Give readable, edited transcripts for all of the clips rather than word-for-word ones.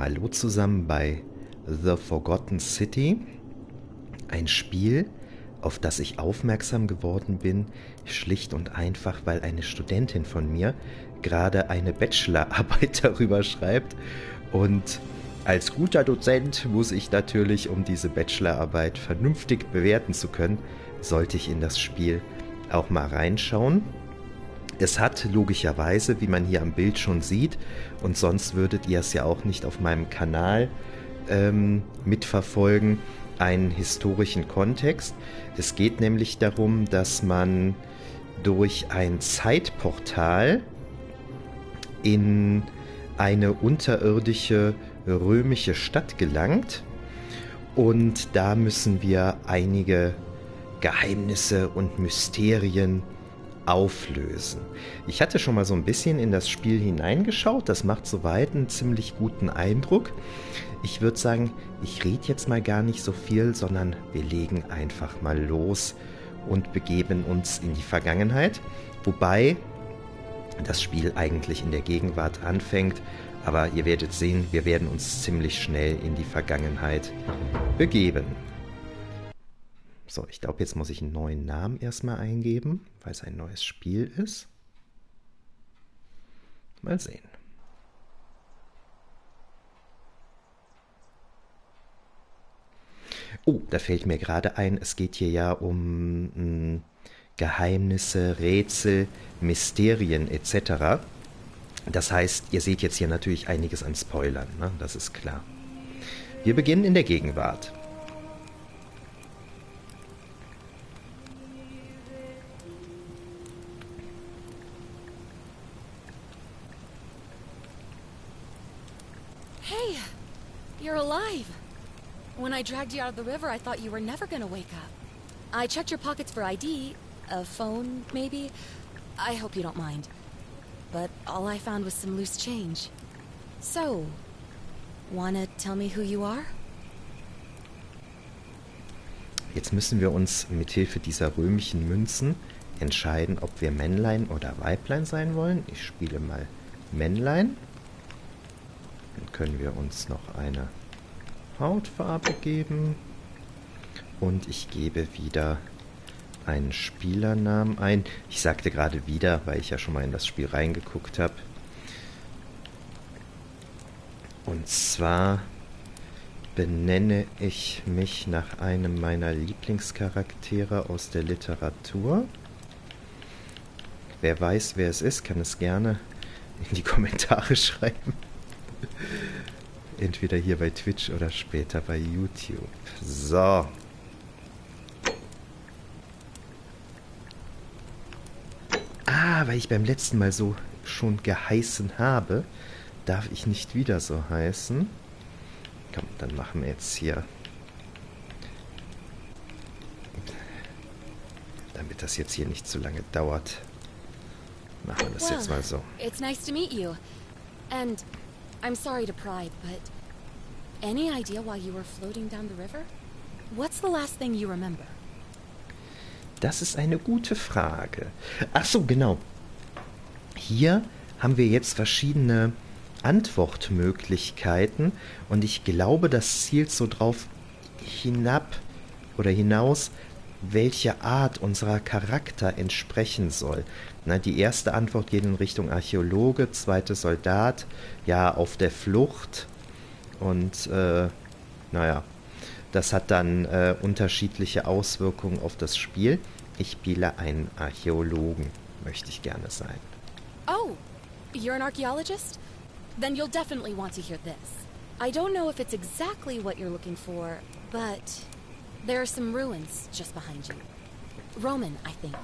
Hallo zusammen bei The Forgotten City, ein Spiel, auf das ich aufmerksam geworden bin, schlicht und einfach, weil eine Studentin von mir gerade eine Bachelorarbeit darüber schreibt. Und als guter Dozent muss ich natürlich, um diese Bachelorarbeit vernünftig bewerten zu können, sollte ich in das Spiel auch mal reinschauen. Es hat logischerweise, wie man hier am Bild schon sieht, und sonst würdet ihr es ja auch nicht auf meinem Kanal mitverfolgen, einen historischen Kontext. Es geht nämlich darum, dass man durch ein Zeitportal in eine unterirdische römische Stadt gelangt, und da müssen wir einige Geheimnisse und Mysterien auflösen. Ich hatte schon mal so ein bisschen in das Spiel hineingeschaut, das macht soweit einen ziemlich guten Eindruck. Ich würde sagen, ich rede jetzt mal gar nicht so viel, sondern wir legen einfach mal los und begeben uns in die Vergangenheit, wobei das Spiel eigentlich in der Gegenwart anfängt, aber ihr werdet sehen, wir werden uns ziemlich schnell in die Vergangenheit begeben. So, ich glaube, jetzt muss ich einen neuen Namen erstmal eingeben, weil es ein neues Spiel ist. Mal sehen. Oh, da fällt mir gerade ein, es geht hier ja um Geheimnisse, Rätsel, Mysterien etc. Das heißt, ihr seht jetzt hier natürlich einiges an Spoilern, ne? Das ist klar. Wir beginnen in der Gegenwart. Hey, you're alive. When I dragged you out of the river, I thought you were never gonna wake up. I checked your pockets for ID, a phone, maybe. I hope you don't mind. But all I found was some loose change. So, wanna tell me who you are? Jetzt müssen wir uns mithilfe dieser römischen Münzen entscheiden, ob wir Männlein oder Weiblein sein wollen. Ich spiele mal Männlein. Dann können wir uns noch eine Hautfarbe geben. Und ich gebe wieder einen Spielernamen ein. Ich sagte gerade wieder, weil ich ja schon mal in das Spiel reingeguckt habe. Und zwar benenne ich mich nach einem meiner Lieblingscharaktere aus der Literatur. Wer weiß, wer es ist, kann es gerne in die Kommentare schreiben. Entweder hier bei Twitch oder später bei YouTube. So. Weil ich beim letzten Mal so schon geheißen habe, darf ich nicht wieder so heißen. Komm, dann machen wir jetzt hier, damit das jetzt hier nicht zu lange dauert, machen wir das jetzt mal so. It's nice to meet you. And I'm sorry to pry, but any idea why you were floating down the river? What's the last thing you remember? Das ist eine gute Frage. Ach so, genau. Hier haben wir jetzt verschiedene Antwortmöglichkeiten und ich glaube, das zielt so drauf hinab oder hinaus, welche Art unserer Charakter entsprechen soll. Na, die erste Antwort geht in Richtung Archäologe, zweite Soldat, ja, auf der Flucht, und naja, das hat dann unterschiedliche Auswirkungen auf das Spiel. Ich spiele einen Archäologen, möchte ich gerne sein. Oh, you're an archaeologist? Then you'll definitely want to hear this. I don't know if it's exactly what you're looking for, but there are some ruins just behind you. Roman, I think.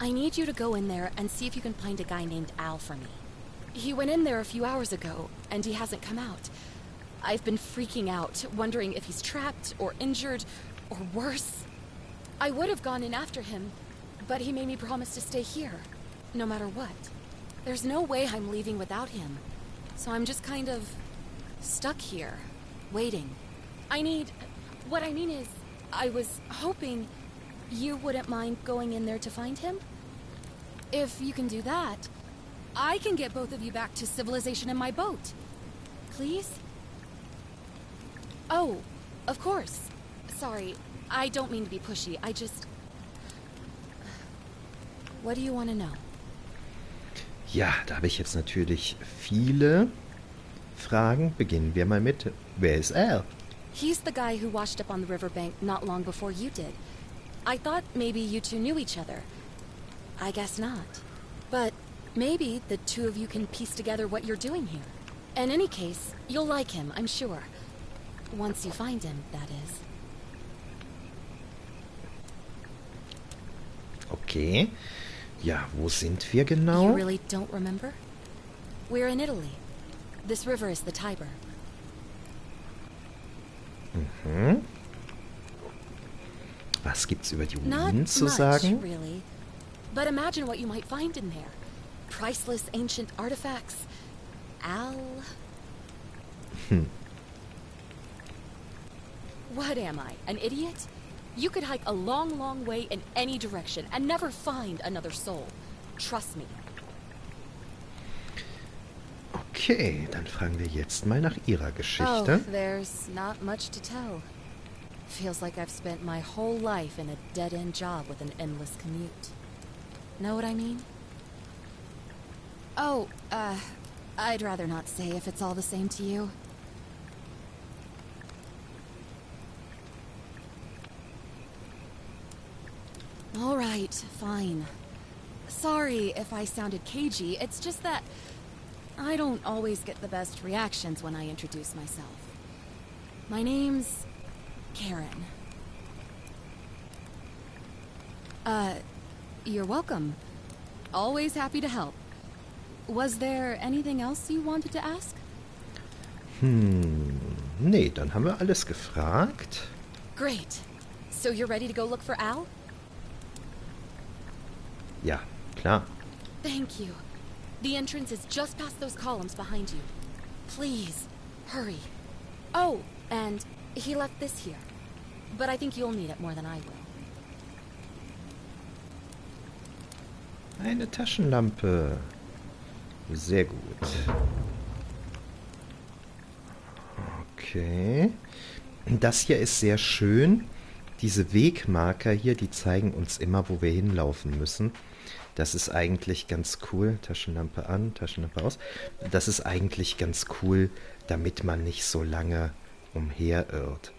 I need you to go in there and see if you can find a guy named Al for me. He went in there a few hours ago, and he hasn't come out. I've been freaking out, wondering if he's trapped or injured or worse. I would have gone in after him, but he made me promise to stay here, no matter what. There's no way I'm leaving without him, so I'm just kind of stuck here, waiting. What I mean is, I was hoping you wouldn't mind going in there to find him. If you can do that, I can get both of you back to civilization in my boat. Please? Oh, of course. Sorry, I don't mean to be pushy. I just... What do you want to know? Ja, da habe ich jetzt natürlich viele Fragen. Beginnen wir mal mit, wer ist er? He's the guy who washed up on the riverbank not long before you did. I thought maybe you two knew each other. I guess not. But maybe the two of you can piece together what you're doing here. In any case, you'll like him, I'm sure. Once you find him, that is. Okay. Ja, wo sind wir genau? You really don't remember? We're in Italy. This river is the Tiber. Mhm. Was gibt's über die Ruinen Not zu much, sagen? really. But imagine what you might find in there. Priceless ancient artifacts. What am I, an idiot? You could hike a long, long way in any direction and never find another soul. Trust me. Okay, dann fragen wir jetzt mal nach ihrer Geschichte. Oh, there's not much to tell. Feels like I've spent my whole life in a dead-end job with an endless commute. Know what I mean? Oh, I'd rather not say if it's all the same to you. All right, fine. Sorry if I sounded cagey, it's just that I don't always get the best reactions when I introduce myself. My name's Karen. You're welcome. Always happy to help. Was there anything else you wanted to ask? Nee, dann haben wir alles gefragt. Great. So you're ready to go look for Al? Ja, klar. Thank you. The entrance is just past those columns behind you. Please, hurry. Oh, and he left this here. But I think you'll need it more than I will. Eine Taschenlampe. Sehr gut. Okay. Das hier ist sehr schön. Diese Wegmarker hier, die zeigen uns immer, wo wir hinlaufen müssen. Das ist eigentlich ganz cool. Taschenlampe an, Taschenlampe aus. Das ist eigentlich ganz cool, damit man nicht so lange umherirrt.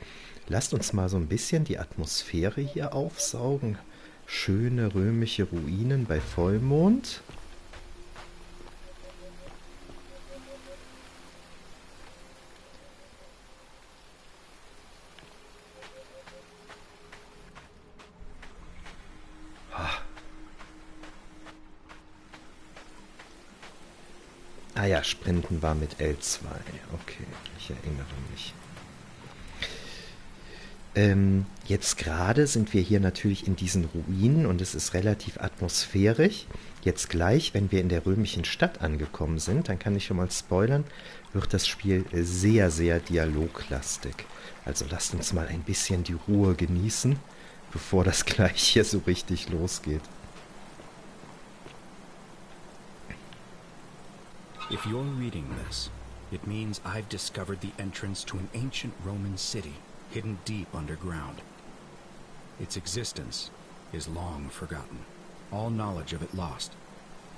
Lasst uns mal so ein bisschen die Atmosphäre hier aufsaugen. Schöne römische Ruinen bei Vollmond. Ah ja, Sprinten war mit L2. Okay, ich erinnere mich. Jetzt gerade sind wir hier natürlich in diesen Ruinen und es ist relativ atmosphärisch. Jetzt gleich, wenn wir in der römischen Stadt angekommen sind, dann kann ich schon mal spoilern, wird das Spiel sehr, sehr dialoglastig. Also lasst uns mal ein bisschen die Ruhe genießen, bevor das gleich hier so richtig losgeht. If you're reading this, it means I've discovered the entrance to an ancient Roman city hidden deep underground. Its existence is long forgotten, all knowledge of it lost,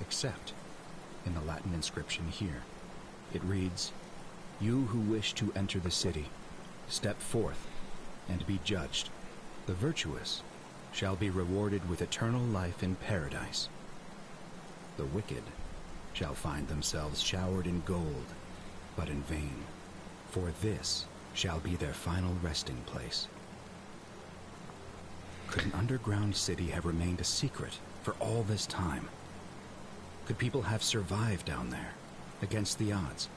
except in the Latin inscription here. It reads, "You who wish to enter the city, step forth and be judged. The virtuous shall be rewarded with eternal life in paradise. The wicked shall find themselves showered in gold, but in vain, for this shall be their final resting place." Could an underground city have remained a secret for all this time? Could people have survived down there, against the odds?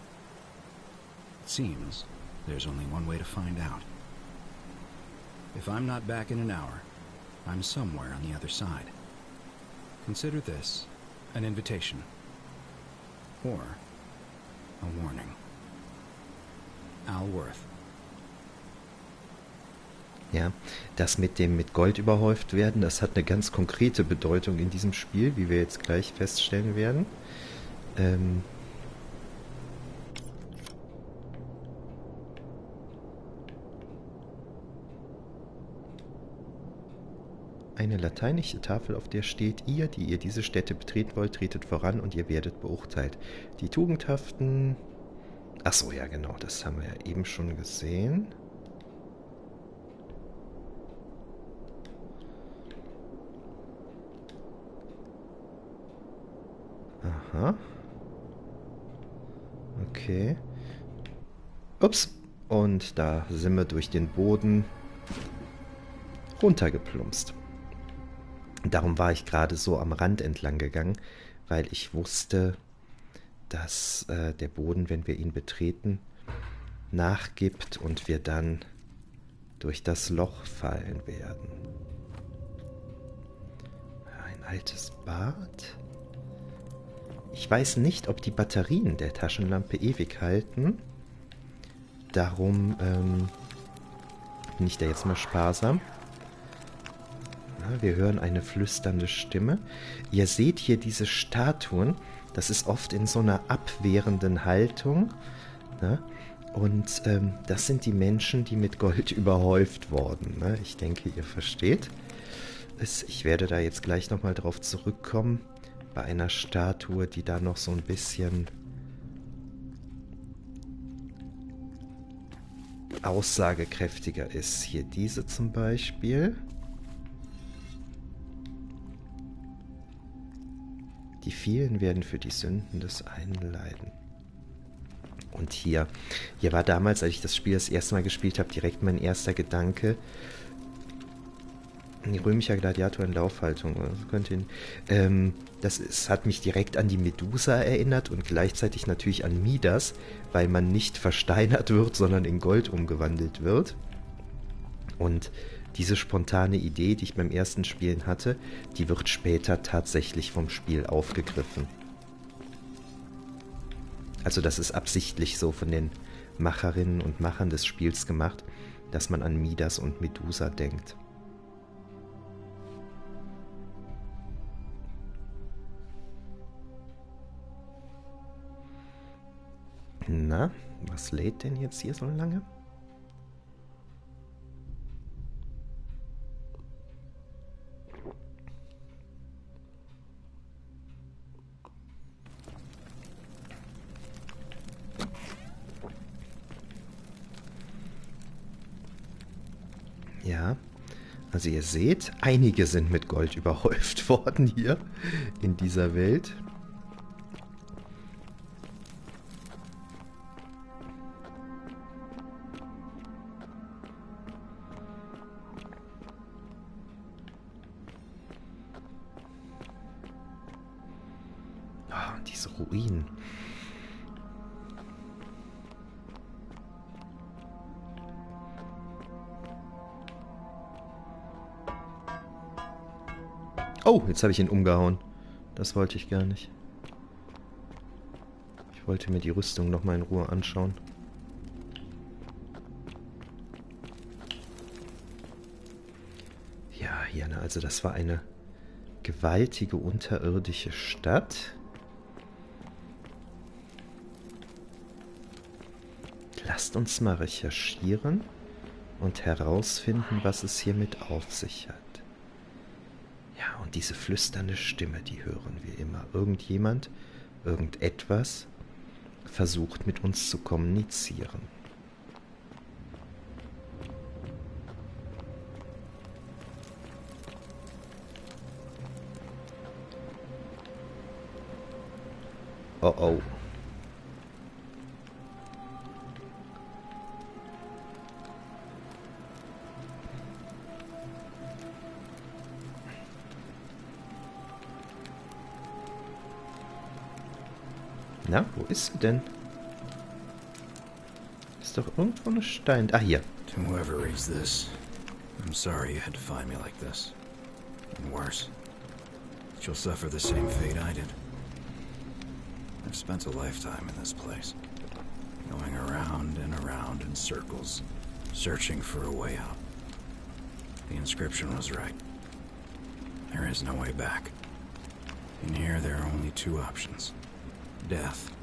It seems there's only one way to find out. If I'm not back in an hour, I'm somewhere on the other side. Consider this an invitation. Or a warning. Al Worth. Ja, das mit dem mit Gold überhäuft werden, das hat eine ganz konkrete Bedeutung in diesem Spiel, wie wir jetzt gleich feststellen werden. eine lateinische Tafel, auf der steht: Ihr, die ihr diese Städte betreten wollt, tretet voran und ihr werdet beurteilt. Die Tugendhaften... Ach so, ja genau, das haben wir ja eben schon gesehen. Aha. Okay. Ups. Und da sind wir durch den Boden runtergeplumpst. Darum war ich gerade so am Rand entlang gegangen, weil ich wusste, dass der Boden, wenn wir ihn betreten, nachgibt und wir dann durch das Loch fallen werden. Ein altes Bad. Ich weiß nicht, ob die Batterien der Taschenlampe ewig halten. Darum bin ich da jetzt mal sparsam. Na, wir hören eine flüsternde Stimme. Ihr seht hier diese Statuen. Das ist oft in so einer abwehrenden Haltung. Ne? Und das sind die Menschen, die mit Gold überhäuft wurden. Ne? Ich denke, ihr versteht es. Ich werde da jetzt gleich nochmal drauf zurückkommen. Bei einer Statue, die da noch so ein bisschen aussagekräftiger ist. Hier diese zum Beispiel. Die vielen werden für die Sünden des einen leiden. Und hier war damals, als ich das Spiel das erste Mal gespielt habe, direkt mein erster Gedanke: ein römischer Gladiator in Laufhaltung. Hat mich direkt an die Medusa erinnert und gleichzeitig natürlich an Midas, weil man nicht versteinert wird, sondern in Gold umgewandelt wird. Und diese spontane Idee, die ich beim ersten Spielen hatte, die wird später tatsächlich vom Spiel aufgegriffen. Also das ist absichtlich so von den Macherinnen und Machern des Spiels gemacht, dass man an Midas und Medusa denkt. Na, was lädt denn jetzt hier so lange? Ja, also ihr seht, einige sind mit Gold überhäuft worden hier in dieser Welt. Diese Ruinen. Oh, jetzt habe ich ihn umgehauen. Das wollte ich gar nicht. Ich wollte mir die Rüstung noch mal in Ruhe anschauen. Ja, hier, ne, also das war eine gewaltige unterirdische Stadt. Lasst uns mal recherchieren und herausfinden, was es hiermit auf sich hat. Ja, und diese flüsternde Stimme, die hören wir immer. Irgendjemand, irgendetwas versucht mit uns zu kommunizieren. Oh oh. Na, wo ist sie denn? Ist doch irgendwo eine Stein... Ah, hier. To whoever reads this, I'm sorry you had to find me like this. And worse, you'll suffer the same fate I did. I've spent a lifetime in this place, going around and around in circles, searching for a way out. The inscription was right. There is no way back. In here, there are only two options. Death,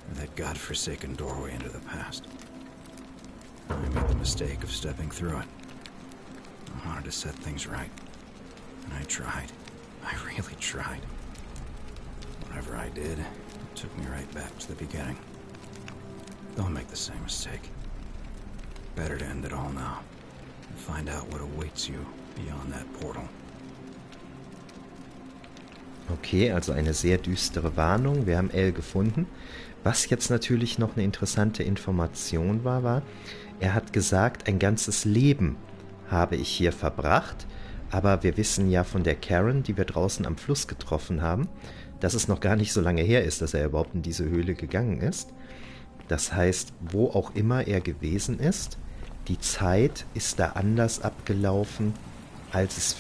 or that God-forsaken doorway into the past. I made the mistake of stepping through it. I wanted to set things right. And I tried. I really tried. Whatever I did, it took me right back to the beginning. Don't make the same mistake. Better to end it all now. And find out what awaits you beyond that portal. Okay, also eine sehr düstere Warnung. Wir haben L gefunden. Was jetzt natürlich noch eine interessante Information war, er hat gesagt, ein ganzes Leben habe ich hier verbracht. Aber wir wissen ja von der Karen, die wir draußen am Fluss getroffen haben, dass es noch gar nicht so lange her ist, dass er überhaupt in diese Höhle gegangen ist. Das heißt, wo auch immer er gewesen ist, die Zeit ist da anders abgelaufen, als es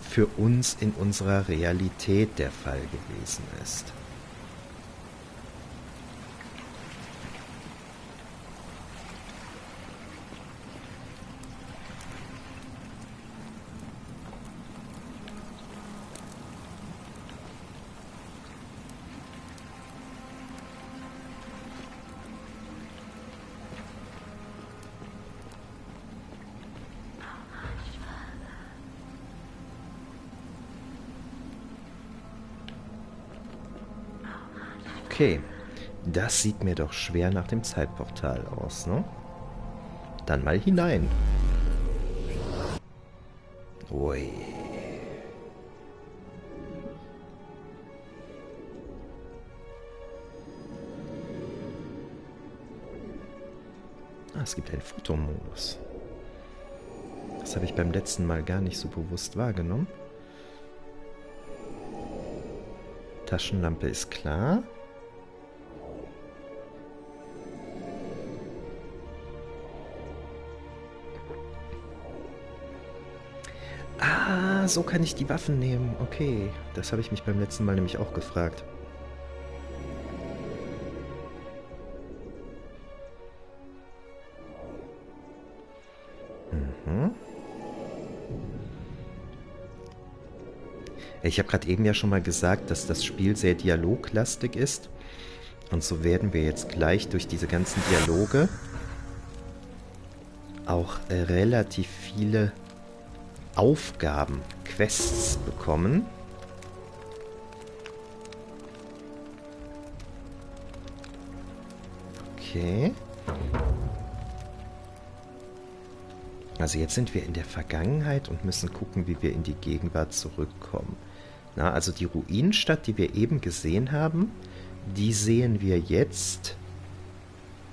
für uns in unserer Realität der Fall gewesen ist. Okay, das sieht mir doch schwer nach dem Zeitportal aus, ne? Dann mal hinein. Ui. Ah, es gibt einen Fotomodus. Das habe ich beim letzten Mal gar nicht so bewusst wahrgenommen. Taschenlampe ist klar. Ah, so kann ich die Waffen nehmen. Okay, das habe ich mich beim letzten Mal nämlich auch gefragt. Ich habe gerade eben ja schon mal gesagt, dass das Spiel sehr dialoglastig ist. Und so werden wir jetzt gleich durch diese ganzen Dialoge auch relativ viele Aufgaben, Quests bekommen. Okay. Also jetzt sind wir in der Vergangenheit und müssen gucken, wie wir in die Gegenwart zurückkommen. Na, also die Ruinenstadt, die wir eben gesehen haben, die sehen wir jetzt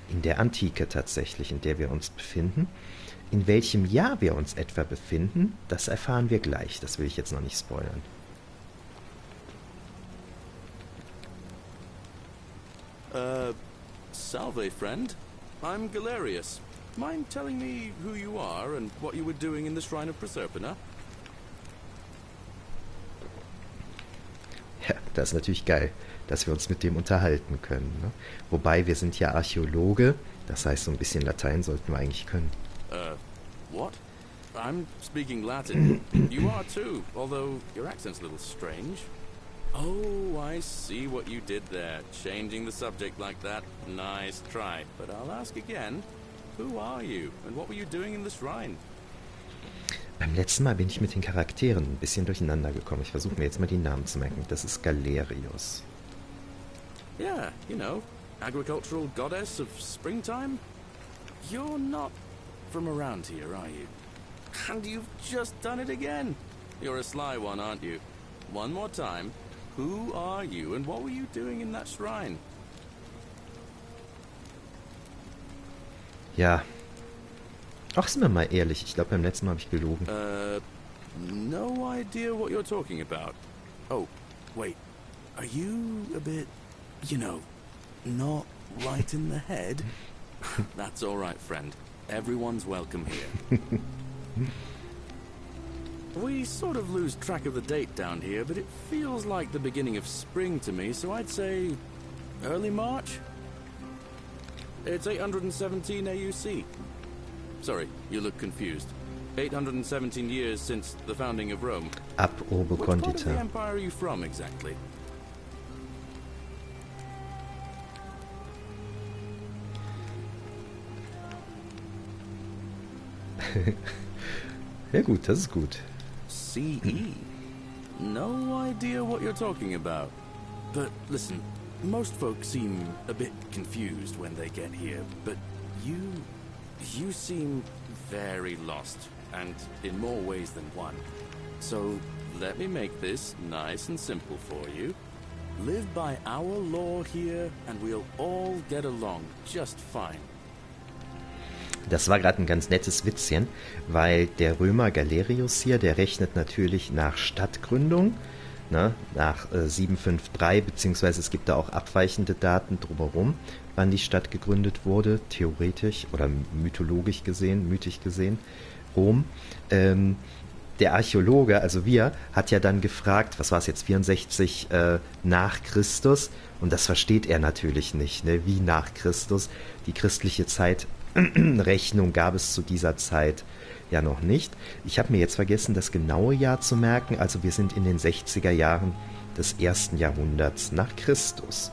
in der Antike tatsächlich, in der wir uns befinden. In welchem Jahr wir uns etwa befinden, das erfahren wir gleich. Das will ich jetzt noch nicht spoilern. Salve, friend. I'm Galerius. Mind telling me who you are and what you were doing in the Shrine of Proserpina? Ja, das ist natürlich geil, dass wir uns mit dem unterhalten können. Ne? Wobei, wir sind ja Archäologe, das heißt, so ein bisschen Latein sollten wir eigentlich können. What? I'm speaking Latin. You are too, although your accent's a little strange. Oh, I see what you did there. Changing the subject like that. Nice try. But I'll ask again. Who are you? And what were you doing in the shrine? Beim letzten Mal bin ich mit den Charakteren ein bisschen durcheinander gekommen. Ich versuche mir jetzt mal die Namen zu merken. Das ist Galerius. Yeah, you know, agricultural goddess of springtime. You're not from around here, are you? And you've just done it again. You're a sly one, aren't you? One more time. Who are you and what were you doing in that shrine? Ja. Ach, sind wir mal ehrlich. Ich glaube, beim letzten Mal habe ich gelogen. No idea what you're talking about. Oh, wait. Are you a bit, you know, not right in the head? That's all right, friend. Everyone's welcome here. We sort of lose track of the date down here, but it feels like the beginning of spring to me, so I'd say early March? It's 817 AUC. Sorry, you look confused. 817 years since the founding of Rome. Ab Urbe Which part of the Condita. empire are you from exactly? Ja gut, das ist gut. CE? No idea what you're talking about. But listen, most folks seem a bit confused when they get here, but you seem very lost, and in more ways than one. So let me make this nice and simple for you. Live by our law here, and we'll all get along just fine. Das war gerade ein ganz nettes Witzchen, weil der Römer Galerius hier, der rechnet natürlich nach Stadtgründung, ne, nach 753, beziehungsweise es gibt da auch abweichende Daten drumherum, wann die Stadt gegründet wurde, theoretisch oder mythologisch gesehen, mythisch gesehen, Rom. Der Archäologe, also wir, hat ja dann gefragt, was war es jetzt, 64 nach Christus, und das versteht er natürlich nicht, ne? Wie nach Christus. Die christliche Zeitrechnung gab es zu dieser Zeit ja noch nicht. Ich habe mir jetzt vergessen, das genaue Jahr zu merken, also wir sind in den 60er Jahren des 1. Jahrhunderts nach Christus.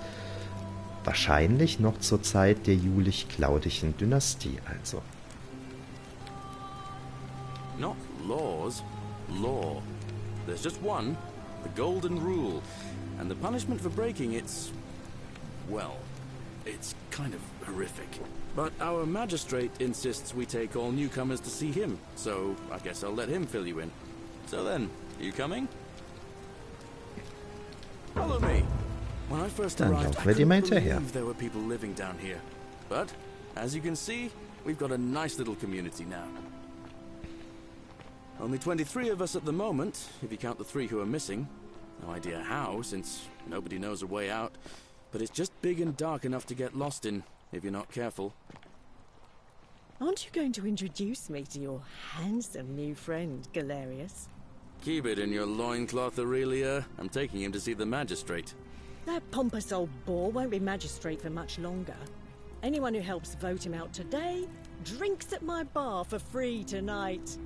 Wahrscheinlich noch zur Zeit der julisch-claudischen Dynastie, also. Not laws, law. There's just one, the golden rule. And the punishment for breaking it's, well, it's kind of horrific. But our magistrate insists we take all newcomers to see him, so I guess I'll let him fill you in. So then, you coming? Follow me. When I first Dann arrived, I laufen wir dem couldn't hinterher. believe there were people living down here. But, as you can see, we've got a nice little community now. Only 23 of us at the moment, if you count the 3 who are missing. No idea how, since nobody knows a way out. But it's just big and dark enough to get lost in, if you're not careful. Aren't you going to introduce me to your handsome new friend, Galerius? Keep it in your loincloth, Aurelia. I'm taking him to see the magistrate. That pompous old bore won't be magistrate for much longer. Anyone who helps vote him out today drinks at my bar for free tonight.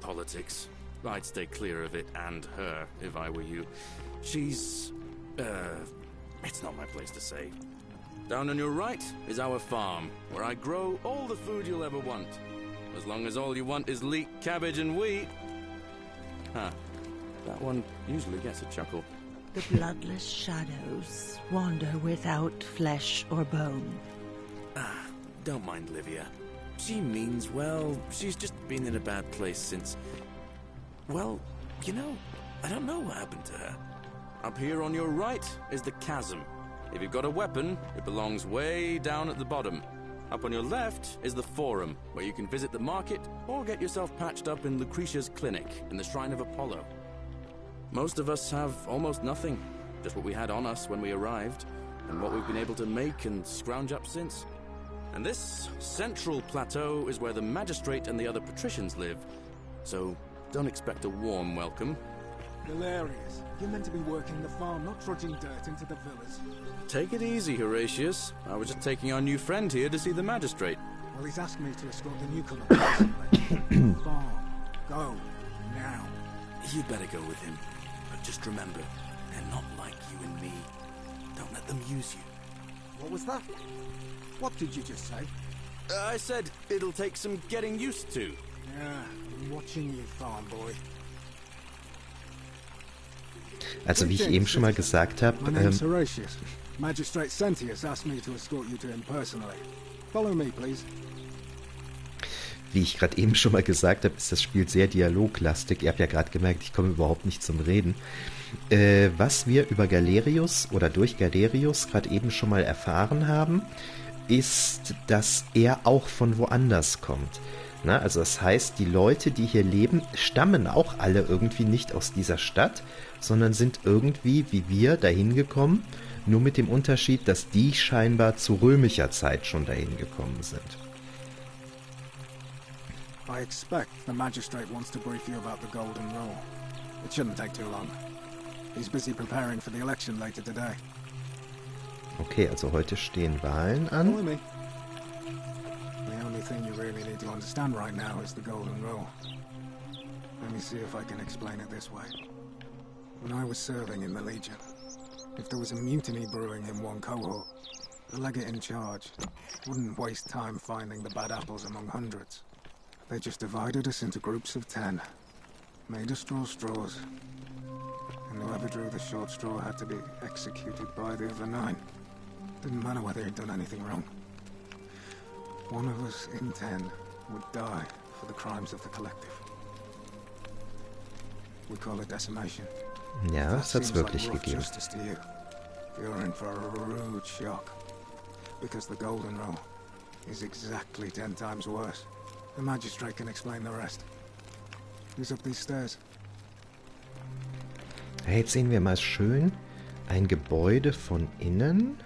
Politics. I'd stay clear of it and her, if I were you. She's... it's not my place to say. Down on your right is our farm, where I grow all the food you'll ever want. As long as all you want is leek, cabbage, and wheat. Huh. That one usually gets a chuckle. The bloodless shadows wander without flesh or bone. Ah, don't mind Livia. She means well. She's just been in a bad place since... Well, you know, I don't know what happened to her. Up here on your right is the chasm. If you've got a weapon, it belongs way down at the bottom. Up on your left is the forum, where you can visit the market or get yourself patched up in Lucretia's clinic in the Shrine of Apollo. Most of us have almost nothing, just what we had on us when we arrived, and what we've been able to make and scrounge up since. And this central plateau is where the magistrate and the other patricians live, so don't expect a warm welcome. Hilarious. You're meant to be working the farm, not trudging dirt into the villas. Take it easy, Horatius. I was just taking our new friend here to see the magistrate. Well, he's asked me to escort the newcomer personally. Farm. Go. Now. You'd better go with him. But just remember, they're not like you and me. Don't let them use you. What was that? What did you just say? I said it'll take some getting used to. Yeah, I'm watching you, farm boy. Also wie ich eben schon mal gesagt habe, My name's Horatius. Magistrate Sentius asked me to escort you to him personally. Follow me, please. wie ich gerade eben schon mal gesagt habe, ist das Spiel sehr dialoglastig. Ihr habt ja gerade gemerkt, ich komme überhaupt nicht zum Reden. Was wir über Galerius oder durch Galerius gerade eben schon mal erfahren haben, ist, dass er auch von woanders kommt. Na, also das heißt, die Leute, die hier leben, stammen auch alle irgendwie nicht aus dieser Stadt, sondern sind irgendwie, wie wir, dahin gekommen, nur mit dem Unterschied, dass die scheinbar zu römischer Zeit schon dahin gekommen sind. I expect the magistrate wants to brief you about the golden rule. It shouldn't take too long. He's busy preparing for the election later today. Okay, also heute stehen Wahlen an. Follow me. The only thing you really need to understand right now is the golden rule. Let me see if I can explain it this way. When I was serving in the Legion, if there was a mutiny brewing in one cohort, the legate in charge wouldn't waste time finding the bad apples among hundreds. They just divided us into groups of 10. Made us draw straws. And whoever drew the short straw had to be executed by the other 9. Didn't matter whether he'd done anything wrong. One of us in 10 would die for the crimes of the collective. We call it decimation. Ja, das hat's wirklich gegeben. Justice to you. You're in for a rude shock. Because the golden roll is exactly 10 times worse. The magistrate can explain the rest. He's up these stairs. Jetzt sehen wir mal schön ein Gebäude von innen.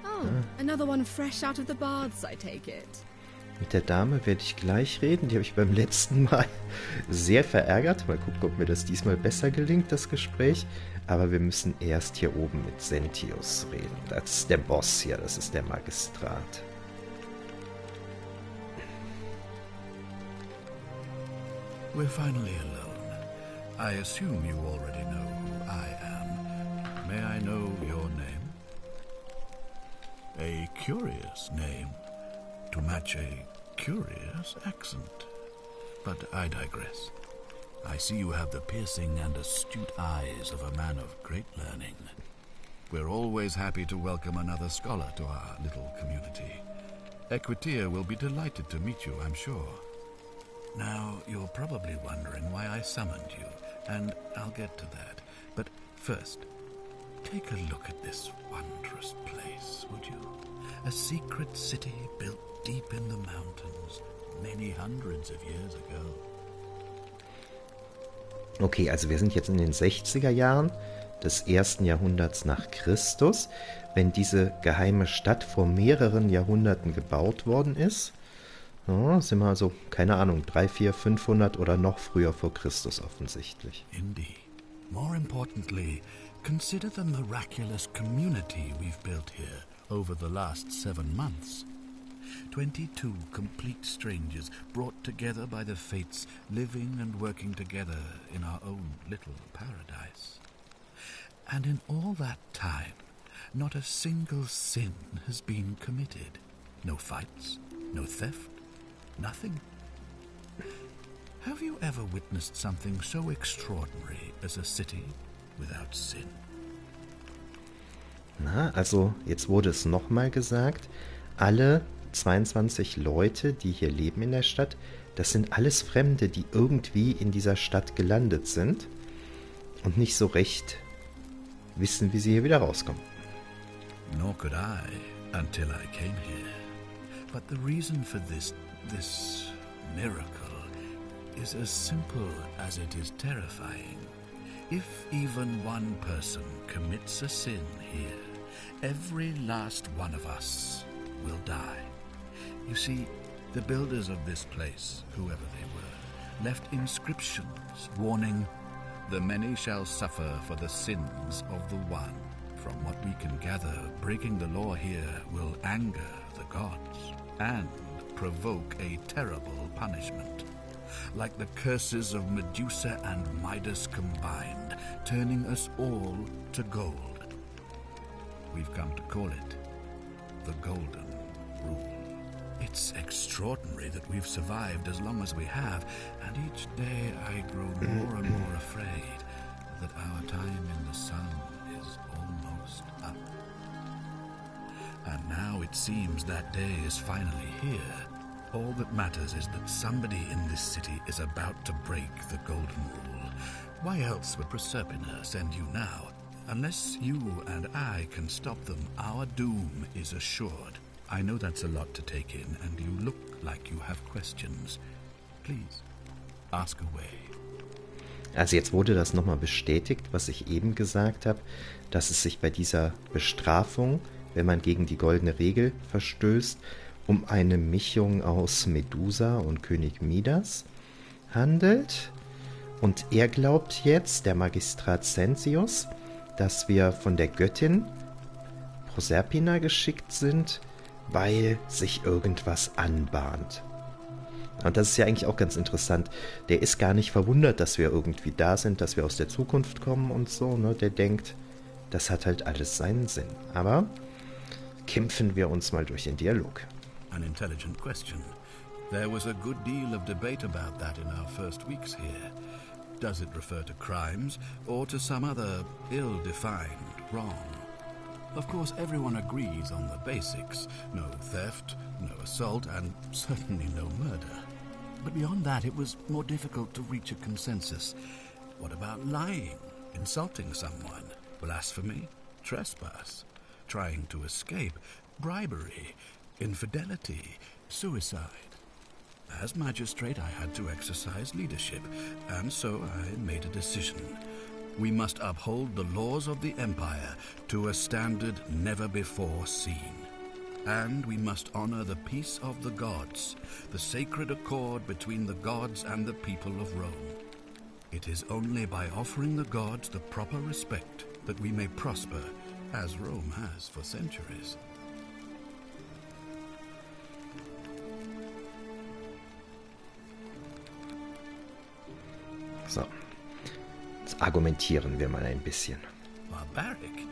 Oh, another one fresh out of the baths, I take it. Mit der Dame werde ich gleich reden. Die habe ich beim letzten Mal sehr verärgert. Mal gucken, ob mir das diesmal besser gelingt, das Gespräch. Aber wir müssen erst hier oben mit Sentius reden. Das ist der Boss hier, das ist der Magistrat. We're finally alone. I assume you already know who I am. May I know your name? A curious name to match a curious accent. But I digress. I see you have the piercing and astute eyes of a man of great learning. We're always happy to welcome another scholar to our little community. Equitia will be delighted to meet you, I'm sure. Now, you're probably wondering why I summoned you, and I'll get to that. But first, take a look at this wondrous place, would you? A secret city built deep in the mountains, many hundreds of years ago. Okay, also wir sind jetzt in den 60er Jahren des 1. Jahrhunderts nach Christus, wenn diese geheime Stadt vor mehreren Jahrhunderten gebaut worden ist. Ja, sind wir also, keine Ahnung, 300, 400, 500 oder noch früher vor Christus offensichtlich. Indeed. More importantly, consider the miraculous community we've built here over the last 7 months. 22 complete strangers brought together by the fates, living and working together in our own little paradise. And in all that time, not a single sin has been committed. No fights, no theft, nothing. Have you ever witnessed something so extraordinary as a city without sin? Na, also jetzt wurde es nochmal gesagt, alle 22 Leute, die hier leben in der Stadt, das sind alles Fremde, die irgendwie in dieser Stadt gelandet sind und nicht so recht wissen, wie sie hier wieder rauskommen. Nor could I until I came here. But the reason for this miracle is as simple as it is terrifying. If even one person commits a sin here, every last one of us will die. You see, the builders of this place, whoever they were, left inscriptions warning, "The many shall suffer for the sins of the one." From what we can gather, breaking the law here will anger the gods and provoke a terrible punishment. Like the curses of Medusa and Midas combined, turning us all to gold. We've come to call it the Golden Rule. It's extraordinary that we've survived as long as we have, and each day I grow more and more afraid that our time in the sun is almost up. And now it seems that day is finally here. All that matters is that somebody in this city is about to break the Golden Rule. Why else would Proserpina send you now? Unless you and I can stop them, our doom is assured. I know that's a lot to take in, and you look like you have questions. Please, ask away. Also jetzt wurde das nochmal bestätigt, was ich eben gesagt habe, dass es sich bei dieser Bestrafung, wenn man gegen die goldene Regel verstößt, um eine Mischung aus Medusa und König Midas handelt. Und er glaubt jetzt, der Magistrat Sentius, dass wir von der Göttin Proserpina geschickt sind, weil sich irgendwas anbahnt. Und das ist ja eigentlich auch ganz interessant. Der ist gar nicht verwundert, dass wir irgendwie da sind, dass wir aus der Zukunft kommen und so. Ne? Der denkt, das hat halt alles seinen Sinn. Aber kämpfen wir uns mal durch den Dialog. An intelligent question. There was a good deal of debate about that in our first weeks here. Does it refer to crimes or to some other ill-defined wrong? Of course, everyone agrees on the basics. No theft, no assault, and certainly no murder. But beyond that, it was more difficult to reach a consensus. What about lying, insulting someone, blasphemy, trespass, trying to escape, bribery, infidelity, suicide? As magistrate, I had to exercise leadership, and so I made a decision. We must uphold the laws of the Empire to a standard never before seen. And we must honor the peace of the gods, the sacred accord between the gods and the people of Rome. It is only by offering the gods the proper respect that we may prosper, as Rome has for centuries. So, jetzt argumentieren wir mal ein bisschen. Barbaric?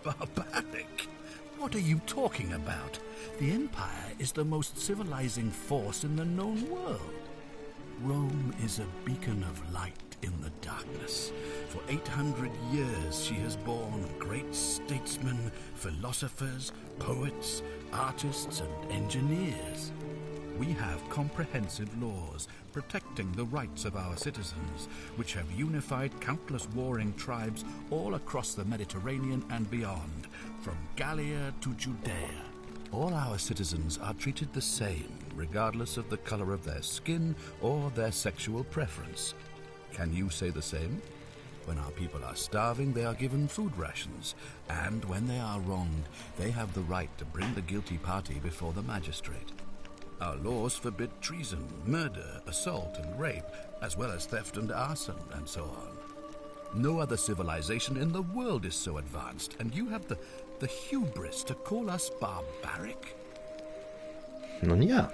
Barbaric? What are you talking about? The Empire is the most civilizing force in the known world. Rome is a beacon of light in the darkness. For 800 years she has borne great statesmen, philosophers, poets, artists, and engineers. We have comprehensive laws protecting the rights of our citizens, which have unified countless warring tribes all across the Mediterranean and beyond, from Gallia to Judea. All our citizens are treated the same, regardless of the color of their skin or their sexual preference. Can you say the same? When our people are starving, they are given food rations, and when they are wronged, they have the right to bring the guilty party before the magistrate. Our laws forbid treason, murder, assault, and rape, as well as theft and arson, and so on. No other civilization in the world is so advanced, and you have the hubris to call us barbaric? Nun ja.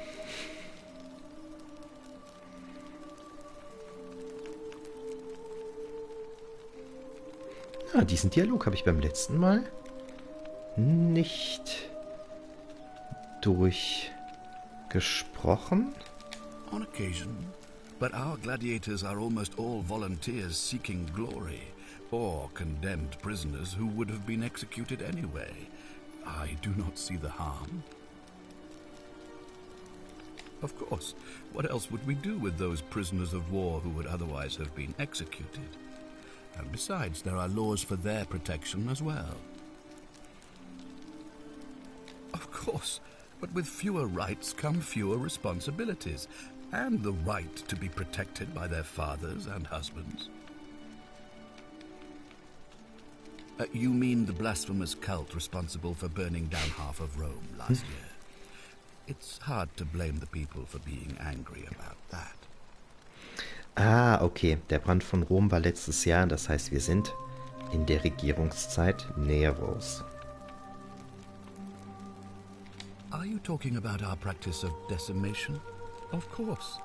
Ja, diesen Dialog habe ich beim letzten Mal nicht durchgesprochen. On occasion, but our gladiators are almost all volunteers seeking glory, or condemned prisoners who would have been executed anyway. I do not see the harm. Of course, what else would we do with those prisoners of war who would otherwise have been executed? And besides, there are laws for their protection as well. Of course, but with fewer rights come fewer responsibilities, and the right to be protected by their fathers and husbands. You mean the blasphemous cult responsible for burning down half of Rome last year? It's hard to blame the people for being angry about that. Ah, okay. Der Brand von Rom war letztes Jahr, das heißt, wir sind in der Regierungszeit Neros. Are you talking about our practice of decimation? Of course.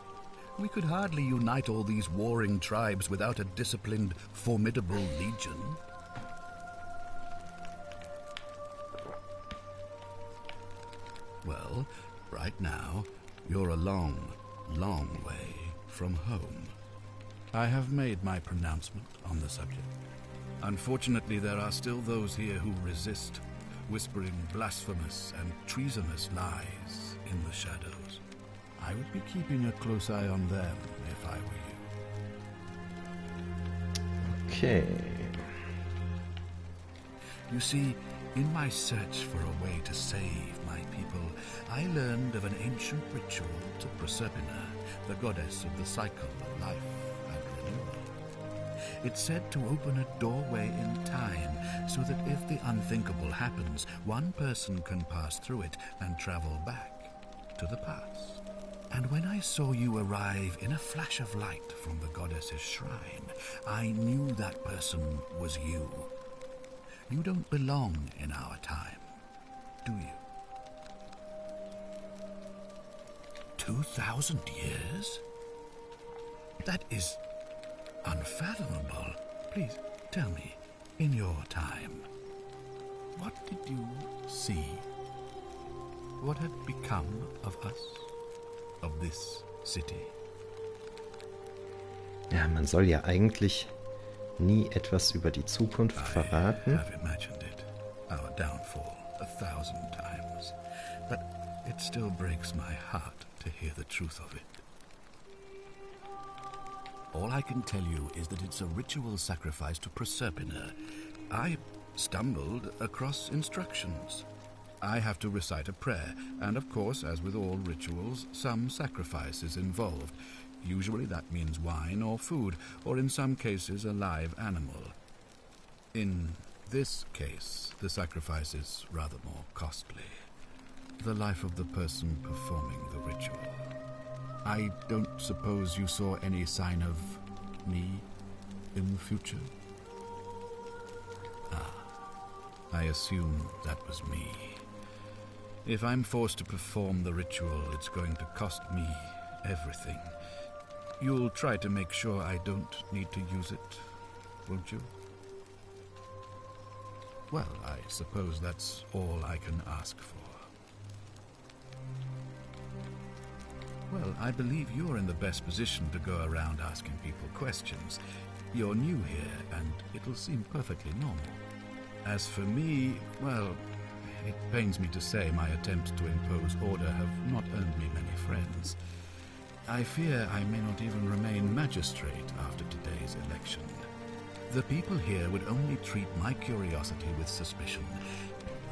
We could hardly unite all these warring tribes without a disciplined, formidable legion. Well, right now, you're a long, long way from home. I have made my pronouncement on the subject. Unfortunately, there are still those here who resist, whispering blasphemous and treasonous lies in the shadows. I would be keeping a close eye on them if I were you. Okay. You see, in my search for a way to save my people, I learned of an ancient ritual to Proserpina, the goddess of the cycle of life and renewal. It's said to open a doorway in time, so that if the unthinkable happens, one person can pass through it and travel back to the past. And when I saw you arrive in a flash of light from the goddess's shrine, I knew that person was you. You don't belong in our time, do you? 2,000 years? That is unfathomable. Please, tell me, in your time, what did you see? What had become of us? of this city. Ja, man soll ja eigentlich nie etwas über die Zukunft verraten. I have imagined it, our downfall, 1,000 times. But it still breaks my heart to hear the truth of it. All I can tell you is that it's a ritual sacrifice to Proserpina. I stumbled across instructions. I have to recite a prayer, and of course, as with all rituals, some sacrifice is involved. Usually that means wine or food, or in some cases a live animal. In this case, the sacrifice is rather more costly. The life of the person performing the ritual. I don't suppose you saw any sign of me in the future? I assume that was me. If I'm forced to perform the ritual, it's going to cost me everything. You'll try to make sure I don't need to use it, won't you? Well, I suppose that's all I can ask for. Well, I believe you're in the best position to go around asking people questions. You're new here, and it'll seem perfectly normal. As for me, well, it pains me to say my attempts to impose order have not earned me many friends. I fear I may not even remain magistrate after today's election. The people here would only treat my curiosity with suspicion.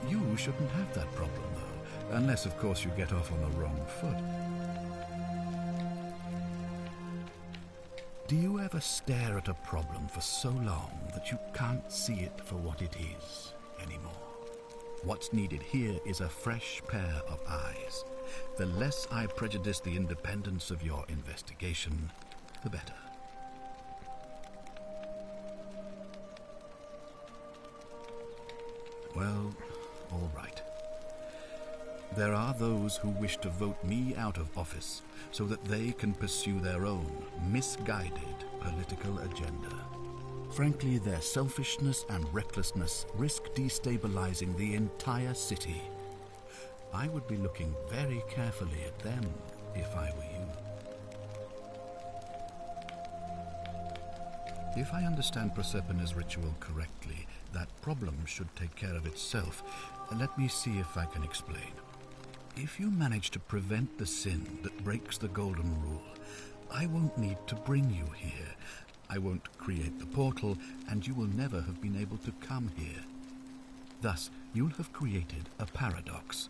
You shouldn't have that problem, though, unless, of course, you get off on the wrong foot. Do you ever stare at a problem for so long that you can't see it for what it is anymore? What's needed here is a fresh pair of eyes. The less I prejudice the independence of your investigation, the better. Well, all right. There are those who wish to vote me out of office so that they can pursue their own misguided political agenda. Frankly, their selfishness and recklessness risk destabilizing the entire city. I would be looking very carefully at them if I were you. If I understand Proserpina's ritual correctly, that problem should take care of itself. Let me see if I can explain. If you manage to prevent the sin that breaks the golden rule, I won't need to bring you here. I won't create the portal, and you will never have been able to come here. Thus, you'll have created a paradox.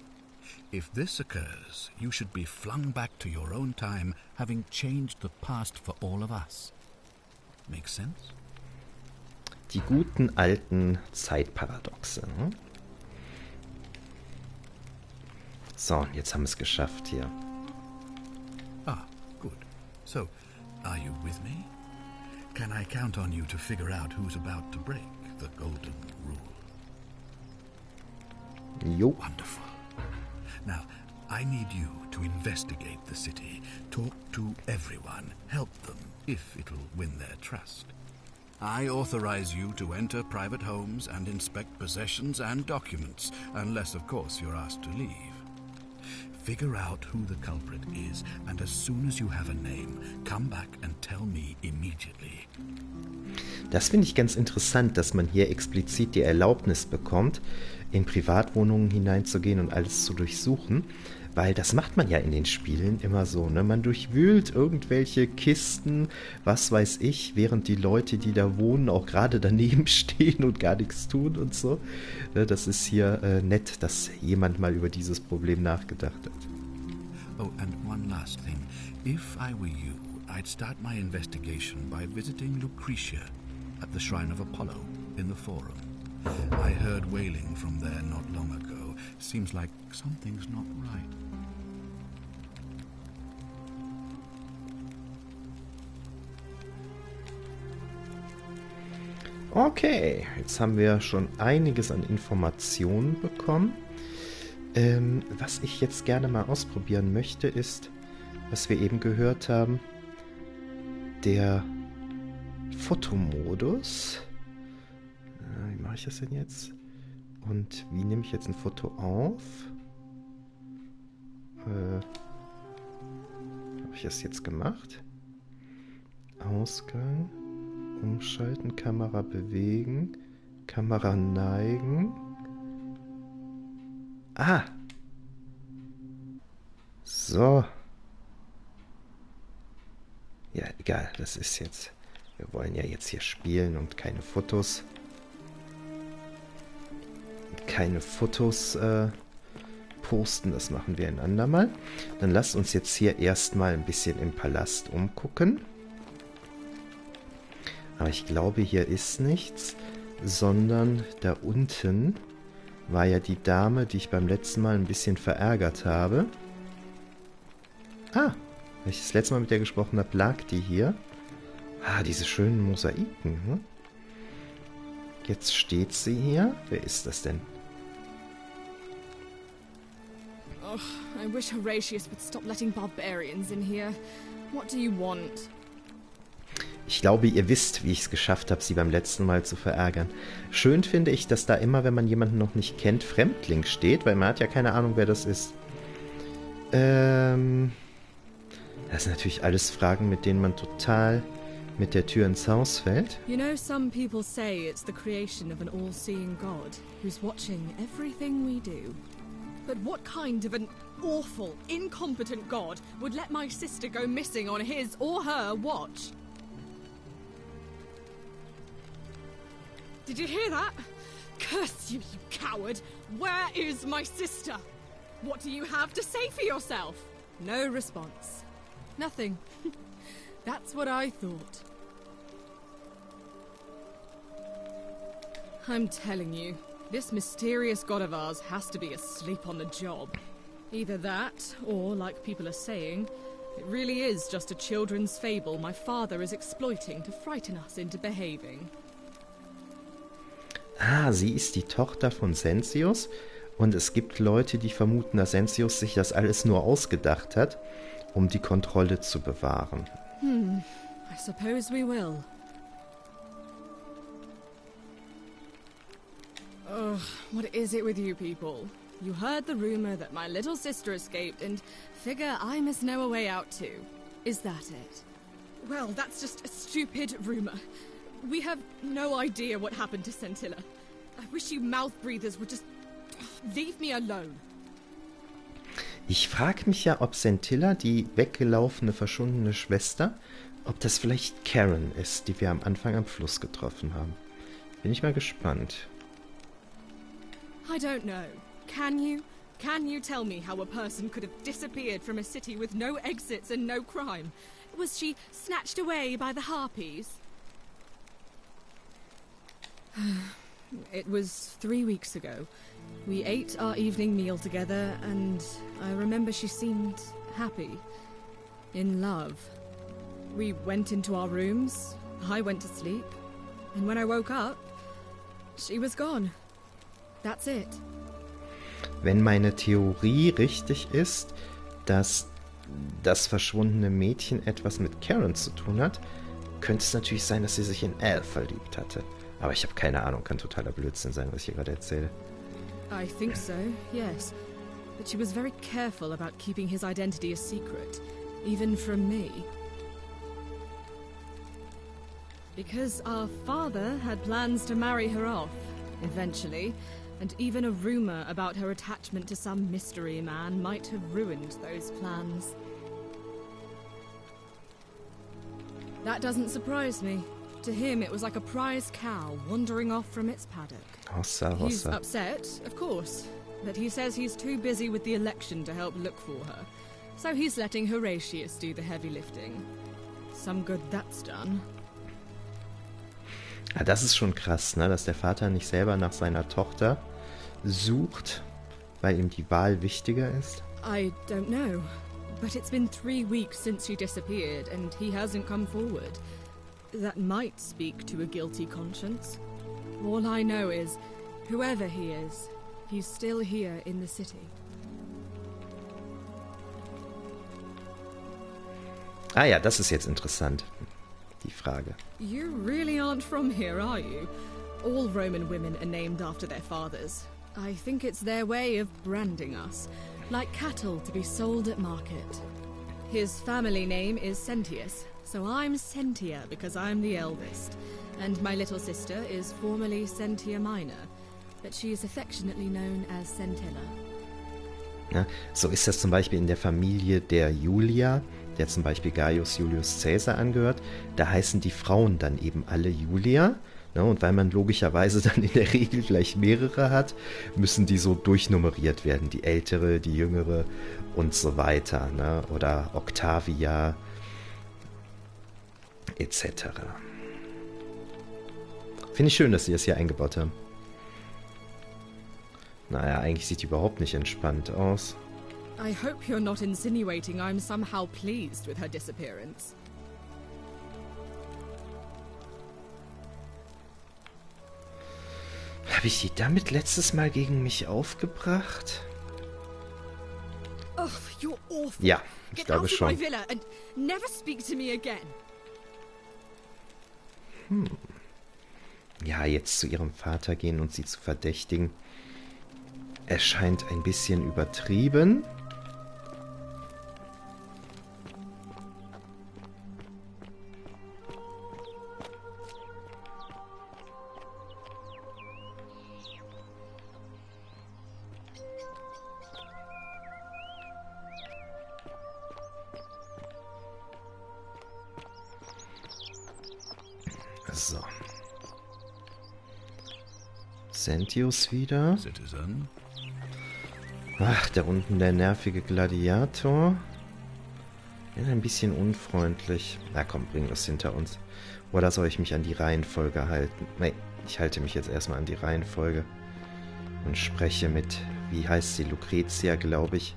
If this occurs, you should be flung back to your own time, having changed the past for all of us. Make sense? Die guten alten Zeitparadoxe. Hm? So, jetzt haben wir es geschafft hier. Ah, good. So, are you with me? Can I count on you to figure out who's about to break the golden rule? Jo. Wonderful. Now, I need you to investigate the city, talk to everyone, help them, if it'll win their trust. I authorize you to enter private homes and inspect possessions and documents, unless, of course, you're asked to leave. Figure out who the culprit is, and as soon as you have a name, come back and tell me immediately. Das finde ich ganz interessant, dass man hier explizit die Erlaubnis bekommt, in Privatwohnungen hineinzugehen und alles zu durchsuchen, weil das macht man ja in den Spielen immer so, ne? Man durchwühlt irgendwelche Kisten, was weiß ich, während die Leute, die da wohnen, auch gerade daneben stehen und gar nichts tun und so. Das ist hier nett, dass jemand mal über dieses Problem nachgedacht hat. Oh, and one last thing. If I were you, I'd start my investigation by visiting Lucretia at the Shrine of Apollo in the Forum. I heard wailing from there not long ago. Seems like something's not right. Okay, jetzt haben wir schon einiges an Informationen bekommen. Was ich jetzt gerne mal ausprobieren möchte, ist, was wir eben gehört haben, der Fotomodus. Wie mache ich das denn jetzt? Und wie nehme ich jetzt ein Foto auf? ich das jetzt gemacht? Ausgang, umschalten, Kamera bewegen, Kamera neigen. Ah! So. Ja, egal, das ist jetzt... Wir wollen ja jetzt hier spielen und keine Fotos. Keine Fotos posten, das machen wir ein andermal. Dann lasst uns jetzt hier erstmal ein bisschen im Palast umgucken. Aber ich glaube, hier ist nichts, sondern da unten war ja die Dame, die ich beim letzten Mal ein bisschen verärgert habe. Ah, als ich das letzte Mal mit der gesprochen habe, lag die hier. Ah, diese schönen Mosaiken. Hm? Jetzt steht sie hier. Wer ist das denn? Ugh, I wish Horatius would stop letting barbarians in here. What do you want? Ich glaube, ihr wisst, wie ich es geschafft habe, sie beim letzten Mal zu verärgern. Schön finde ich, dass da immer, wenn man jemanden noch nicht kennt, Fremdling steht, weil man hat ja keine Ahnung, wer das ist. Das sind natürlich alles Fragen, mit denen man total mit der Tür ins Haus fällt. You know, some people say it's the creation of an all-seeing God who's watching everything we do. But what kind of an awful, incompetent God would let my sister go missing on his or her watch? Did you hear that? Curse you, you coward! Where is my sister? What do you have to say for yourself? No response. Nothing. That's what I thought. I'm telling you, this mysterious god of ours has to be asleep on the job. Either that, or, like people are saying, it really is just a children's fable my father is exploiting to frighten us into behaving. Ah, sie ist die Tochter von Sensius und es gibt Leute, die vermuten, dass Sensius sich das alles nur ausgedacht hat, um die Kontrolle zu bewahren. I suppose we will. Ugh, what is it with you people? You heard the rumor that my little sister escaped and figure I must know a way out too. Is that it? Well, that's just a stupid rumor. We have no idea what happened to Scintilla. I wish you mouth breathers would just leave me alone. Ich frage mich ja, ob Scintilla, die weggelaufene, verschwundene Schwester, ob das vielleicht Karen ist, die wir am Anfang am Fluss getroffen haben. Bin ich mal gespannt. I don't know. Can you? Can you tell me how a person could have disappeared from a city with no exits and no crime? Was she snatched away by the harpies? It was 3 weeks ago. We ate our evening meal together, and I remember she seemed happy. In love. We went into our rooms, I went to sleep, and when I woke up, she was gone. That's it. Wenn meine Theorie richtig ist, dass das verschwundene Mädchen etwas mit Karen zu tun hat, könnte es natürlich sein, dass sie sich in Al verliebt hatte. Aber ich habe keine Ahnung, kann totaler Blödsinn sein, was ich hier gerade erzähle. I think so, yes. But she was very careful about keeping his identity a secret, even from me. Because our father had plans to marry her off, eventually, and even a rumor about her attachment to some mystery man might have ruined those plans. That doesn't surprise me. To him, it was like a prize cow wandering off from its paddock. Hossa, hossa. He's upset, of course, but he says he's too busy with the election to help look for her. So he's letting Horatius do the heavy lifting. Some good that's done. Ja, das ist schon krass, ne? Dass der Vater nicht selber nach seiner Tochter sucht, weil ihm die Wahl wichtiger ist. I don't know, but it's been 3 weeks since she disappeared and he hasn't come forward. That might speak to a guilty conscience. All I know is, whoever he is, he's still here in the city. Ah ja, das ist jetzt interessant, die Frage. You really aren't from here, are you? All Roman women are named after their fathers. I think it's their way of branding us, like cattle to be sold at market. His family name is Sentius, so I'm Sentia because I'm the eldest. And my little sister is formerly Sentia Minor, but she is affectionately known as Centilla. Ja, so ist das zum Beispiel in der Familie der Julia, der zum Beispiel Gaius Julius Caesar angehört. Da heißen die Frauen dann eben alle Julia. Ne, und weil man logischerweise dann in der Regel gleich mehrere hat, müssen die so durchnummeriert werden. Die ältere, die jüngere und so weiter. Ne? Oder Octavia etc. Finde ich schön, dass sie das hier eingebaut haben. Naja, eigentlich sieht die überhaupt nicht entspannt aus. I hope you're not insinuating I'm somehow pleased with her disappearance. Habe ich die damit letztes Mal gegen mich aufgebracht? Oh, you're awful. Ja, ich glaube schon. Get out of my villa and never speak to me again. Ja, jetzt zu ihrem Vater gehen und sie zu verdächtigen, erscheint ein bisschen übertrieben. So. Sentius wieder. Citizen. Ach, da unten der nervige Gladiator. Ist ein bisschen unfreundlich. Na komm, bringen wir es hinter uns. Oder soll ich mich an die Reihenfolge halten? Nee, ich halte mich jetzt erstmal an die Reihenfolge. Und spreche mit, wie heißt sie, Lucretia, glaube ich,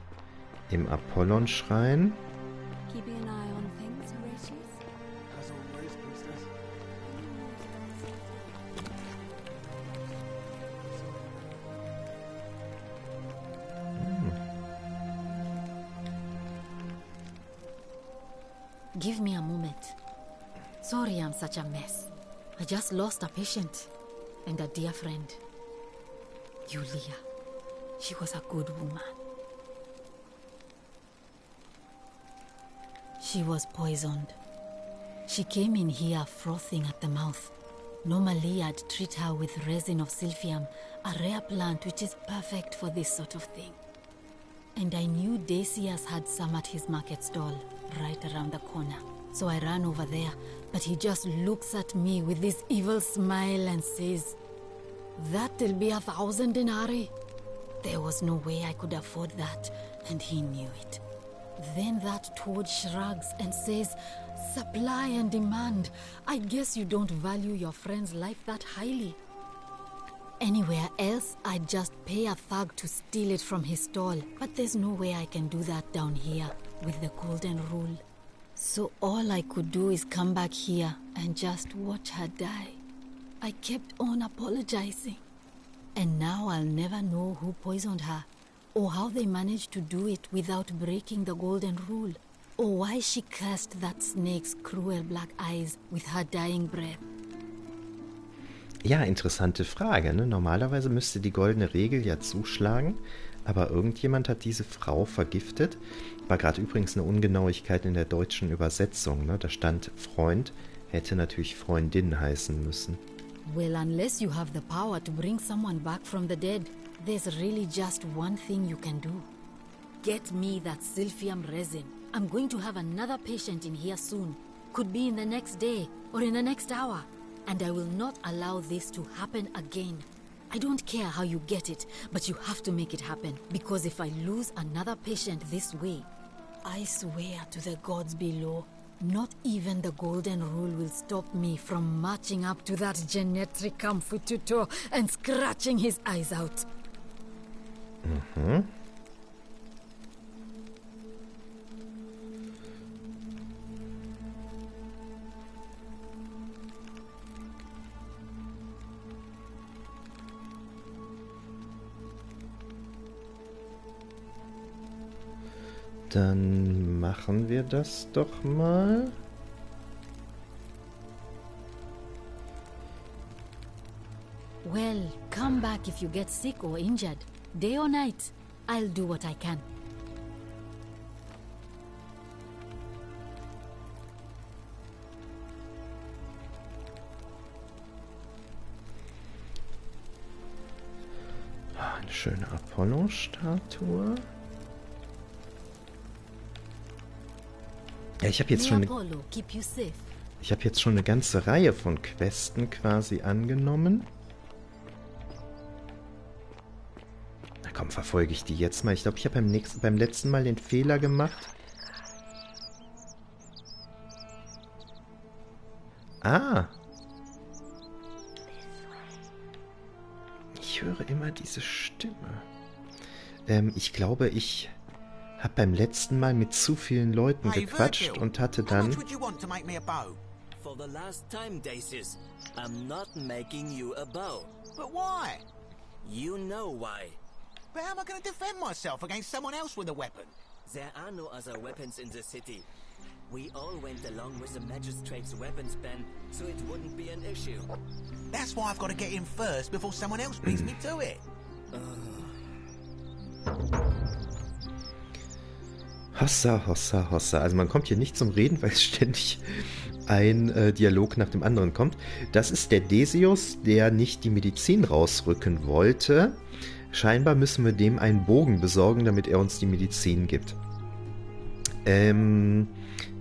im Apollon-Schrein. Keeping an eye on things, Horatius? As always, priestess. Give me a moment. Sorry I'm such a mess. I just lost a patient and a dear friend. Julia. She was a good woman. She was poisoned. She came in here frothing at the mouth. Normally I'd treat her with resin of silphium, a rare plant which is perfect for this sort of thing. And I knew Decius had some at his market stall, right around the corner. So I ran over there, but he just looks at me with this evil smile and says, "That'll be 1,000 denarii." There was no way I could afford that, and he knew it. Then that toad shrugs and says, "Supply and demand. I guess you don't value your friend's life that highly." Anywhere else, I'd just pay a thug to steal it from his stall. But there's no way I can do that down here with the golden rule. So all I could do is come back here and just watch her die. I kept on apologizing. And now I'll never know who poisoned her, or how they managed to do it without breaking the golden rule, or why she cursed that snake's cruel black eyes with her dying breath. Ja, interessante Frage. Ne? Normalerweise müsste die goldene Regel ja zuschlagen, aber irgendjemand hat diese Frau vergiftet. War gerade übrigens eine Ungenauigkeit in der deutschen Übersetzung. Ne? Da stand Freund, hätte natürlich Freundin heißen müssen. Well, unless you have the power to bring someone back from the dead, there's really just one thing you can do. Get me that silphium resin. I'm going to have another patient in here soon. Could be in the next day or in the next hour. And I will not allow this to happen again. I don't care how you get it, but you have to make it happen. Because if I lose another patient this way, I swear to the gods below, not even the golden rule will stop me from marching up to that genetricum fututo and scratching his eyes out. Mhm. Dann machen wir das doch mal. Well, come back if you get sick or injured. Day or night, I'll do what I can. Schöne Apollo-Statue. Ja, ich habe jetzt schon eine ganze Reihe von Questen quasi angenommen. Na komm, verfolge ich die jetzt mal. Ich glaube, ich habe beim letzten Mal den Fehler gemacht. Ah. Ich höre immer diese Stimme. Ich glaube, ich habe beim letzten Mal mit zu vielen Leuten gequatscht und hatte dann... For the last time, Dacius, I'm not making you a bow. But why? You know why. But how am I going to defend myself against someone else with a weapon? There are no other weapons in the city. We all went along with the magistrate's weapons ban, so it wouldn't be an issue. That's why I've got to get in first before someone else beats me to it. Hossa, hossa, hossa. Also man kommt hier nicht zum Reden, weil es ständig ein Dialog nach dem anderen kommt. Das ist der Decius, der nicht die Medizin rausrücken wollte. Scheinbar müssen wir dem einen Bogen besorgen, damit er uns die Medizin gibt.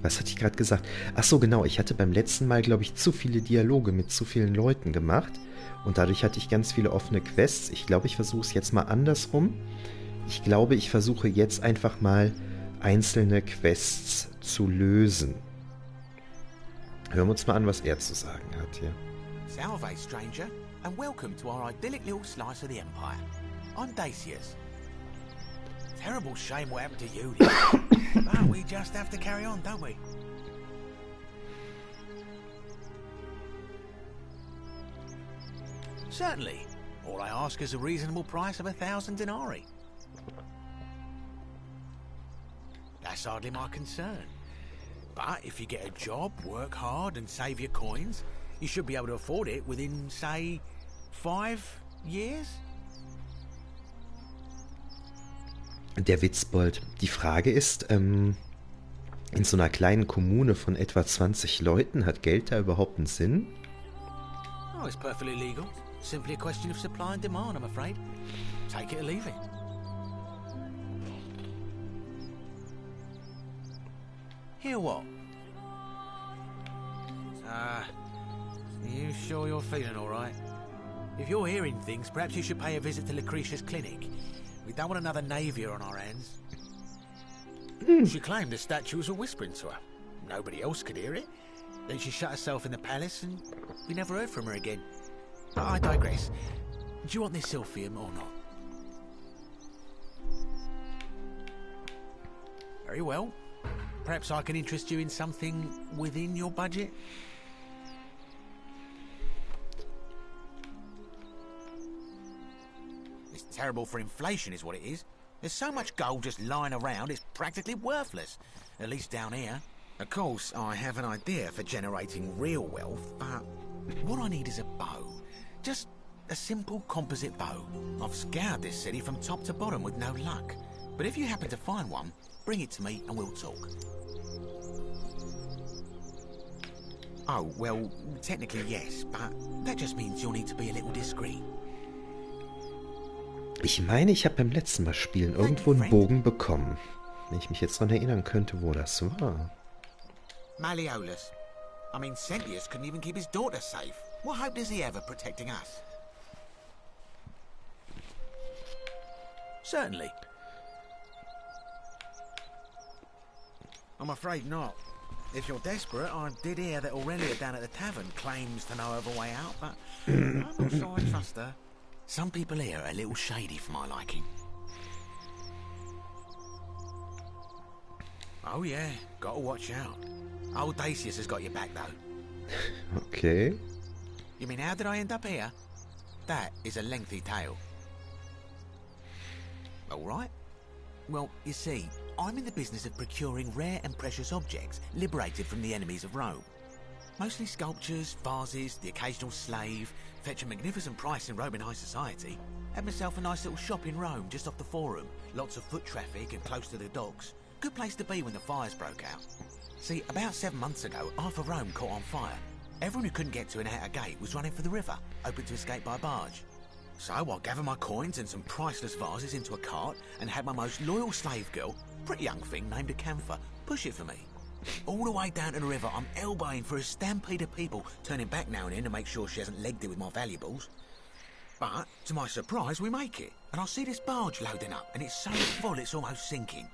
Was hatte ich gerade gesagt? Ach so, genau. Ich hatte beim letzten Mal, glaube ich, zu viele Dialoge mit zu vielen Leuten gemacht. Und dadurch hatte ich ganz viele offene Quests. Ich glaube, ich versuche es jetzt mal andersrum. Ich glaube, ich versuche jetzt einfach mal einzelne Quests zu lösen. Hören wir uns mal an, was er zu sagen hat hier. Salve, stranger, and welcome to our idyllic little slice of the Empire. I'm Dacius. Terrible shame what happened to you, but we just have to carry on, don't we? Certainly. All I ask is a reasonable price of 1,000 denarii. That's hardly my concern. But if you get a job, work hard and save your coins, you should be able to afford it within, say, 5 years? Der Witzbold. Die Frage ist, in so einer kleinen Kommune von etwa 20 Leuten, hat Geld da überhaupt einen Sinn? Oh, it's perfectly legal. Simply a question of supply and demand, I'm afraid. Take it or leave it. Hear what? Are you sure you're feeling all right? If you're hearing things, perhaps you should pay a visit to Lucretia's clinic. We don't want another Navier on our hands. She claimed the statues were whispering to her. Nobody else could hear it. Then she shut herself in the palace and we never heard from her again. But I digress. Do you want this silphium or not? Very well. Perhaps I can interest you in something within your budget? It's terrible for inflation is what it is. There's so much gold just lying around, it's practically worthless. At least down here. Of course, I have an idea for generating real wealth, but what I need is a bow. Just a simple composite bow. I've scoured this city from top to bottom with no luck. But if you happen to find one, bring it to me and we'll talk. Oh, well, technically yes, but that just means you'll need to be a little discreet. Ich meine, ich habe beim letzten Mal spielen irgendwo einen Bogen bekommen. Wenn ich mich jetzt daran erinnern könnte, wo das war. Malleolus. I mean, Sentius couldn't even keep his daughter safe. What hope does he have of protecting us? Certainly. I'm afraid not. If you're desperate, I did hear that Aurelia down at the tavern claims to know of a way out, but I'm not sure I trust her. Some people here are a little shady for my liking. Oh yeah, gotta watch out. Old Dacius has got your back though. Okay. You mean how did I end up here? That is a lengthy tale. All right. Well, you see, I'm in the business of procuring rare and precious objects liberated from the enemies of Rome. Mostly sculptures, vases, the occasional slave, fetch a magnificent price in Roman high society. Had myself a nice little shop in Rome just off the Forum. Lots of foot traffic and close to the docks. Good place to be when the fires broke out. See, about 7 months ago, half of Rome caught on fire. Everyone who couldn't get to an outer gate was running for the river, hoping to escape by barge. So I gathered my coins and some priceless vases into a cart and had my most loyal slave girl, pretty young thing named Acantha, push it for me. All the way down to the river, I'm elbowing for a stampede of people, turning back now and then to make sure she hasn't legged it with my valuables. But, to my surprise, we make it, and I see this barge loading up, and it's so full it's almost sinking.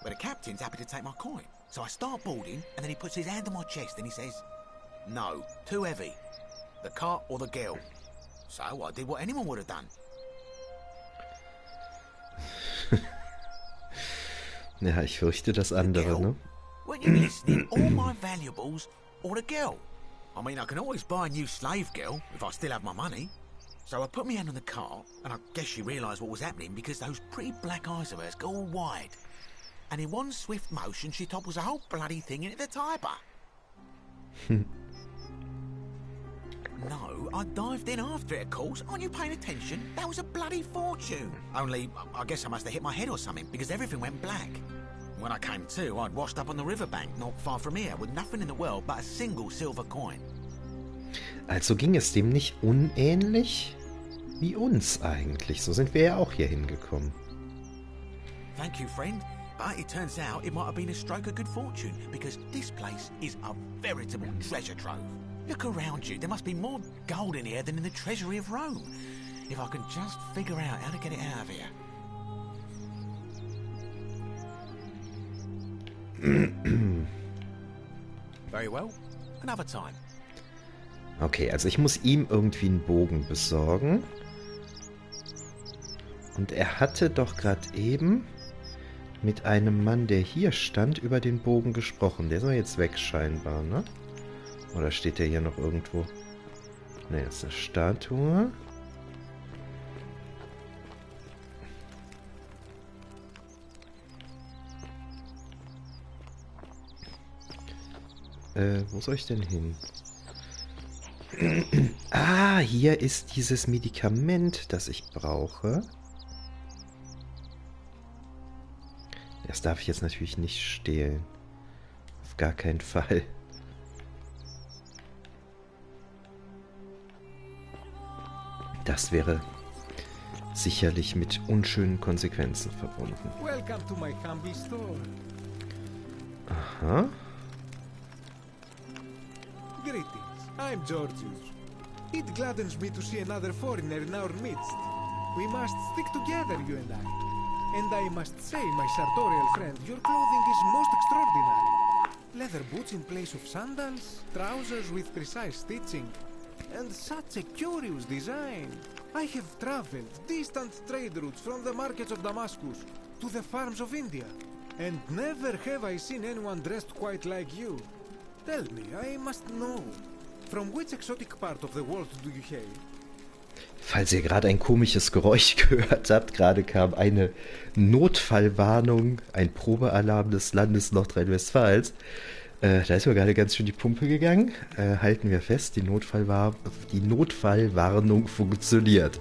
But the captain's happy to take my coin, so I start boarding, and then he puts his hand on my chest and he says, "No, too heavy. The cart or the girl." So I did what anyone would have done. Ja, ich fürchte das andere, ne? Weren't you listening? All my valuables or the girl? I mean, I can always buy a new slave girl if I still have my money. So I put my hand on the cart, and I guess she realised what was happening because those pretty black eyes of hers go all wide. And in one swift motion, she topples the whole bloody thing into the Tiber. No, I dived in after it, of course. Aren't you paying attention? That was a bloody fortune. Only, I guess I must have hit my head or something, because everything went black. When I came to, I'd washed up on the riverbank, not far from here, with nothing in the world but a single silver coin. Also ging es dem nicht unähnlich wie uns eigentlich. So sind wir ja auch hier hingekommen. Thank you, friend. But it turns out it might have been a stroke of good fortune, because this place is a veritable treasure trove. Look around you. There must be more gold in here than in the treasury of Rome. If I can just figure out how to get it out of here. Very well. Another time. Okay, also ich muss ihm irgendwie einen Bogen besorgen. Und er hatte doch gerade eben mit einem Mann, der hier stand, über den Bogen gesprochen. Der soll jetzt weg scheinbar, ne? Oder steht der hier noch irgendwo? Ne, das ist eine Statue. Wo soll ich denn hin? Ah, hier ist dieses Medikament, das ich brauche. Das darf ich jetzt natürlich nicht stehlen. Auf gar keinen Fall. Das wäre sicherlich mit unschönen Konsequenzen verbunden. Welcome to my humble store. Aha. Greetings, I'm Georgius. It gladdens me to see another foreigner in our midst. We must stick together, you and I. And I must say, my sartorial friend, your clothing is most extraordinary. Leather boots in place of sandals, trousers with precise stitching, and such a curious design. I have traveled distant trade routes from the markets of Damascus to the farms of India, and never have I seen anyone dressed quite like you. Tell me, I must know, from which exotic part of the world do you hail? Falls ihr gerade ein komisches Geräusch gehört habt, gerade kam eine Notfallwarnung, ein Probealarm des Landes Nordrhein-Westfalens. Da ist mir gerade ganz schön die Pumpe gegangen. Halten wir fest, die Notfallwarnung funktioniert.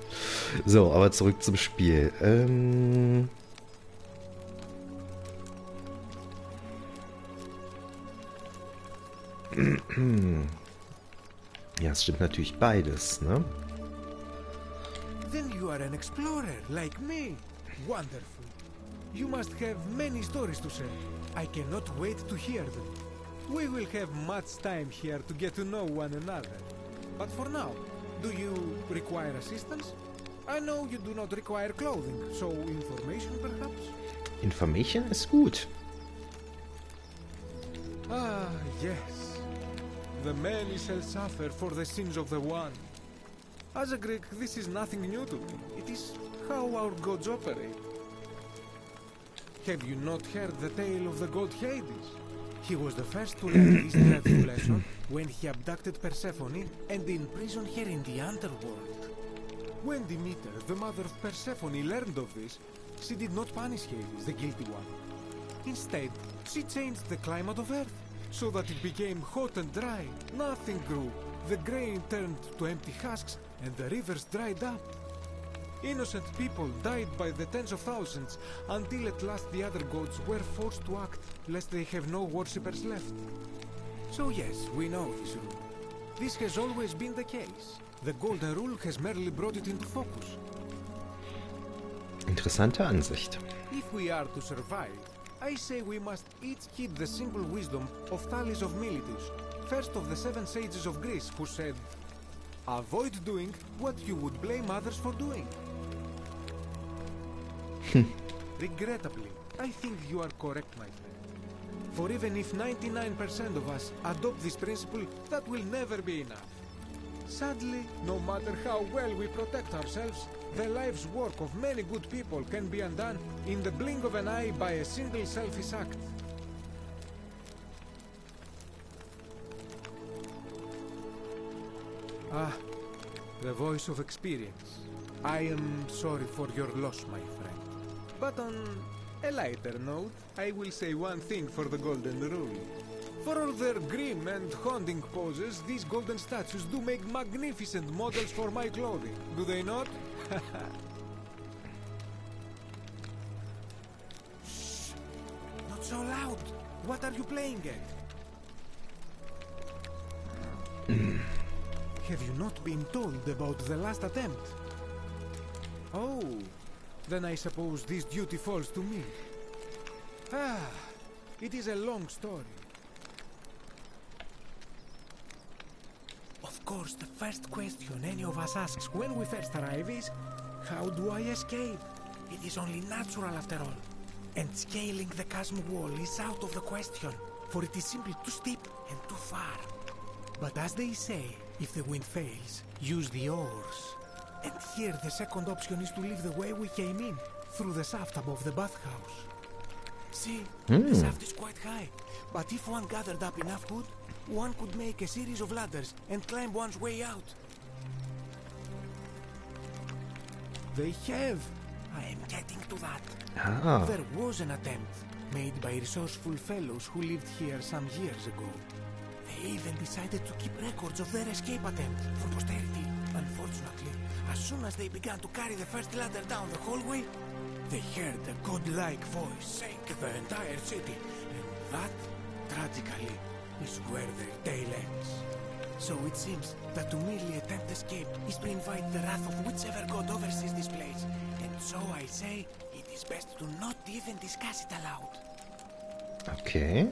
So, aber zurück zum Spiel. Ja, es stimmt natürlich beides, ne? Then you are an explorer, like me. Wonderful. You must have many stories to share. I cannot wait to hear them. We will have much time here to get to know one another. But for now, do you require assistance? I know you do not require clothing, so information perhaps? Information ist gut. Ah, yes. The many shall suffer for the sins of the one. As a Greek, this is nothing new to me. It is how our gods operate. Have you not heard the tale of the god Hades? He was the first to learn this dreadful lesson when he abducted Persephone and imprisoned her in the underworld. When Demeter, the mother of Persephone, learned of this, she did not punish Hades, the guilty one. Instead, she changed the climate of Earth so that it became hot and dry. Nothing grew. The grain turned to empty husks and the rivers dried up. Innocent people died by the tens of thousands until at last the other gods were forced to act lest they have no worshippers left. So yes, we know this rule. This has always been the case. The golden rule has merely brought it into focus. Interessante Ansicht. If we are to survive, I say we must each keep the simple wisdom of Thales of Miletus, first of the 7 sages of Greece, who said, avoid doing what you would blame others for doing. Regrettably, I think you are correct, my friend. For even if 99% of us adopt this principle, that will never be enough. Sadly, no matter how well we protect ourselves, the life's work of many good people can be undone in the blink of an eye by a single selfish act. Ah, the voice of experience. I am sorry for your loss, my friend. But on a lighter note, I will say one thing for the Golden Rule. For all their grim and haunting poses, these golden statues do make magnificent models for my clothing, do they not? Shh! Not so loud! What are you playing at? Have you not been told about the last attempt? Oh, then I suppose this duty falls to me. Ah, it is a long story. Of course, the first question any of us asks when we first arrive is, how do I escape? It is only natural after all. And scaling the chasm wall is out of the question, for it is simply too steep and too far. But as they say, if the wind fails, use the oars. And here the second option is to leave the way we came in, through the shaft above the bathhouse. See, the shaft is quite high, but if one gathered up enough wood, one could make a series of ladders and climb one's way out. They have. I am getting to that. Ah. There was an attempt made by resourceful fellows who lived here some years ago. They even decided to keep records of their escape attempt for posterity. Unfortunately, as soon as they began to carry the first ladder down the hallway, they heard a godlike voice saying the entire city, and that, tragically, is where their tale ends. So it seems that to merely attempt escape is to invite the wrath of whichever god oversees this place. And so I say, it is best to not even discuss it aloud. Okay.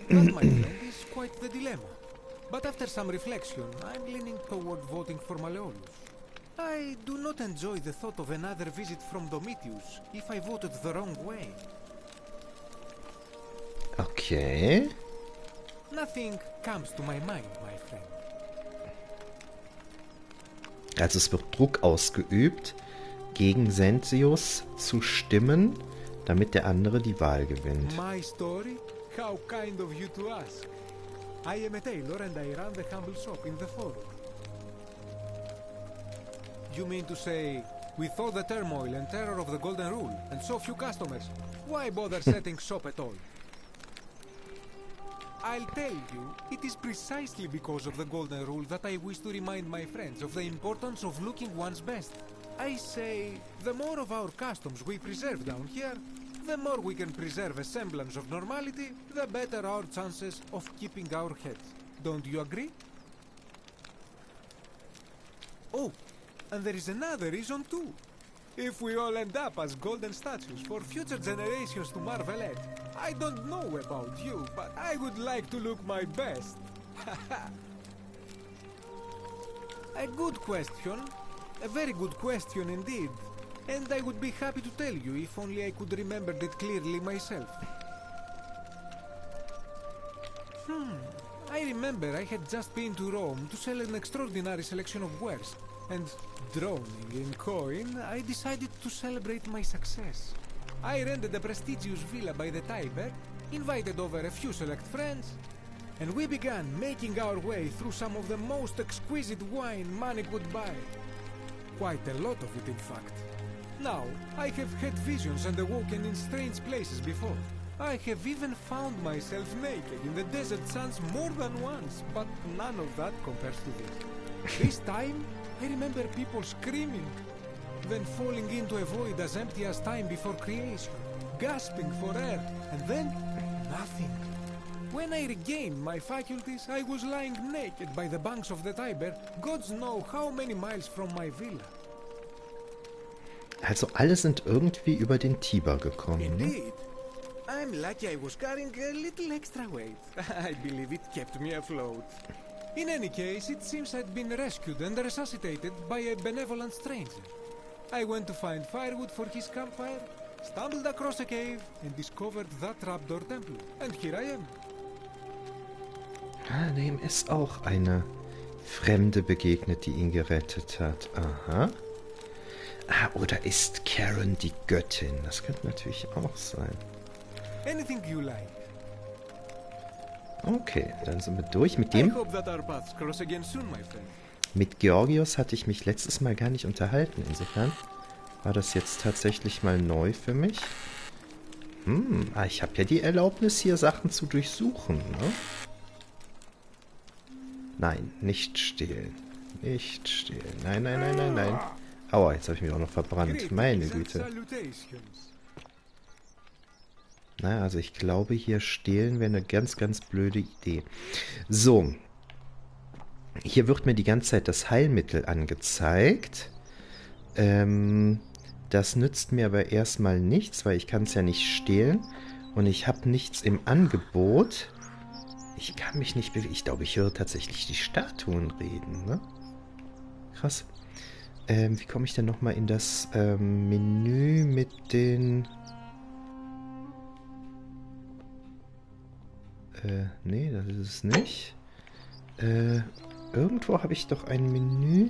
That, my friend, is quite the dilemma. But after some reflection, I'm leaning toward voting for Malleolus. I do not enjoy the thought of another visit from Domitius if I voted the wrong way. Okay. Nothing comes to my mind, my friend. Also es wird Druck ausgeübt, gegen Sentius zu stimmen, damit der andere die Wahl gewinnt. My story? How kind of you to ask. I am a tailor and I run the humble shop in the forum. You mean to say, with all the turmoil and terror of the Golden Rule and so few customers, why bother setting shop at all? I'll tell you, it is precisely because of the Golden Rule that I wish to remind my friends of the importance of looking one's best. I say, the more of our customs we preserve down here, the more we can preserve a semblance of normality, the better our chances of keeping our heads. Don't you agree? Oh, and there is another reason too. If we all end up as golden statues for future generations to marvel at, I don't know about you, but I would like to look my best. A good question. A very good question indeed. And I would be happy to tell you if only I could remember it clearly myself. I remember I had just been to Rome to sell an extraordinary selection of wares. And droning in coin, I decided to celebrate my success. I rented a prestigious villa by the Tiber, invited over a few select friends, and we began making our way through some of the most exquisite wine money could buy. Quite a lot of it, in fact. Now, I have had visions and awoken in strange places before. I have even found myself naked in the desert sands more than once, but none of that compares to this. This time, I remember people screaming, then falling into a void as empty as time before creation, gasping for air, and then nothing. When I regained my faculties, I was lying naked by the banks of the Tiber, gods know how many miles from my villa. Also alle sind irgendwie über den Tiber gekommen. Ne? Indeed. I'm lucky I was carrying a little extra weight. I believe it kept me afloat. In any case, it seems I'd been rescued and resuscitated by a benevolent stranger. I went to find firewood for his campfire, stumbled across a cave, and discovered that trapdoor temple. And here I am. Ah, dem ist auch eine Fremde begegnet, die ihn gerettet hat. Aha. Ah, oder ist Karen die Göttin? Das könnte natürlich auch sein. Anything you like. Okay, dann sind wir durch mit dem. Mit Georgios hatte ich mich letztes Mal gar nicht unterhalten. Insofern war das jetzt tatsächlich mal neu für mich. Ich habe ja die Erlaubnis, hier Sachen zu durchsuchen, ne? Nein, nicht stehlen. Nicht stehlen. Nein, nein, nein, nein, nein. Aua, jetzt habe ich mich auch noch verbrannt. Meine Güte. Na, also ich glaube, hier stehlen wäre eine ganz, ganz blöde Idee. So. Hier wird mir die ganze Zeit das Heilmittel angezeigt. Das nützt mir aber erstmal nichts, weil ich kann es ja nicht stehlen. Und ich habe nichts im Angebot. Ich kann mich nicht bewegen. Ich glaube, ich höre tatsächlich die Statuen reden, ne? Krass. Wie komme ich denn nochmal in das Menü mit den... nee, das ist es nicht. Irgendwo habe ich doch ein Menü.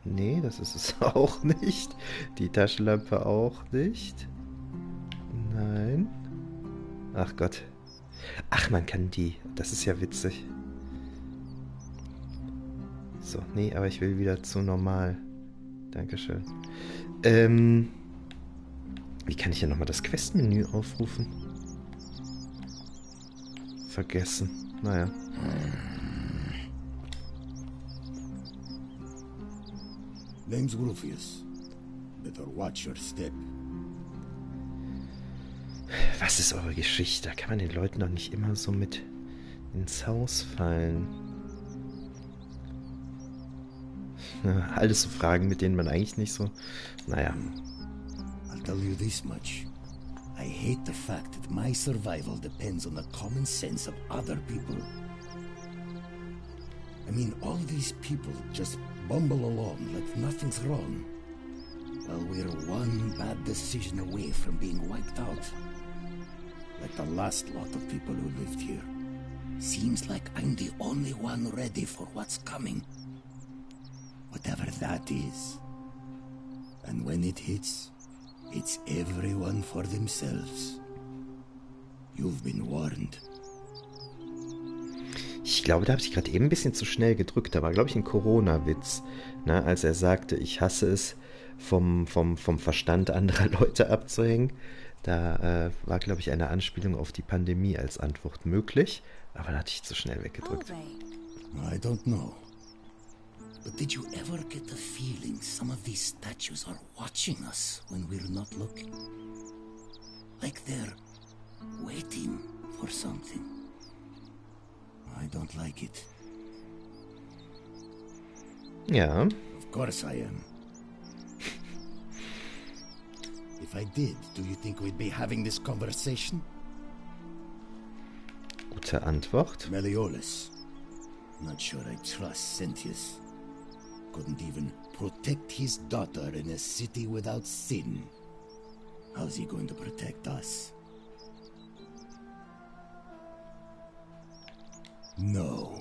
Nee, das ist es auch nicht. Die Taschenlampe auch nicht. Nein. Ach Gott. Ach, man kann die. Das ist ja witzig. So, nee, aber ich will wieder zu normal. Dankeschön. Wie kann ich denn nochmal das Questmenü aufrufen? Vergessen. Naja. Name's Rufius. Better watch your step. Was ist eure Geschichte? Da kann man den Leuten doch nicht immer so mit ins Haus fallen. Alles so Fragen, mit denen man eigentlich nicht so... Naja. I'll tell you this much. I hate the fact that my survival depends on the common sense of other people. I mean, all these people just bumble along like nothing's wrong. While we're one bad decision away from being wiped out. Like the last lot of people who lived here. Seems like I'm the only one ready for what's coming. Whatever that is. And when it hits, it's everyone for themselves. You've been warned. Ich glaube, da habe ich gerade eben ein bisschen zu schnell gedrückt. Da war, glaube ich, ein Corona-Witz. Ne? Als er sagte, ich hasse es, vom Verstand anderer Leute abzuhängen. Da war, glaube ich, eine Anspielung auf die Pandemie als Antwort möglich. Aber da hatte ich zu schnell weggedrückt. I don't know. But did you ever get the feeling some of these statues are watching us when we're not looking? Like they're waiting for something. I don't like it. Ja. Of course I am. If I did, do you think we'd be having this conversation? Gute Antwort. Meliodas. Not sure I trust Sentius. Couldn't even protect his daughter in a city without sin. How's he going to protect us? No.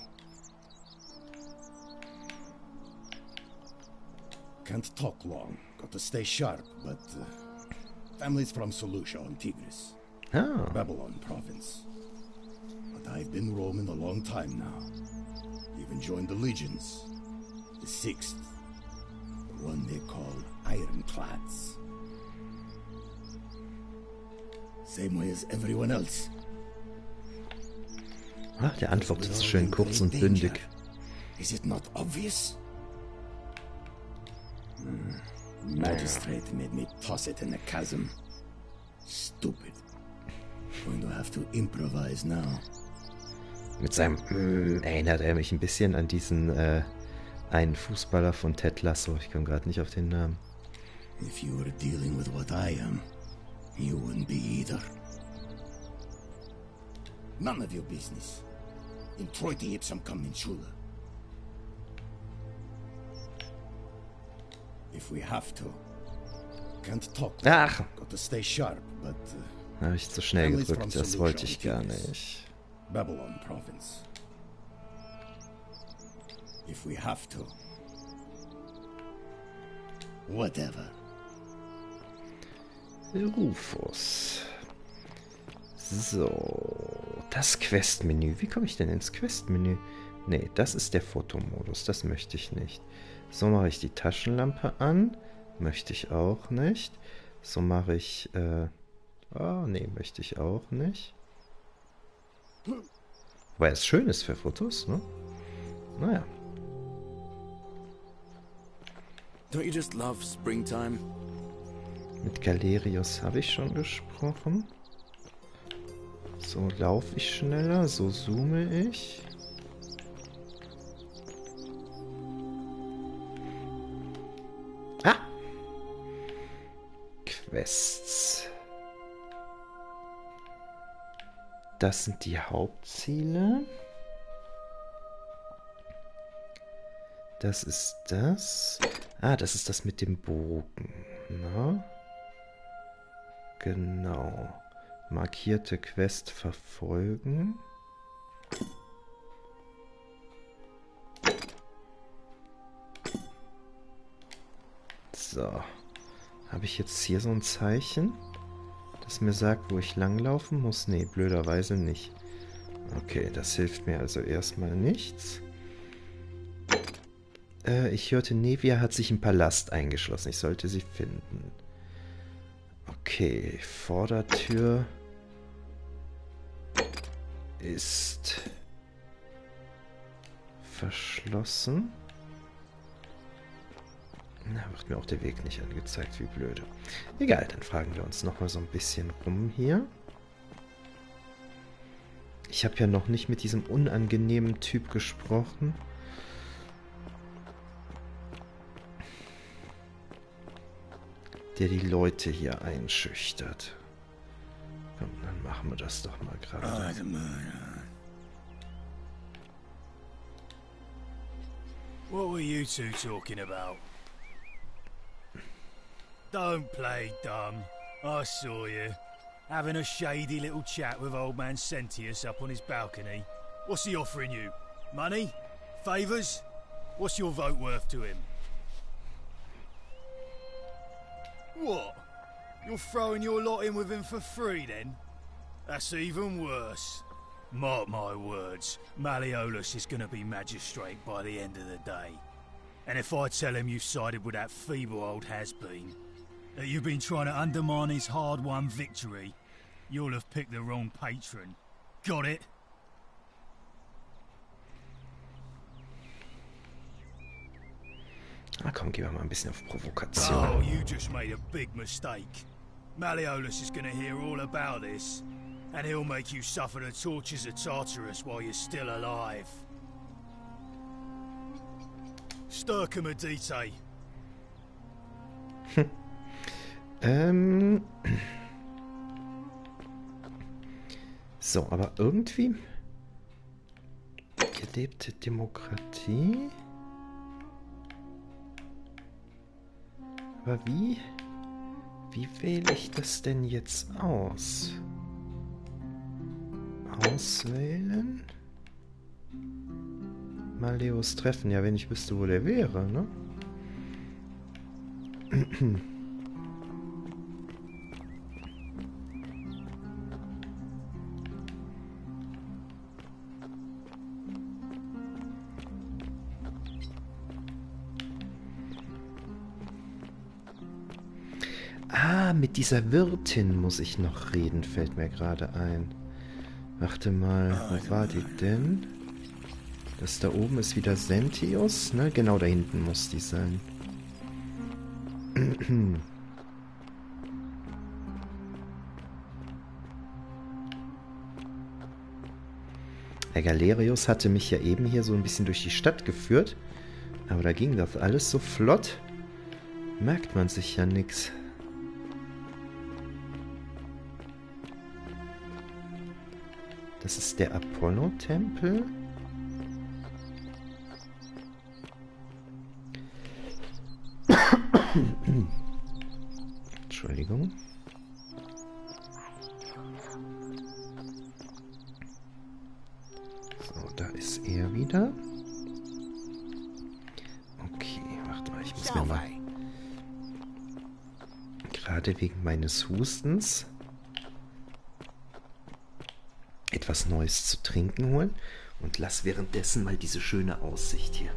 Can't talk long. Got to stay sharp, but family's from Seleucia on Tigris. Ah. Babylon province. But I've been roaming a long time now. Even joined the legions. The 6th. The one they call Ironclads. Same way as everyone else. Ach, der Antwort ist schön kurz und bündig. Is it not obvious? Magistrate made me toss it in the chasm. Stupid. going to have to improvise now. Mit seinem erinnert er mich ein bisschen an diesen einen Fußballer von Ted Lasso. Ich komme gerade nicht auf den Namen. If you were dealing with what I am, you wouldn't be either. None of your business. Introiti ipsam commensura. If we have to. Can't talk. Ach! Got to stay sharp, but... Habe ich zu schnell gedrückt, das wollte ich gar nicht. Babylon province. If we have to. Whatever. Rufus. So, das Questmenü. Wie komme ich denn ins Questmenü? Nee, das ist der Fotomodus, das möchte ich nicht. So mache ich die Taschenlampe an. Möchte ich auch nicht. So mache ich, oh, nee, möchte ich auch nicht. Weil es schön ist für Fotos, ne? Naja. Don't you just love springtime? Mit Galerius habe ich schon gesprochen. So laufe ich schneller, so zoome ich. Ah! Quests. Das sind die Hauptziele. Das ist das. Ah, das ist das mit dem Bogen. Na? Genau. Markierte Quest verfolgen. So. Habe ich jetzt hier so ein Zeichen, das mir sagt, wo ich langlaufen muss? Nee, blöderweise nicht. Okay, das hilft mir also erstmal nichts. Ich hörte, Nevia hat sich im Palast eingeschlossen. Ich sollte sie finden. Okay, Vordertür ist verschlossen. Na, wird mir auch der Weg nicht angezeigt, wie blöde. Egal, dann fragen wir uns nochmal so ein bisschen rum hier. Ich habe ja noch nicht mit diesem unangenehmen Typ gesprochen. Der die Leute hier einschüchtert. Komm, dann machen wir das doch mal gerade. What were you two talking about? Don't play dumb. I saw you. Having a shady little chat with old man Sentius up on his balcony. What's he offering you? Money? Favours? What's your vote worth to him? What? You're throwing your lot in with him for free, then? That's even worse. Mark my words, Malleolus is going to be magistrate by the end of the day. And if I tell him you sided with that feeble old has-been, that you've been trying to undermine his hard-won victory, you'll have picked the wrong patron. Got it? Ah, komm, gehen wir mal ein bisschen auf Provokation. Oh, you just made a big mistake. Malleolus is going to hear all about this, and he'll make you suffer the tortures of Tartarus while you're still alive. Stircum adite. So, aber irgendwie gelebte Demokratie. Aber wie wähle ich das denn jetzt aus? Auswählen? Malleus treffen. Ja, wenn ich wüsste, wo der wäre, ne? Ah, mit dieser Wirtin muss ich noch reden, fällt mir gerade ein. Warte mal, wo war die denn? Das da oben ist wieder Sentius, ne? Genau da hinten muss die sein. Herr Galerius hatte mich ja eben hier so ein bisschen durch die Stadt geführt. Aber da ging das alles so flott. Merkt man sich ja nix. Das ist der Apollo-Tempel. Entschuldigung. So, da ist er wieder. Okay, warte mal, ich muss mir mal gerade wegen meines Hustens etwas Neues zu trinken holen und lass währenddessen mal diese schöne Aussicht hier.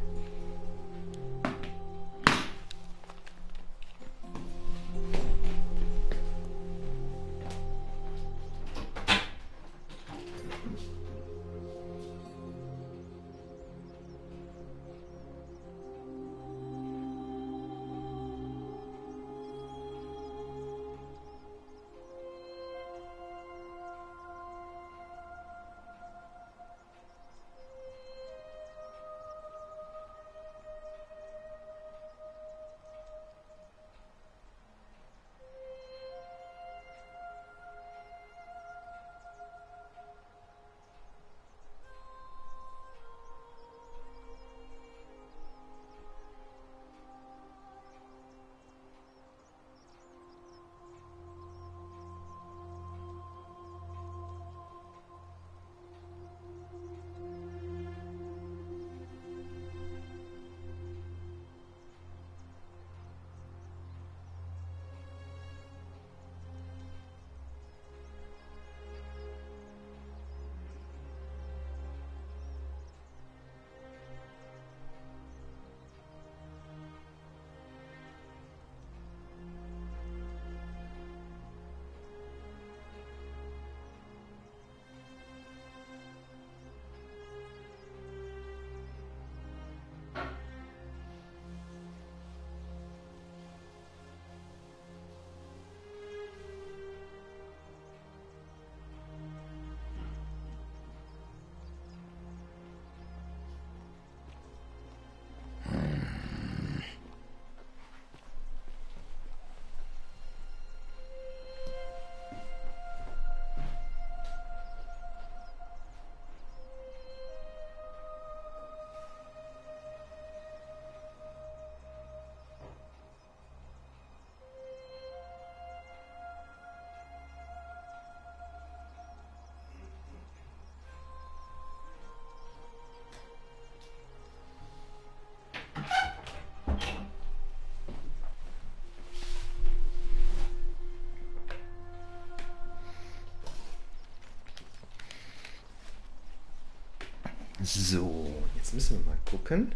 So, jetzt müssen wir mal gucken.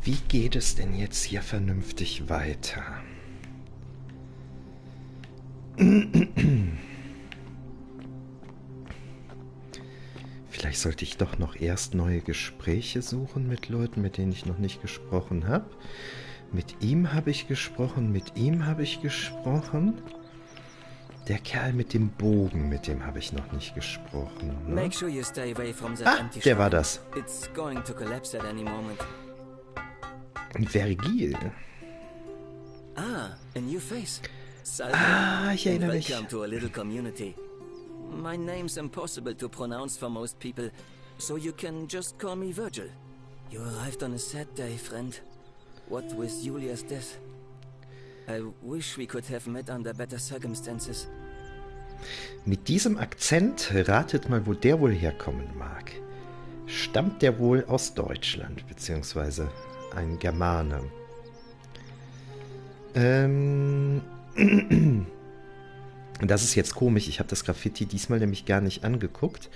Wie geht es denn jetzt hier vernünftig weiter? Vielleicht sollte ich doch noch erst neue Gespräche suchen mit Leuten, mit denen ich noch nicht gesprochen habe. Mit ihm habe ich gesprochen, mit ihm habe ich gesprochen. Der Kerl mit dem Bogen, mit dem habe ich noch nicht gesprochen. Ne? Der war das. Vergil. A new face. Ich erinnere mich. Welcome to a little community. My name's impossible to pronounce for most people, so you can just call me Virgil. You arrived on a sad day, friend. What with Julia's death? I wish we could have met under better circumstances. Mit diesem Akzent ratet mal, wo der wohl herkommen mag. Stammt der wohl aus Deutschland, beziehungsweise ein Germane? Das ist jetzt komisch, ich habe das Graffiti diesmal nämlich gar nicht angeguckt.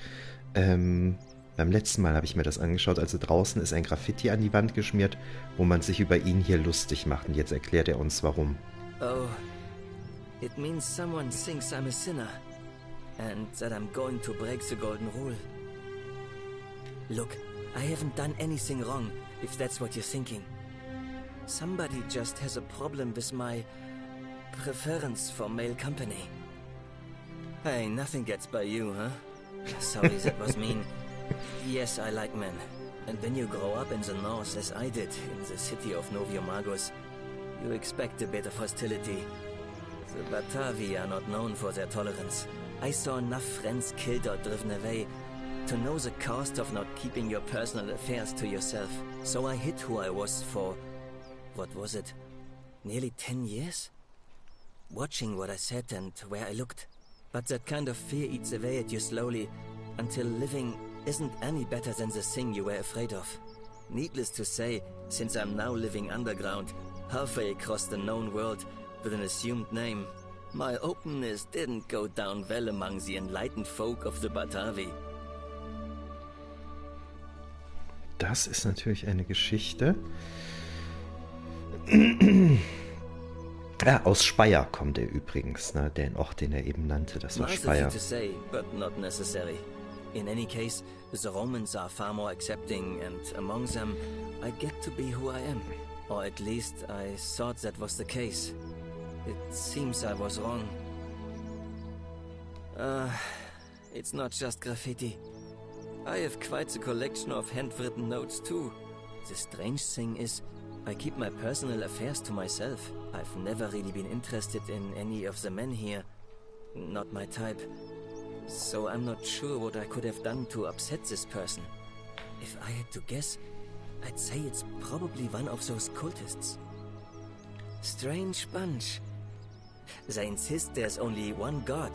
Beim letzten Mal habe ich mir das angeschaut, also draußen ist ein Graffiti an die Wand geschmiert, wo man sich über ihn hier lustig macht. Und jetzt erklärt er uns, warum. Oh, it means someone thinks I'm a sinner, and that I'm going to break the golden rule. Look, I haven't done anything wrong, if that's what you're thinking. Somebody just has a problem with my preference for male company. Hey, nothing gets by you, huh? Sorry, that was mean. Yes, I like men. And when you grow up in the north, as I did, in the city of Noviomagus, you expect a bit of hostility. The Batavi are not known for their tolerance. I saw enough friends killed or driven away to know the cost of not keeping your personal affairs to yourself. So I hid who I was for, what was it, nearly 10 years? Watching what I said and where I looked. But that kind of fear eats away at you slowly, until living isn't any better than the thing you were afraid of. Needless to say, since I'm now living underground, halfway across the known world, with an assumed name, my openness didn't go down well among the enlightened folk of the Batavi. Das ist natürlich eine Geschichte. Ja, aus Speyer kommt er übrigens, ne? Den Ort, den er eben nannte, das war Speyer. To say, but not necessary. In any case, the Romans are far more accepting, and among them, I get to be who I am. Or at least I thought that was the case. It seems I was wrong. It's not just graffiti. I have quite a collection of handwritten notes too. The strange thing is, I keep my personal affairs to myself. I've never really been interested in any of the men here. Not my type. So I'm not sure what I could have done to upset this person. If I had to guess, I'd say it's probably one of those cultists. Strange bunch. They insist there's only one God,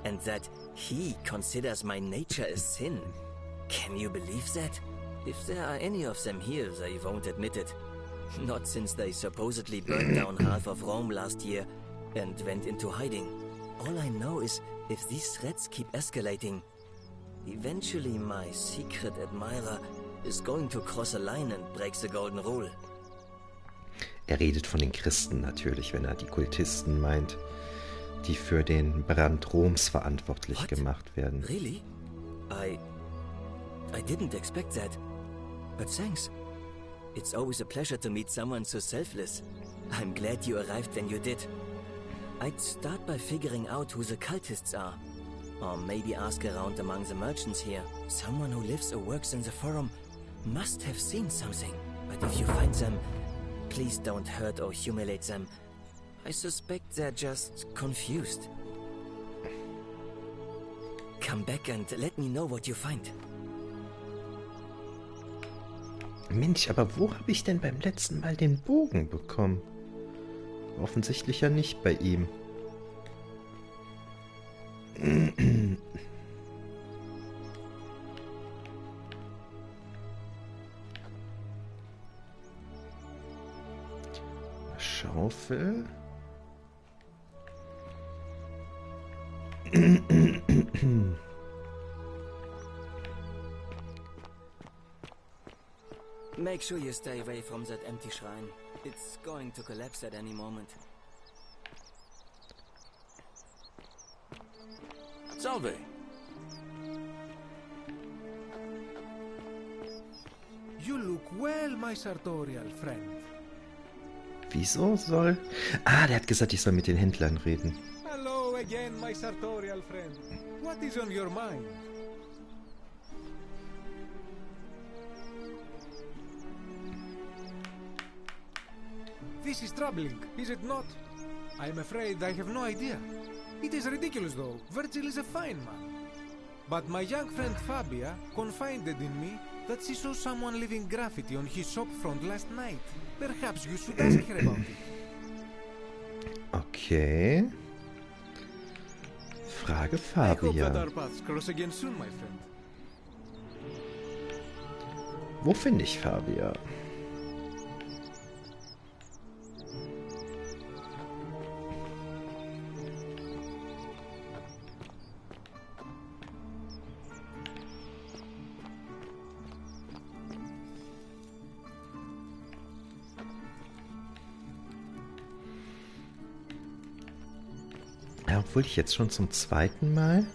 and that he considers my nature a sin. Can you believe that? If there are any of them here, they won't admit it. Not since they supposedly burned down half of Rome last year and went into hiding. All I know is, if these threats keep escalating, eventually my secret admirer is going to cross a line and break the golden rule. Er redet von den Christen natürlich, wenn er die Kultisten meint, die für den Brand Roms verantwortlich gemacht werden. Really? I didn't expect that. But thanks. It's always a pleasure to meet someone so selfless. I'm glad you arrived when you did. I'd start by figuring out who the cultists are. Or maybe ask around among the merchants here. Someone who lives or works in the forum must have seen something. But if you find them, please don't hurt or humiliate them. I suspect they're just confused. Come back and let me know what you find. Mensch, aber wo habe ich denn beim letzten Mal den Bogen bekommen? Offensichtlich ja nicht bei ihm. Schaufel. Make sure you stay away from that empty shrine. It's going to collapse at any moment. Salve. You look well, my sartorial friend. Wieso soll... Ah, der hat gesagt, ich soll mit den Händlern reden. Hello again, my sartorial friend. What is on your mind? This is troubling, is it not? I'm afraid I have no idea. It is ridiculous, though. Virgil is a fine man. But my young friend Fabia confided in me that she saw someone leaving graffiti on his shop front last night. Perhaps you should ask her about it. Okay. Frage Fabia. I hope that our paths cross again soon, my friend. Wo finde ich Fabia? Obwohl ich jetzt schon zum zweiten Mal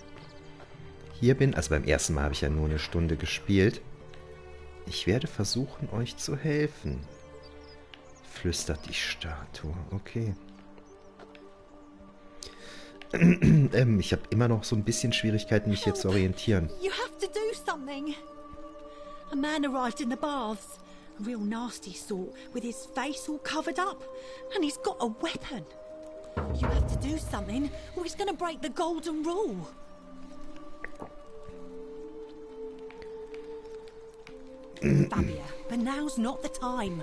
hier bin. Also beim ersten Mal habe ich ja nur eine Stunde gespielt. Ich werde versuchen, euch zu helfen. Flüstert die Statue. Okay. Ich habe immer noch so ein bisschen Schwierigkeiten, mich hier zu orientieren. You have to do something. A man arrived in the baths. A real nasty sort, with his face all covered up. And he's got a weapon. You have to do something, or he's going to break the golden rule. Fabia, but now's not the time.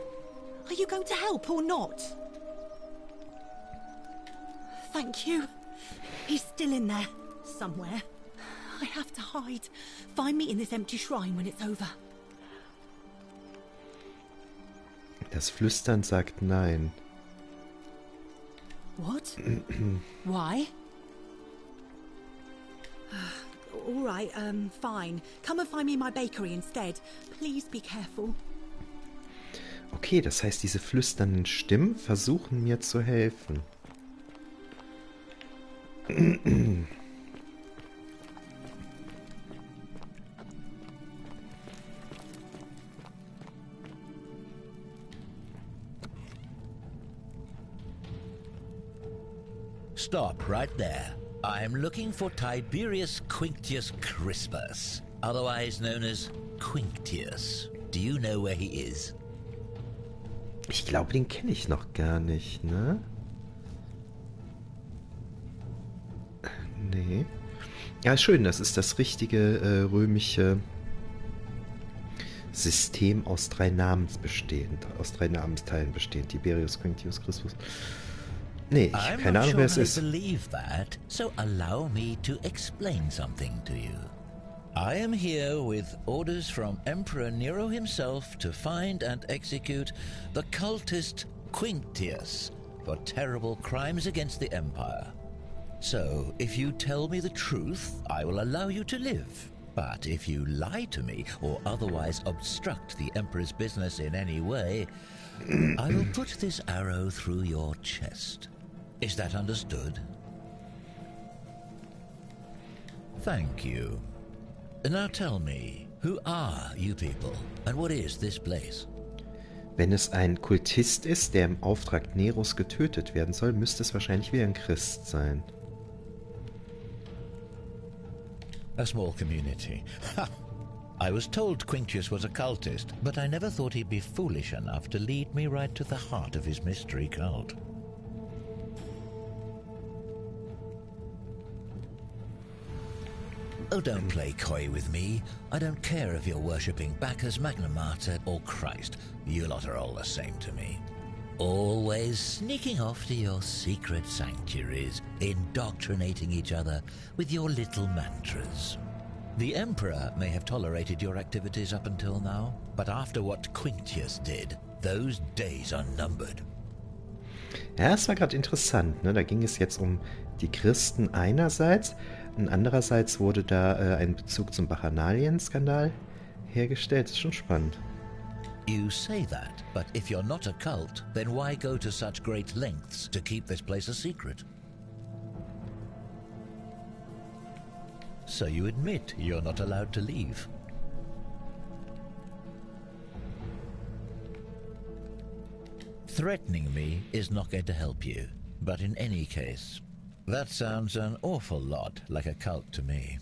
Are you going to help or not? Thank you. He's still in there, somewhere. I have to hide. Find me in this empty shrine when it's over. Das Flüstern sagt nein. What? Why? All right, fine. Come and find me in my bakery instead. Please be careful. Okay, das heißt, diese flüsternden Stimmen versuchen mir zu helfen. Stop right there. I'm looking for Tiberius Quinctius Crispus, otherwise known as Quinctius. Do you know where he is? Ich glaube, den kenne ich noch gar nicht, ne? Nee. Ja, schön, das ist das richtige römische System aus 3 Namensteilen bestehend. Tiberius Quinctius Crispus. Nee, ich habe keine Ahnung, wer es ist. I'm not sure I believe that, so allow me to explain something to you. I am here with orders from Emperor Nero himself to find and execute the cultist Quinctius for terrible crimes against the Empire. So, if you tell me the truth, I will allow you to live. But if you lie to me or otherwise obstruct the Emperor's business in any way, I will put this arrow through your chest. Is that understood? Thank you. Now tell me, who are you people, and what is this place? Wenn es ein Kultist ist, der im Auftrag Neros getötet werden soll, müsste es wahrscheinlich wie ein Christ sein. A small community. Ha! I was told Quinctius was a cultist, but I never thought he'd be foolish enough to lead me right to the heart of his mystery cult. Oh, don't play coy with me. I don't care if you're worshipping Bacchus, Magna Mater, or Christ. You lot are all the same to me. Always sneaking off to your secret sanctuaries, indoctrinating each other with your little mantras. The Emperor may have tolerated your activities up until now, but after what Quinctius did, those days are numbered. Ja, es war gerade interessant, ne? Da ging es jetzt um die Christen einerseits und andererseits wurde da ein Bezug zum Bacchanalien-Skandal hergestellt. Das ist schon spannend. You say that, but if you're not a cult, then why go to such great lengths to keep this place a secret? So you admit you're not allowed to leave. Threatening me is not going to help you, but in any case, that sounds an awful lot like a cult to me.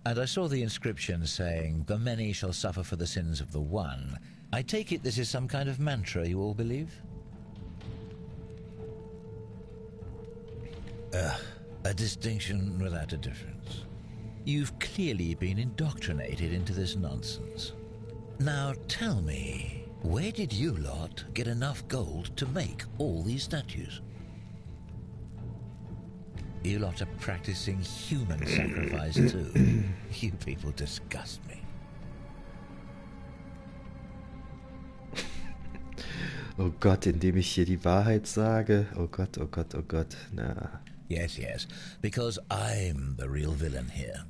And I saw the inscription saying, "The many shall suffer for the sins of the one." I take it this is some kind of mantra you all believe? A distinction without a difference. You've clearly been indoctrinated into this nonsense. Now tell me, where did you lot get enough gold to make all these statues? You lot are practicing human sacrifice too. You people disgust me. Oh Gott, indem ich hier die Wahrheit sage. Oh Gott, oh Gott, oh Gott. Na. Yes, yes, because I'm the real villain here.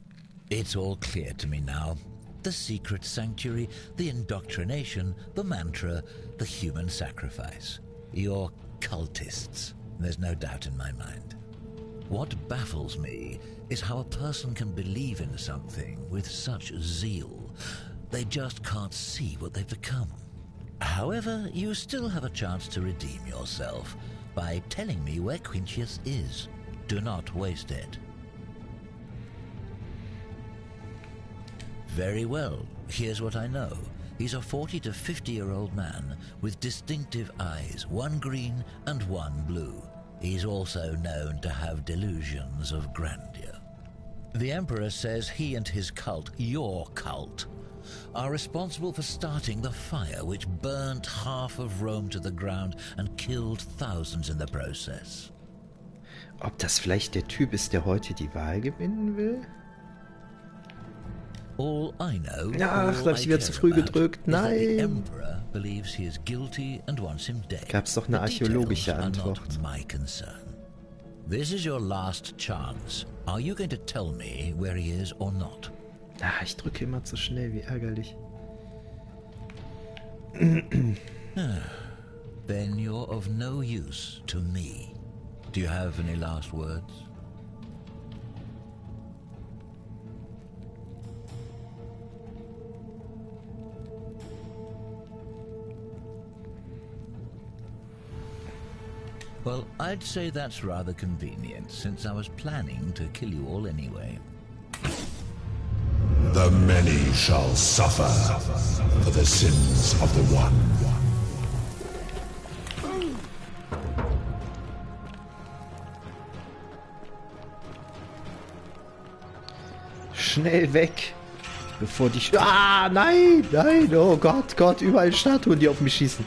It's all clear to me now. The secret sanctuary, the indoctrination, the mantra, the human sacrifice. You're cultists. There's no doubt in my mind. What baffles me is how a person can believe in something with such zeal. They just can't see what they've become. However, you still have a chance to redeem yourself by telling me where Quinctius is. Do not waste it. Very well. Here's what I know. He's a 40 to 50-year-old man with distinctive eyes, one green and one blue. He's also known to have delusions of grandeur. The Emperor says he and his cult, your cult, are responsible for starting the fire which burnt half of Rome to the ground and killed thousands in the process. Ob das vielleicht der Typ ist, der heute die Wahl gewinnen will? All I know, Ach, da habe ich wieder zu früh gedrückt. Nein. Gab's doch eine archäologische Antwort. This is your last chance. Are you going to tell me where he is or not? Ah, ich drücke immer zu schnell, wie ärgerlich. Then you're of no use to me. Do you have any last words? Well, I'd say that's rather convenient, since I was planning to kill you all anyway. The many shall suffer for the sins of the one. Schnell weg, bevor die... Ah, nein, nein, oh Gott, Gott, überall Statuen, die auf mich schießen.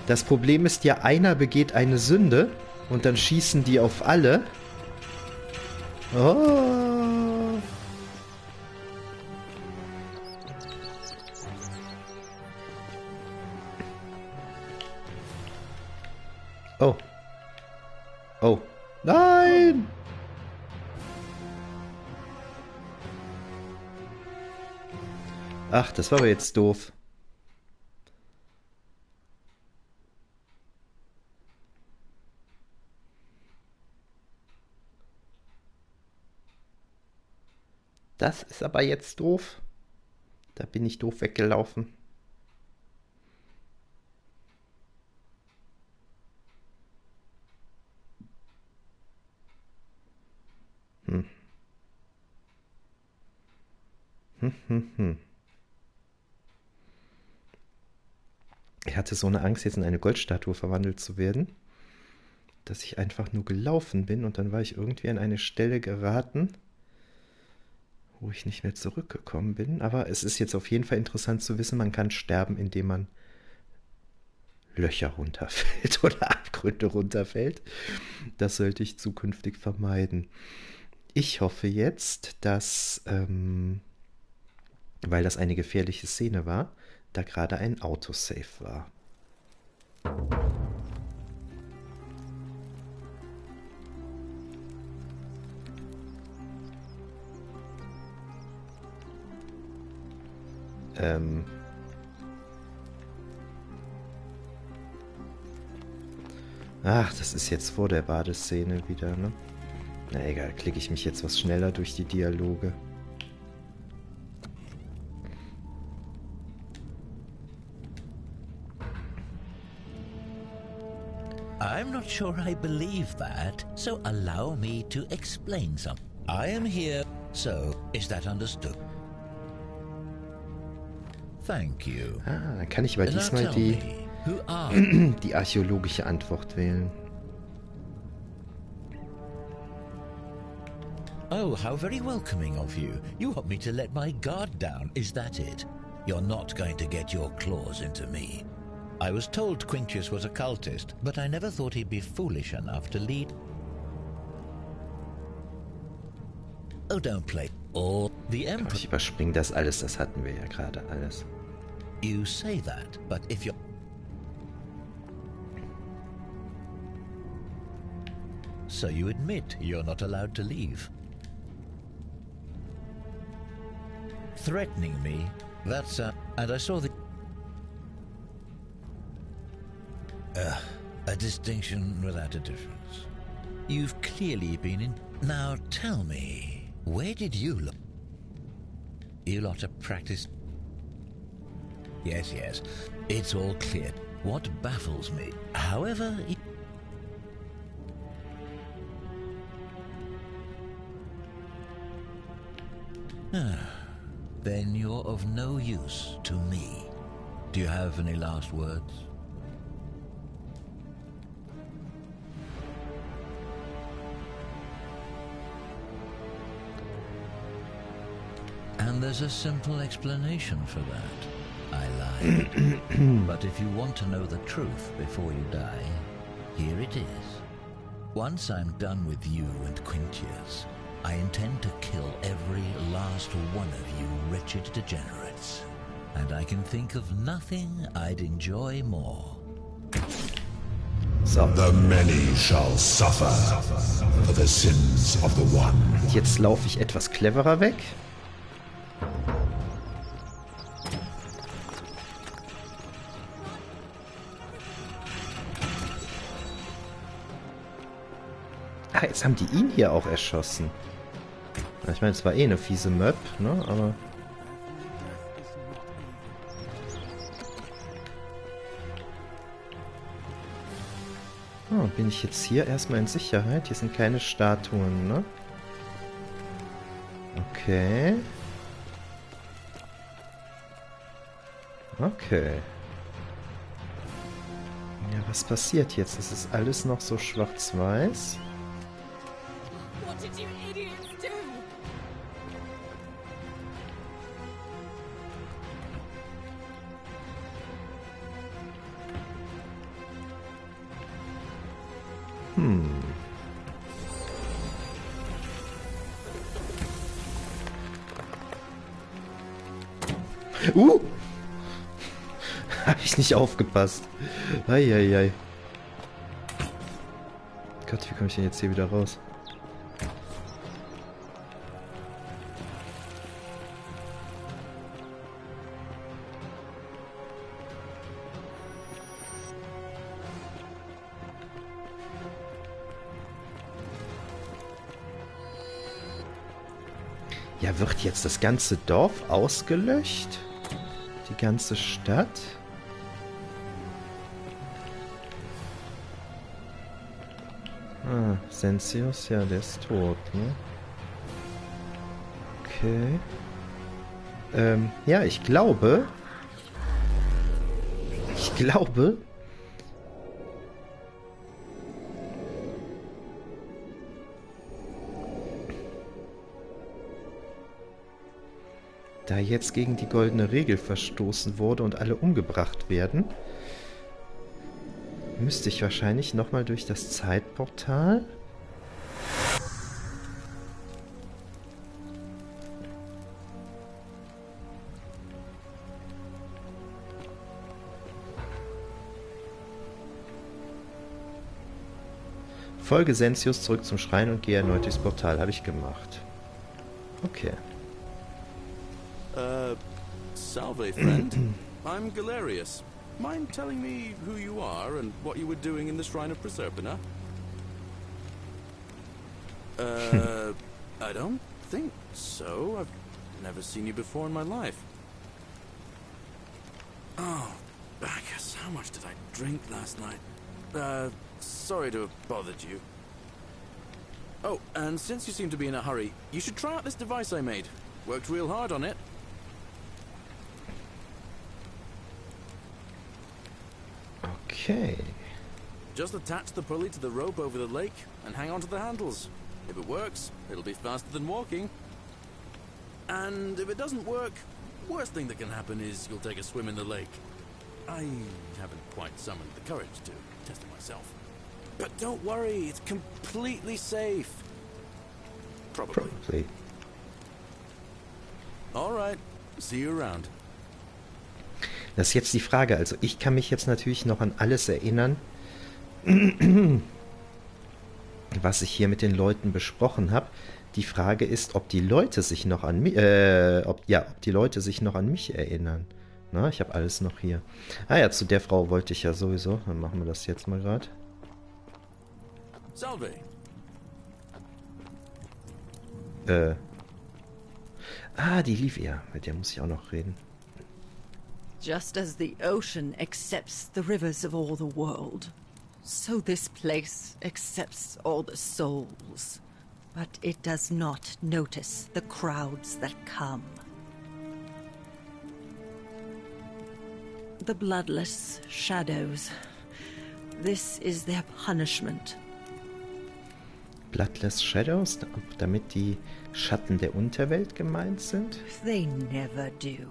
Das Problem ist ja, einer begeht eine Sünde und dann schießen die auf alle. Oh. Oh. Oh. Nein! Ach, das war aber jetzt doof. Das ist aber jetzt doof. Da bin ich doof weggelaufen. Ich hatte so eine Angst, jetzt in eine Goldstatue verwandelt zu werden, dass ich einfach nur gelaufen bin und dann war ich irgendwie an eine Stelle geraten, wo ich nicht mehr zurückgekommen bin. Aber es ist jetzt auf jeden Fall interessant zu wissen, man kann sterben, indem man Löcher runterfällt oder Abgründe runterfällt. Das sollte ich zukünftig vermeiden. Ich hoffe jetzt, dass, weil das eine gefährliche Szene war, da gerade ein Autosave war. Ach, das ist jetzt vor der Badeszene wieder, ne? Na egal, klicke ich mich jetzt was schneller durch die Dialoge. I'm not sure I believe that, so allow me to explain something. I am here, so is that understood? Thank you. Ah, dann kann ich aber diesmal die archäologische Antwort wählen. Oh, how very welcoming of you. You want me to let my guard down, is that it? You're not going to get your claws into me. I was told Quinctius was a cultist, but I never thought he'd be foolish enough to lead... Oh, don't play. Or the Emperor... Ich überspringe das alles, das hatten wir ja gerade alles. You say that, but if you're... So you admit you're not allowed to leave? Threatening me, that's and I saw the... a distinction without a difference. You've clearly been in... Now tell me, where did you look? You lot of practice... Yes, yes, it's all clear. What baffles me, however... then you're of no use to me. Do you have any last words? And there's a simple explanation for that. I lied. But if you want to know the truth before you die, here it is. Once I'm done with you and Quintius, I intend to kill every last one of you wretched degenerates. And I can think of nothing I'd enjoy more. So. The many shall suffer for the sins of the one. Und jetzt laufe ich etwas cleverer weg. Ah, jetzt haben die ihn hier auch erschossen. Ich meine, es war eh eine fiese Möb, ne? Aber... Oh, bin ich jetzt hier erstmal in Sicherheit? Hier sind keine Statuen, ne? Okay. Okay. Ja, was passiert jetzt? Es ist alles noch so schwarz-weiß. What did you idiots do? Hab ich nicht aufgepasst. Eieiei. Gott, wie komme ich denn jetzt hier wieder raus? Ja, wird jetzt das ganze Dorf ausgelöscht? Die ganze Stadt? Ah, Sensius, ja, der ist tot, ne? Okay. Ja, ich glaube... Da jetzt gegen die goldene Regel verstoßen wurde und alle umgebracht werden, müsste ich wahrscheinlich nochmal durch das Zeitportal. Folge Sensius zurück zum Schrein und gehe erneut durchs Portal. Habe ich gemacht. Okay. Salve, friend. I'm Galerius. Mind telling me who you are and what you were doing in the Shrine of Proserpina? I don't think so. I've never seen you before in my life. Oh, Bacchus, how much did I drink last night? Sorry to have bothered you. Oh, and since you seem to be in a hurry, you should try out this device I made. Worked real hard on it. Okay. Just attach the pulley to the rope over the lake and hang on to the handles. If it works, it'll be faster than walking. And if it doesn't work, worst thing that can happen is you'll take a swim in the lake. I haven't quite summoned the courage to test it myself. But don't worry, it's completely safe. Probably. Alright, see you around. Das ist jetzt die Frage. Also ich kann mich jetzt natürlich noch an alles erinnern, was ich hier mit den Leuten besprochen habe. Die Frage ist, ob die Leute sich noch an mich, ob die Leute sich noch an mich erinnern. Na, ich habe alles noch hier. Ah ja, zu der Frau wollte ich ja sowieso. Dann machen wir das jetzt mal gerade. Salve. Die Livia. Mit der muss ich auch noch reden. Just as the ocean accepts the rivers of all the world, so this place accepts all the souls. But it does not notice the crowds that come. The bloodless shadows. This is their punishment. Bloodless Shadows, damit die Schatten der Unterwelt gemeint sind? They never do.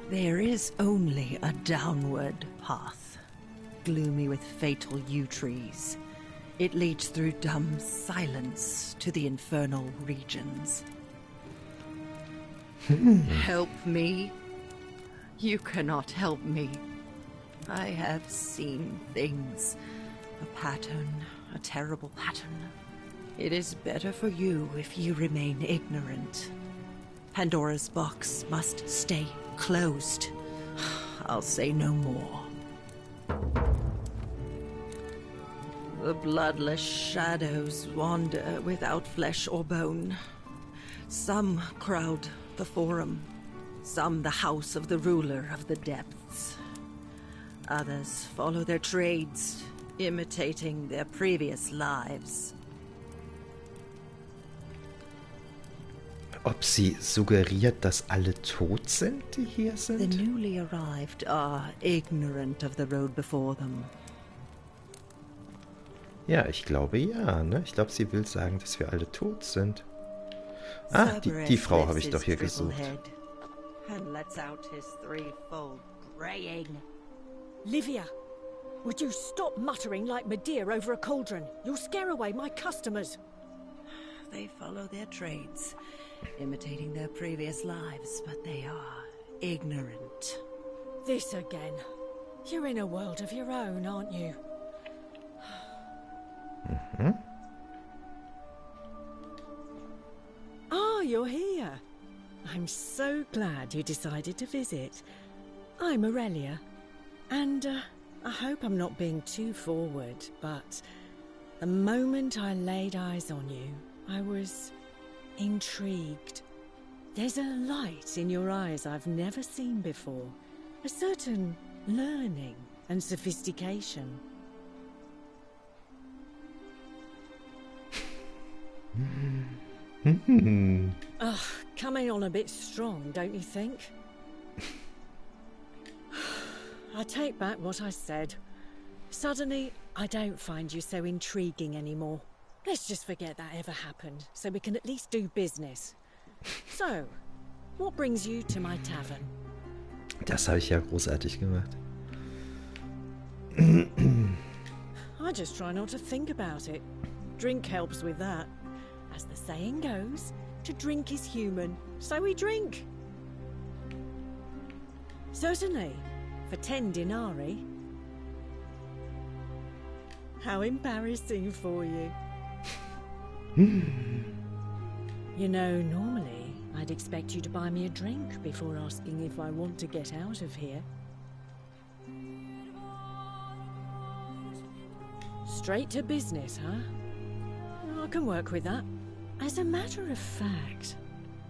There is only a downward path, gloomy with fatal yew trees. It leads through dumb silence to the infernal regions. Help me. You cannot help me. I have seen things. A pattern, a terrible pattern. It is better for you if you remain ignorant. Pandora's box must stay closed. I'll say no more. The bloodless shadows wander without flesh or bone. Some crowd the forum, some the house of the ruler of the depths. Others follow their trades, imitating their previous lives. Ob sie suggeriert, dass alle tot sind, die hier sind? The newly arrived are ignorant of the road before them. Ja, ich glaube ja, ne? Ich glaube, sie will sagen, dass wir alle tot sind. Ah, die Frau habe ich doch hier gesucht. And lets out his threefold braying. Livia, would you stop muttering like Medea over a cauldron? You'll scare away my customers. They follow their trades, imitating their previous lives, but they are ignorant. This again. You're in a world of your own, aren't you? Mhm. Ah, you're here. I'm so glad you decided to visit. I'm Aurelia, and I hope I'm not being too forward, but the moment I laid eyes on you, I was intrigued. There's a light in your eyes I've never seen before, a certain learning and sophistication. Ugh, coming on a bit strong, don't you think? I take back what I said. Suddenly, I don't find you so intriguing anymore. Let's just forget that ever happened, so we can at least do business. So, what brings you to my tavern? Das habe ich ja großartig gemacht. I just try not to think about it. Drink helps with that. As the saying goes, to drink is human, so we drink. Certainly, for 10 denarii. How embarrassing for you. You know, normally, I'd expect you to buy me a drink before asking if I want to get out of here. Straight to business, huh? I can work with that. As a matter of fact,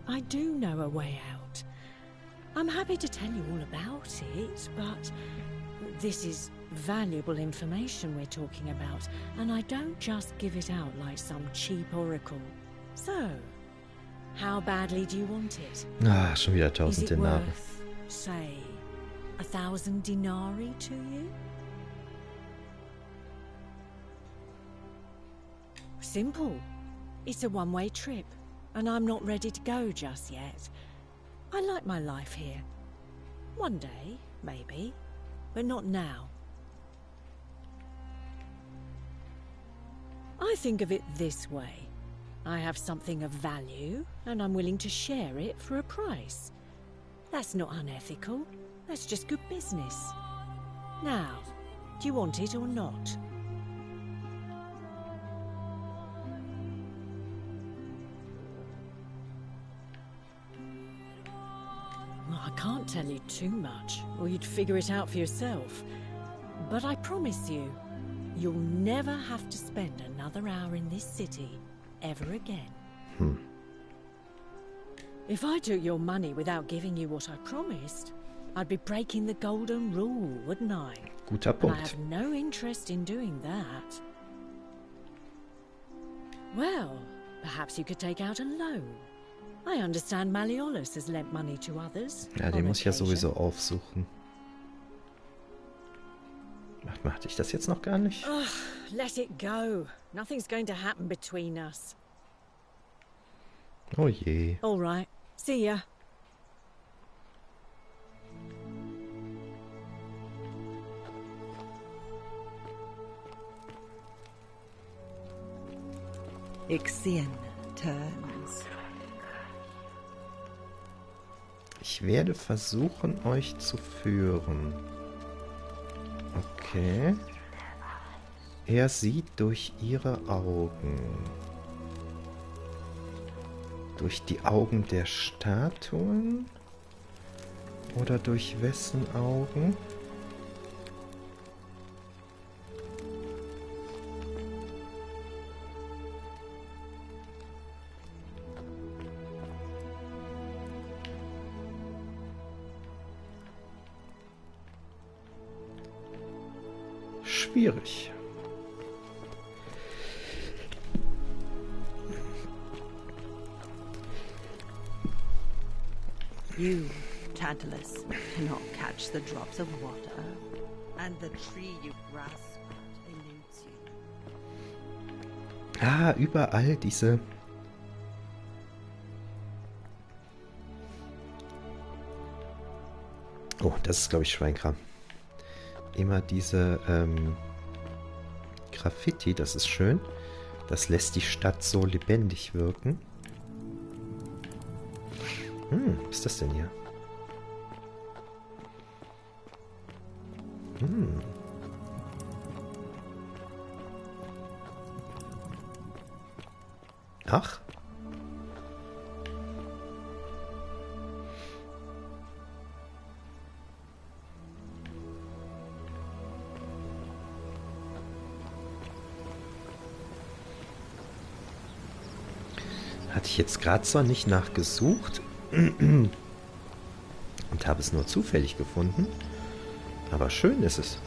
I do know a way out. I'm happy to tell you all about it, but this is valuable information we're talking about, and I don't just give it out like some cheap oracle. So, how badly do you want it? Ah, schon wieder 1000 Is it Denare. worth, say, 1,000 denarii to you? Simple. It's a one-way trip, and I'm not ready to go just yet. I like my life here. One day, maybe, but not now. I think of it this way. I have something of value, and I'm willing to share it for a price. That's not unethical. That's just good business. Now, do you want it or not? Well, I can't tell you too much, or you'd figure it out for yourself. But I promise you, you'll never have to spend another hour in this city ever again. If I took your money without giving you what I promised, I'd be breaking the golden rule, wouldn't I? Guter And I Punkt. have no interest in doing that. Well, perhaps you could take out a loan. I understand Malleolus has lent money to others. Ja, den muss ich ja sowieso aufsuchen. Ach, hatte ich das jetzt noch gar nicht? Ugh, let it go. Nothing's going to happen between us. Oh je. All right. See ya. Ixion turns. Ich werde versuchen, euch zu führen. Okay. Er sieht durch ihre Augen. Durch die Augen der Statuen? Oder durch wessen Augen? Schwierig. You, Tantalus, cannot catch the drops of water, and the tree you grasp eludes you. Ah, überall diese... Oh, das ist, glaube ich, Schweinkram. Immer diese Graffiti, das ist schön. Das lässt die Stadt so lebendig wirken. Was ist das denn hier? Ach. Hatte ich jetzt gerade zwar nicht nachgesucht und habe es nur zufällig gefunden, aber schön ist es.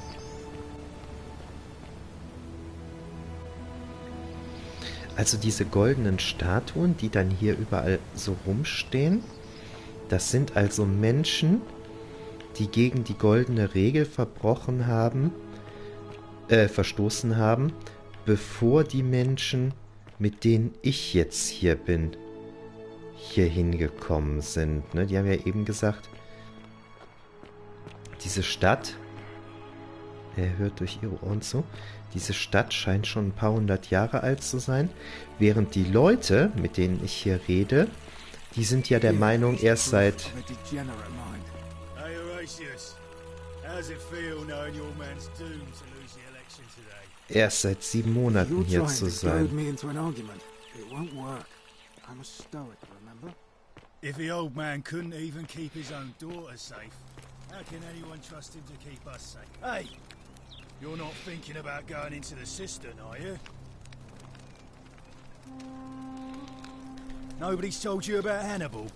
Also diese goldenen Statuen, die dann hier überall so rumstehen, das sind also Menschen, die gegen die goldene Regel verstoßen haben, bevor die Menschen, mit denen ich jetzt hier bin, hier hingekommen sind. Ne? Die haben ja eben gesagt, diese Stadt, er hört durch ihre Ohren zu, diese Stadt scheint schon ein paar hundert Jahre alt zu sein, während die Leute, mit denen ich hier rede, die sind ja der Meinung, erst seit... Erst seit 7 Monaten hier zu sein. If the old man couldn't even keep his own daughter safe, how can anyone trust him to keep us safe? Hey, you're not thinking about going into the cistern, are you? Nobody's told you about Hannibal?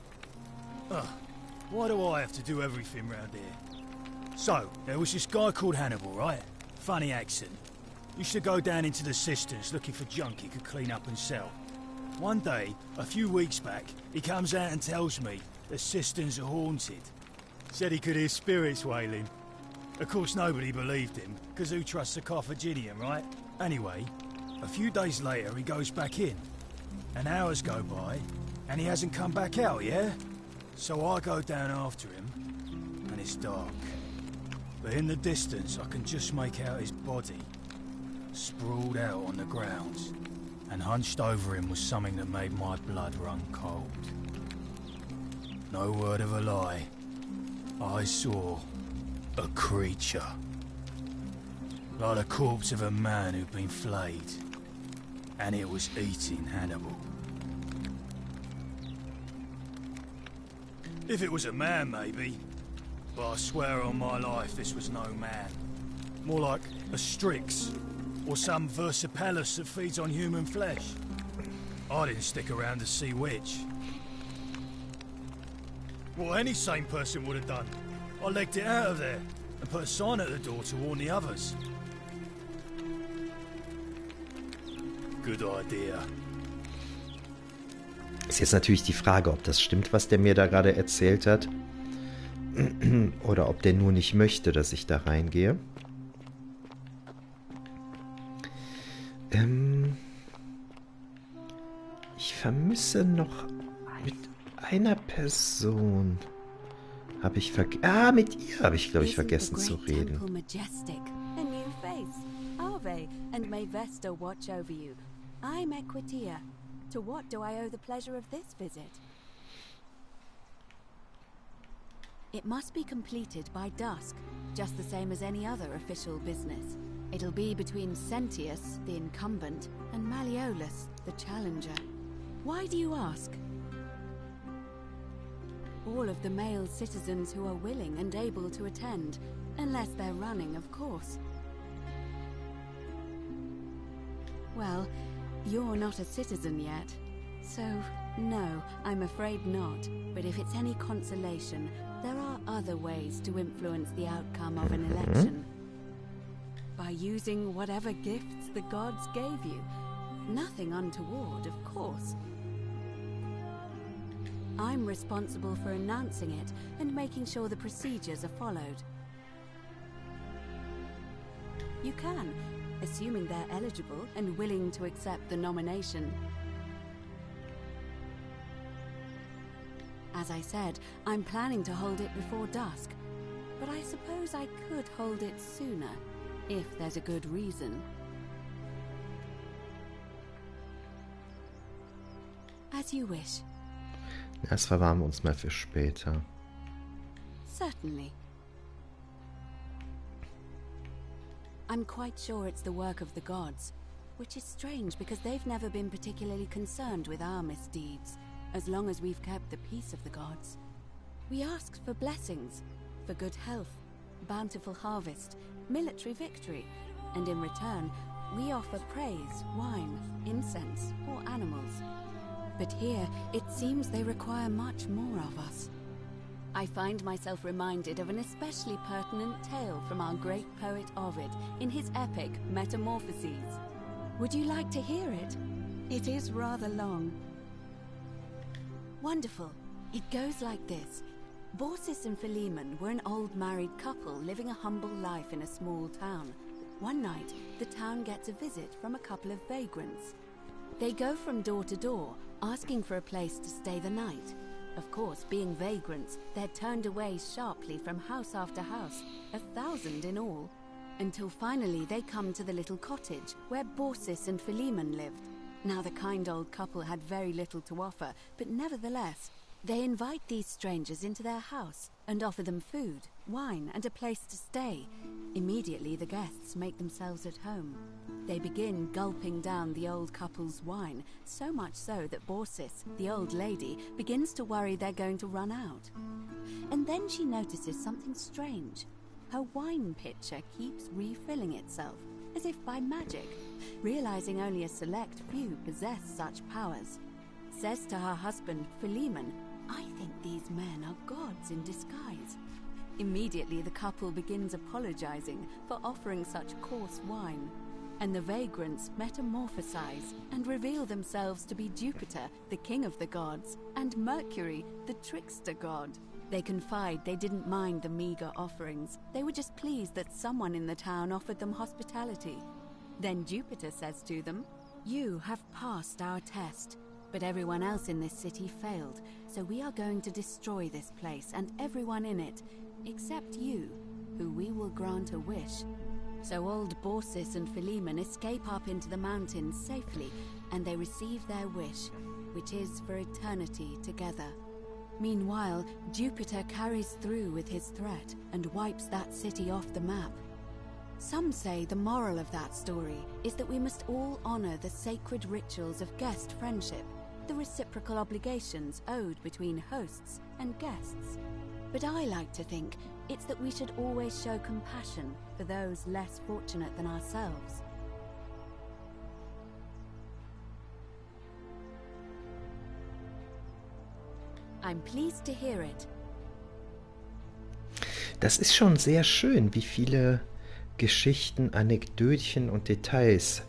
Ugh, why do I have to do everything round here? So, there was this guy called Hannibal, right? Funny accent. Used to go down into the cisterns looking for junk he could clean up and sell. One day, a few weeks back, he comes out and tells me the cisterns are haunted. Said he could hear spirits wailing. Of course, nobody believed him, because who trusts a Carthaginian, right? Anyway, a few days later, he goes back in. And hours go by, and he hasn't come back out, yeah? So I go down after him, and it's dark. But in the distance, I can just make out his body, sprawled out on the ground. And hunched over him was something that made my blood run cold. No word of a lie. I saw a creature. Like the corpse of a man who'd been flayed. And it was eating Hannibal. If it was a man, maybe. But I swear on my life this was no man. More like a Strix. Or some Versipelus that feeds on human flesh. I didn't stick around to see which. What any sane person would have done. I legged it out of there and put a sign at the door to warn the others. Good idea. Ist jetzt natürlich die Frage, ob das stimmt, was der mir da gerade erzählt hat. Oder ob der nur nicht möchte, dass ich da reingehe. Ich vermisse noch mit einer Person. Mit ihr habe ich, glaube ich, vergessen zu reden. And may Vesta watch over you. I'm Equitia. To what do I owe the pleasure of this visit? It must be completed by dusk, just the same as any other official business. It'll be between Sentius, the incumbent, and Malleolus, the challenger. Why do you ask? All of the male citizens who are willing and able to attend, unless they're running, of course. Well, you're not a citizen yet, so no, I'm afraid not. But if it's any consolation, there are other ways to influence the outcome of an election. By using whatever gifts the gods gave you. Nothing untoward, of course. I'm responsible for announcing it and making sure the procedures are followed. You can, assuming they're eligible and willing to accept the nomination. As I said, I'm planning to hold it before dusk, but I suppose I could hold it sooner, if there's a good reason. As you wish. Das verwahren wir uns mal für später. Certainly. I'm quite sure it's the work of the gods, which is strange because they've never been particularly concerned with our misdeeds, as long as we've kept the peace of the gods. We asked for blessings, for good health, bountiful harvest, military victory, and in return, we offer praise, wine, incense, or animals. But here, it seems they require much more of us. I find myself reminded of an especially pertinent tale from our great poet Ovid in his epic Metamorphoses. Would you like to hear it? It is rather long. Wonderful. It goes like this. Baucis and Philemon were an old married couple living a humble life in a small town. One night, the town gets a visit from a couple of vagrants. They go from door to door, asking for a place to stay the night. Of course, being vagrants, they're turned away sharply from house after house, 1,000 in all, until finally they come to the little cottage where Baucis and Philemon lived. Now the kind old couple had very little to offer, but nevertheless, they invite these strangers into their house and offer them food, wine, and a place to stay. Immediately the guests make themselves at home. They begin gulping down the old couple's wine, so much so that Baucis, the old lady, begins to worry they're going to run out. And then she notices something strange. Her wine pitcher keeps refilling itself, as if by magic, realizing only a select few possess such powers. Says to her husband, Philemon, "I think these men are gods in disguise." Immediately the couple begins apologizing for offering such coarse wine, and the vagrants metamorphosize and reveal themselves to be Jupiter, the king of the gods, and Mercury, the trickster god. They confide they didn't mind the meager offerings. They were just pleased that someone in the town offered them hospitality. Then Jupiter says to them, "You have passed our test, but everyone else in this city failed, so we are going to destroy this place and everyone in it, except you, who we will grant a wish." So old Baucis and Philemon escape up into the mountains safely, and they receive their wish, which is for eternity together. Meanwhile, Jupiter carries through with his threat and wipes that city off the map. Some say the moral of that story is that we must all honor the sacred rituals of guest friendship, the reciprocal obligations owed between hosts and guests. But I like to think it's that we should always show compassion for those less fortunate than ourselves. I'm pleased to hear it. Das ist schon sehr schön, wie viele Geschichten, Anekdötchen und Details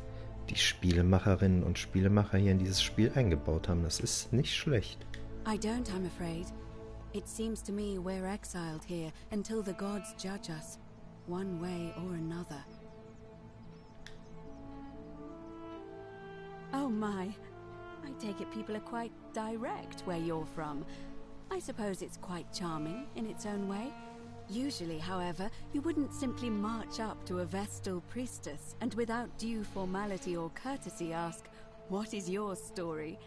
die Spielemacherinnen und Spielemacher hier in dieses Spiel eingebaut haben. Das ist nicht schlecht. I don't, I'm afraid. It seems to me we're exiled here until the gods judge us, one way or another. Oh my. I take it people are quite direct where you're from. I suppose it's quite charming in its own way. Usually, however, you wouldn't simply march up to a Vestal priestess and without due formality or courtesy ask, "What is your story?"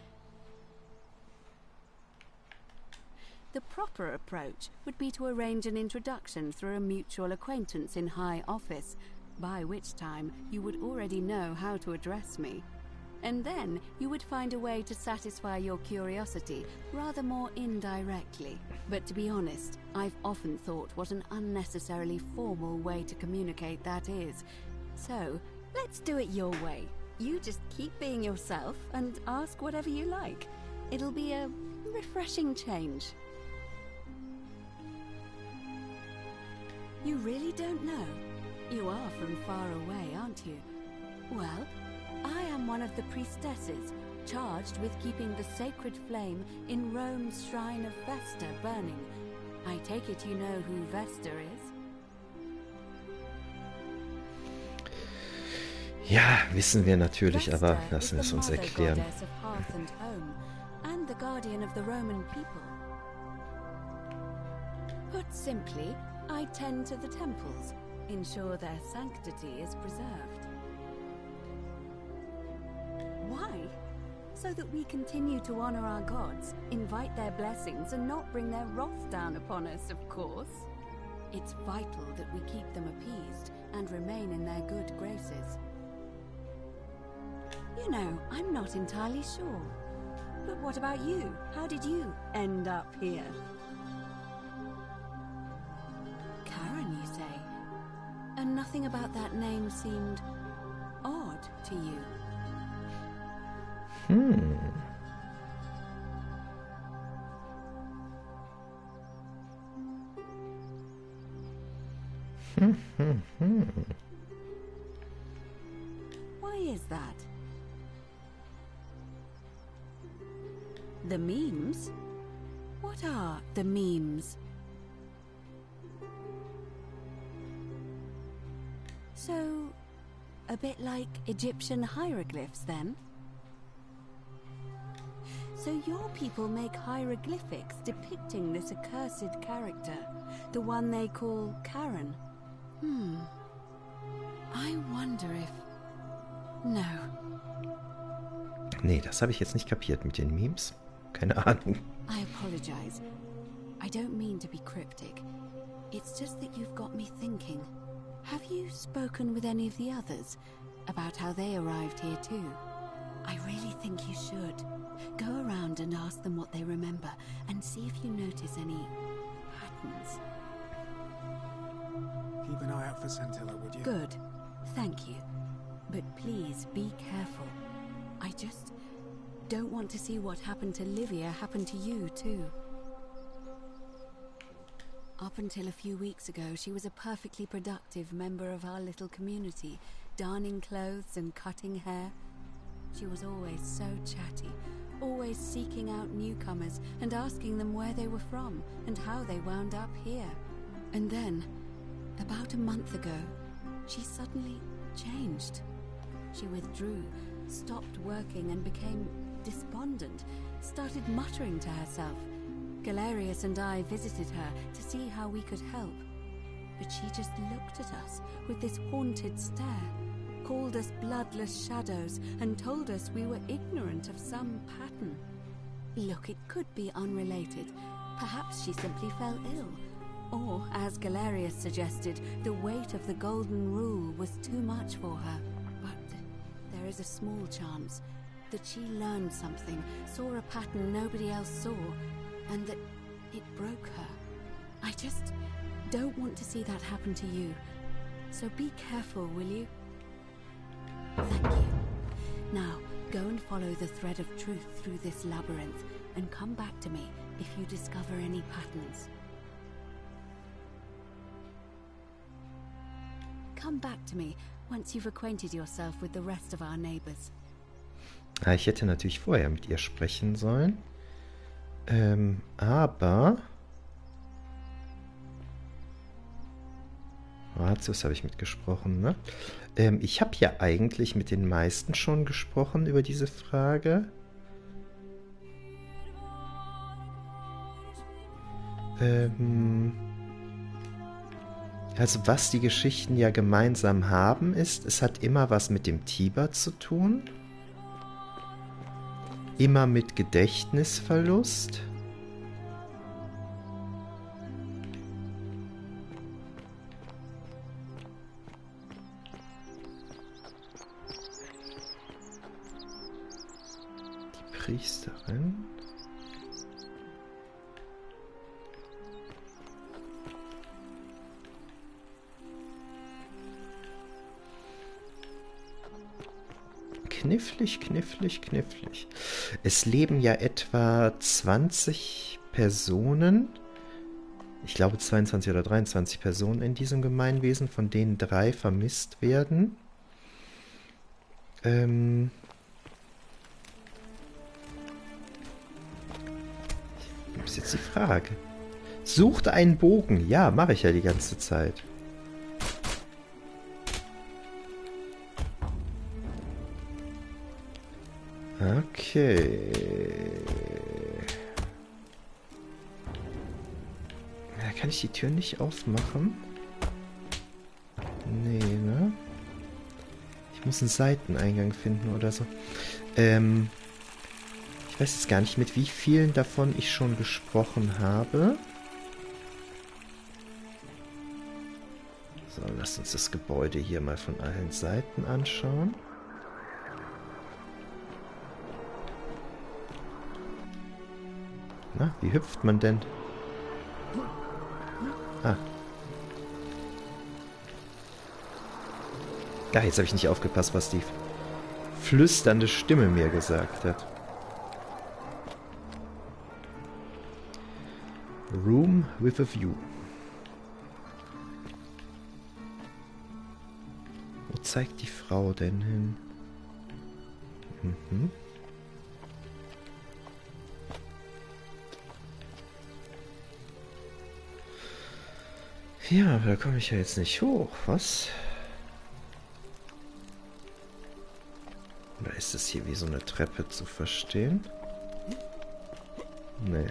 The proper approach would be to arrange an introduction through a mutual acquaintance in high office, by which time you would already know how to address me. And then you would find a way to satisfy your curiosity rather more indirectly. But to be honest, I've often thought what an unnecessarily formal way to communicate that is. So, let's do it your way. You just keep being yourself and ask whatever you like. It'll be a refreshing change. You really don't know? You are from far away, aren't you? Well, I am one of the priestesses, charged with keeping the sacred flame in Rome's shrine of Vesta burning. I take it you know who Vesta is? Ja, wissen wir natürlich, aber lassen wir es uns erklären. Goddess of hearth and home, and the guardian of the Roman people. Put simply, I tend to the temples, ensure their sanctity is preserved. Why? So that we continue to honor our gods, invite their blessings, and not bring their wrath down upon us, of course. It's vital that we keep them appeased and remain in their good graces. You know, I'm not entirely sure. But what about you? How did you end up here? Karen, you say? And nothing about that name seemed odd to you? Why is that? The memes? What are the memes? So, a bit like Egyptian hieroglyphs then? So your people make hieroglyphics depicting this accursed character, the one they call Karen. I wonder if... No. Nee, das habe ich jetzt nicht kapiert mit den Memes. Keine Ahnung. I apologize. I don't mean to be cryptic. It's just that you've got me thinking. Have you spoken with any of the others about how they arrived here too? I really think you should. Go around and ask them what they remember and see if you notice any patterns. Keep an eye out for Scintilla, would you? Good. Thank you. But please be careful. I just don't want to see what happened to Livia happen to you too. Up until a few weeks ago, she was a perfectly productive member of our little community, darning clothes and cutting hair. She was always so chatty, always seeking out newcomers and asking them where they were from and how they wound up here. And then, about a month ago, she suddenly changed. She withdrew, stopped working and became despondent, started muttering to herself. Galerius and I visited her to see how we could help. But she just looked at us with this haunted stare, called us bloodless shadows, and told us we were ignorant of some pattern. Look, it could be unrelated. Perhaps she simply fell ill. Or, as Galerius suggested, the weight of the golden rule was too much for her. But there is a small chance that she learned something, saw a pattern nobody else saw, and that it broke her. I just don't want to see that happen to you. So be careful, will you? Thank you. Now, go and follow the thread of truth through this labyrinth, and come back to me if you discover any patterns. come back to me once you've acquainted yourself with the rest of our neighbors. Ah, ich hätte natürlich vorher mit ihr sprechen sollen. Aber... Ratius habe ich mitgesprochen, ne? Ich habe ja eigentlich mit den meisten schon gesprochen über diese Frage. Also was die Geschichten ja gemeinsam haben, ist, es hat immer was mit dem Tiber zu tun. Immer mit Gedächtnisverlust. Die Priesterin. Knifflig, knifflig, knifflig. Es leben ja etwa 20 Personen, ich glaube 22 oder 23 Personen in diesem Gemeinwesen, von denen 3 vermisst werden. Das ist jetzt die Frage. Sucht einen Bogen. Ja, mache ich ja die ganze Zeit. Okay. Ja, kann ich die Tür nicht aufmachen? Nee, ne? Ich muss einen Seiteneingang finden oder so. Ich weiß jetzt gar nicht, mit wie vielen davon ich schon gesprochen habe. So, lasst uns das Gebäude hier mal von allen Seiten anschauen. Na, wie hüpft man denn? Ah. Ja, jetzt habe ich nicht aufgepasst, was die flüsternde Stimme mir gesagt hat. Room with a view. Wo zeigt die Frau denn hin? Mhm. Ja, aber da komme ich ja jetzt nicht hoch, was? Oder ist es hier wie so eine Treppe zu verstehen? Nee.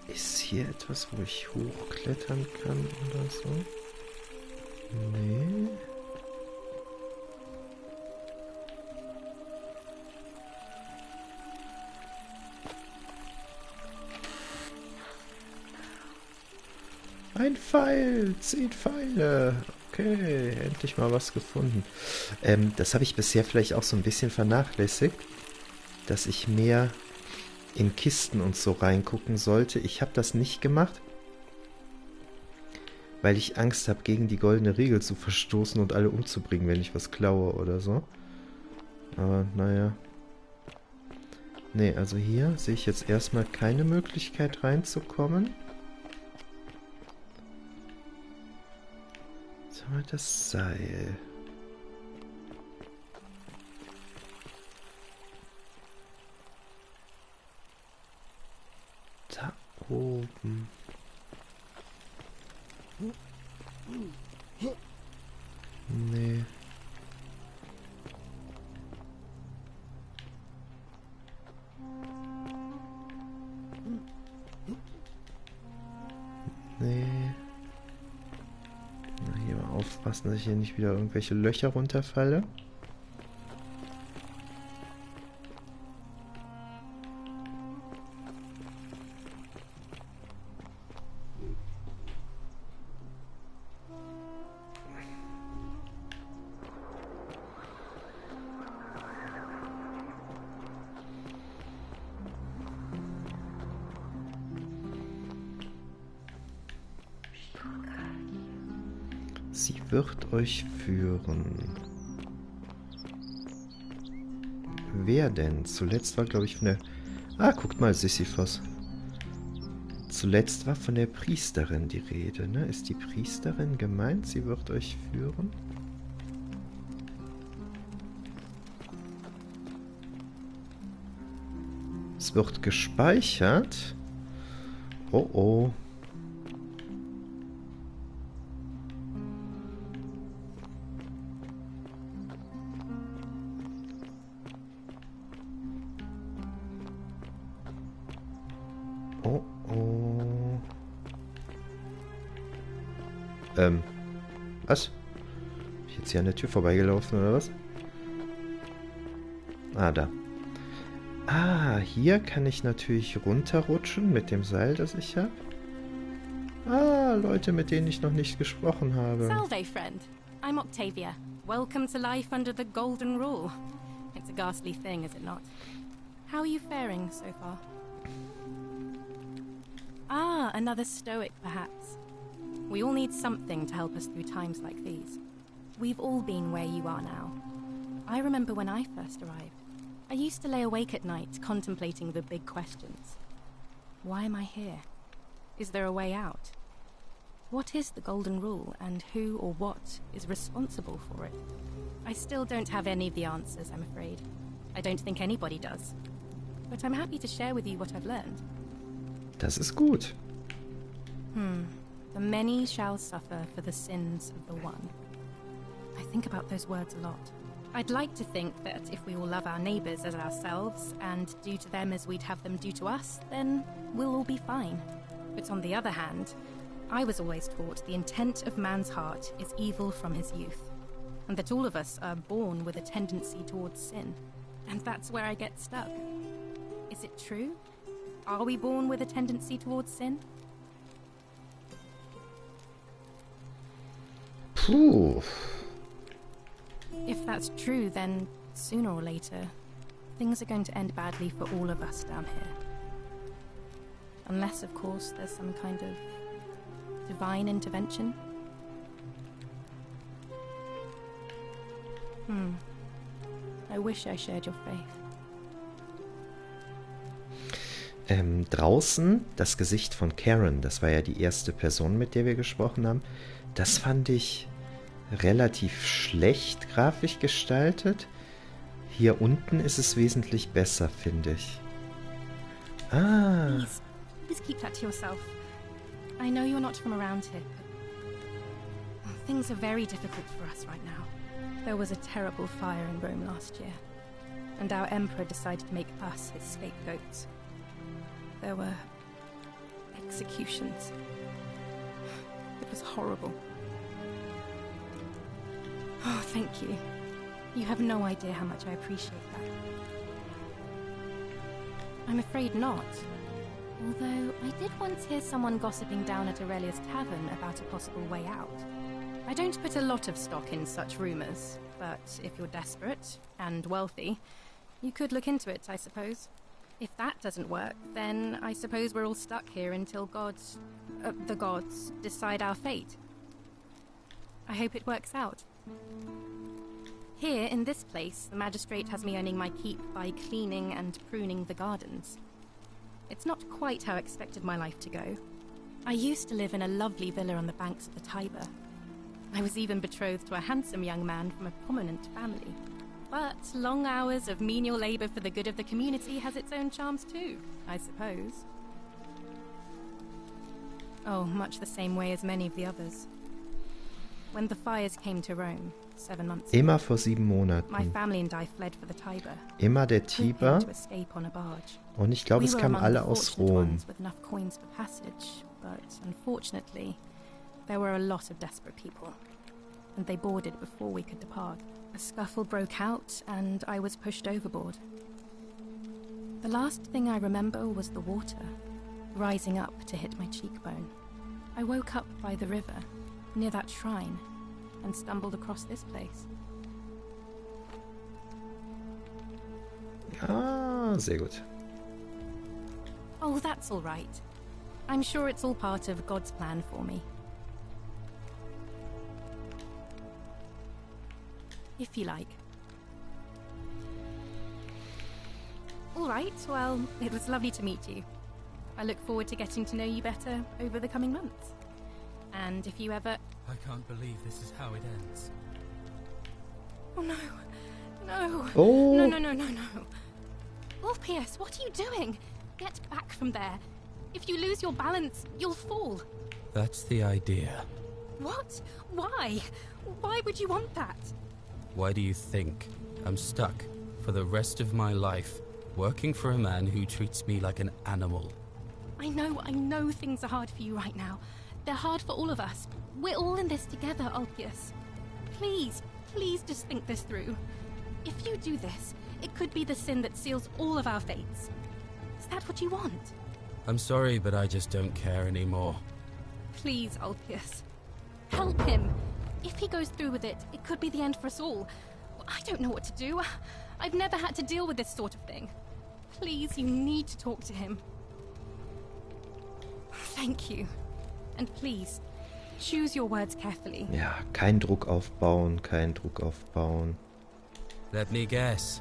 Ist hier etwas, wo ich hochklettern kann oder so? Nee. Ein Pfeil, 10 Pfeile. Okay, endlich mal was gefunden. Das habe ich bisher vielleicht auch so ein bisschen vernachlässigt, dass ich mehr in Kisten und so reingucken sollte. Ich habe das nicht gemacht, weil ich Angst habe, gegen die goldene Regel zu verstoßen und alle umzubringen, wenn ich was klaue oder so. Aber naja. Nee, also hier sehe ich jetzt erstmal keine Möglichkeit reinzukommen. Jetzt haben wir das Seil. Da oben. Nee. Nee. Na, hier mal aufpassen, dass ich hier nicht wieder irgendwelche Löcher runterfalle. Sie wird euch führen. wer denn? Zuletzt war, glaube ich, von der... Ah, guckt mal, Sisyphos. Zuletzt war von der Priesterin die Rede, ne? Ist die Priesterin gemeint? Sie wird euch führen? Es wird gespeichert. Oh oh. Oh oh. Was? Bin ich jetzt hier an der Tür vorbeigelaufen oder was? Ah, da. Ah, hier kann ich natürlich runterrutschen mit dem Seil, das ich habe. Ah, Leute, mit denen ich noch nicht gesprochen habe. Salve, friend. I'm Octavia. Welcome to life under the golden rule. It's a ghastly thing, is it not? How are you faring so far? Ah, another stoic, perhaps. We all need something to help us through times like these. We've all been where you are now. I remember when I first arrived. I used to lay awake at night contemplating the big questions. Why am I here? Is there a way out? What is the golden rule, and who or what is responsible for it? I still don't have any of the answers, I'm afraid. I don't think anybody does. But I'm happy to share with you what I've learned. Das ist gut. The many shall suffer for the sins of the one. I think about those words a lot. I'd like to think that if we all love our neighbours as ourselves and do to them as we'd have them do to us, then we'll all be fine. But on the other hand, I was always taught the intent of man's heart is evil from his youth, and that all of us are born with a tendency towards sin. And that's where I get stuck. Is it true? Are we born with a tendency towards sin? Puh. If that's true, then sooner or later, things are going to end badly for all of us down here. Unless, of course, there's some kind of divine intervention. I wish I shared your faith. Draußen das Gesicht von Karen, das war ja die erste Person, mit der wir gesprochen haben, das fand ich relativ schlecht grafisch gestaltet. Hier unten ist es wesentlich besser, finde ich. Ah. Please keep that to yourself. I know you're not from around here, but things are very difficult for us right now. There was a terrible fire in Rome last year, and our emperor decided to make us his scapegoats. There were executions. It was horrible. Oh, thank you. You have no idea how much I appreciate that. I'm afraid not. Although, I did once hear someone gossiping down at Aurelia's tavern about a possible way out. I don't put a lot of stock in such rumours, but if you're desperate and wealthy, you could look into it, I suppose. If that doesn't work, then I suppose we're all stuck here until the gods decide our fate. I hope it works out. Here, in this place, the magistrate has me earning my keep by cleaning and pruning the gardens. It's not quite how I expected my life to go. I used to live in a lovely villa on the banks of the Tiber. I was even betrothed to a handsome young man from a prominent family. But long hours of menial labour for the good of the community has its own charms too, I suppose. Oh, much the same way as many of the others. When the fires came to Rome, 7 months ago, Immer vor 7 Monaten. my family and I fled for the Tiber. Immer der Tiber. Hoping to escape on a barge. Und ich glaube, We es were kamen among alle the aus fortunate Rom. ones with enough coins for passage, but unfortunately, there were a lot of desperate people, and they boarded before we could depart. A scuffle broke out, and I was pushed overboard. The last thing I remember was the water, rising up to hit my cheekbone. I woke up by the river, near that shrine, and stumbled across this place. Ah, sehr gut. Oh, that's all right. I'm sure it's all part of God's plan for me. If you like. right, well, it was lovely to meet you. I look forward to getting to know you better over the coming months. And if you ever... I can't believe this is how it ends. Oh no. No. Oh. No. Orpheus, what are you doing? Get back from there. If you lose your balance, you'll fall. That's the idea. What? Why? Why would you want that? Why do you think I'm stuck for the rest of my life working for a man who treats me like an animal? I know things are hard for you right now. They're hard for all of us. We're all in this together, Ulpius. Please just think this through. If you do this, it could be the sin that seals all of our fates. Is that what you want? I'm sorry, but I just don't care anymore. Please, Ulpius. Help him. If he goes through with it, it could be the end for us all. I don't know what to do. I've never had to deal with this sort of thing. Please, you need to talk to him. Thank you. And please, choose your words carefully. Ja, kein Druck aufbauen, kein Druck aufbauen. Let me guess.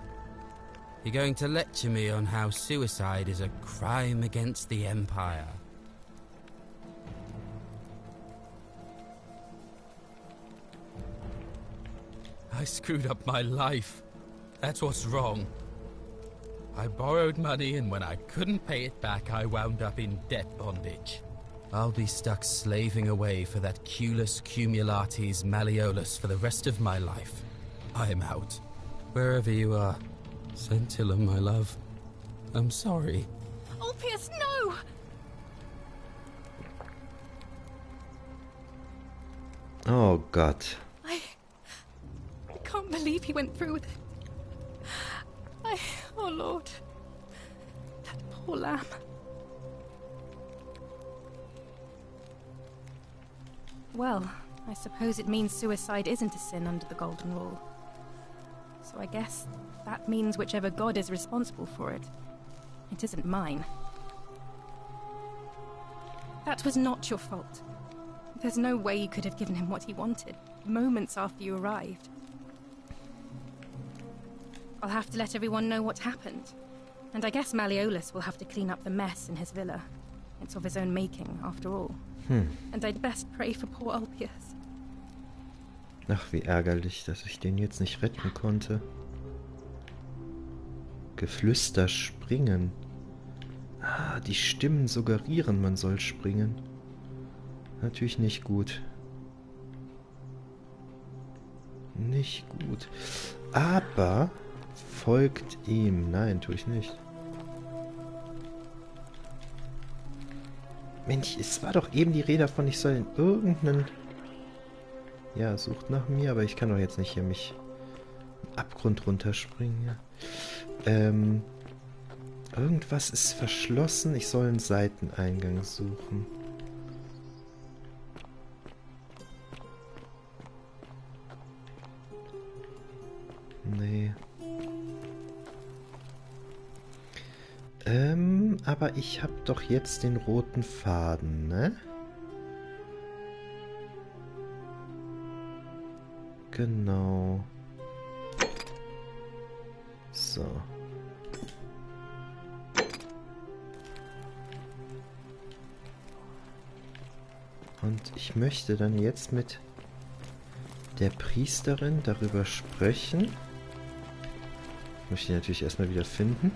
You're going to lecture me on how suicide is a crime against the Empire. I screwed up my life. That's what's wrong. I borrowed money, and when I couldn't pay it back, I wound up in debt bondage. I'll be stuck slaving away for that Culus Cumulatis Malleolus for the rest of my life. I'm out. Wherever you are, Scintilla, my love, I'm sorry. Ulpius, no! Oh Gott. I can't believe he went through with it. Oh Lord. That poor lamb. Well, I suppose it means suicide isn't a sin under the Golden Rule. So I guess that means whichever god is responsible for it, it isn't mine. That was not your fault. There's no way you could have given him what he wanted, moments after you arrived. I'll have to let everyone know what happened. And I guess Malleolus will have to clean up the mess in his villa. It's of his own making, after all. And I'd best pray for poor Ulpius. Ach, wie ärgerlich, dass ich den jetzt nicht retten konnte. Geflüster springen. Ah, die Stimmen suggerieren, man soll springen. Natürlich nicht gut. Nicht gut. Aber folgt ihm. Nein, tue ich nicht. Mensch, es war doch eben die Rede davon, ich soll in irgendeinen... Ja, sucht nach mir, aber ich kann doch jetzt nicht hier mich im Abgrund runterspringen. Ja. Irgendwas ist verschlossen. Ich soll einen Seiteneingang suchen. Nee. Aber ich habe doch jetzt den roten Faden, ne? Genau. So. Und ich möchte dann jetzt mit der Priesterin darüber sprechen. Ich möchte die natürlich erstmal wieder finden.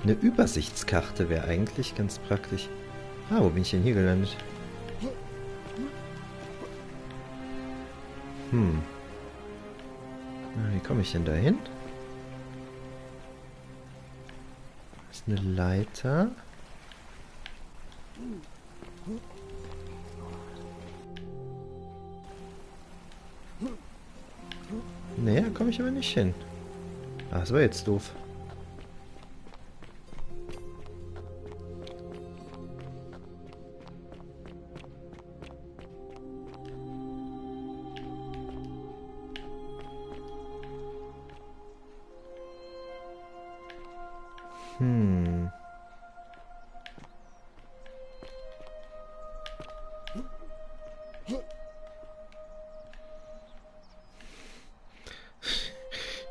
Eine Übersichtskarte wäre eigentlich ganz praktisch. Ah, wo bin ich denn hier gelandet? Wie komme ich denn da hin? Das ist eine Leiter. Nee, da komme ich aber nicht hin. Ah, das war jetzt doof.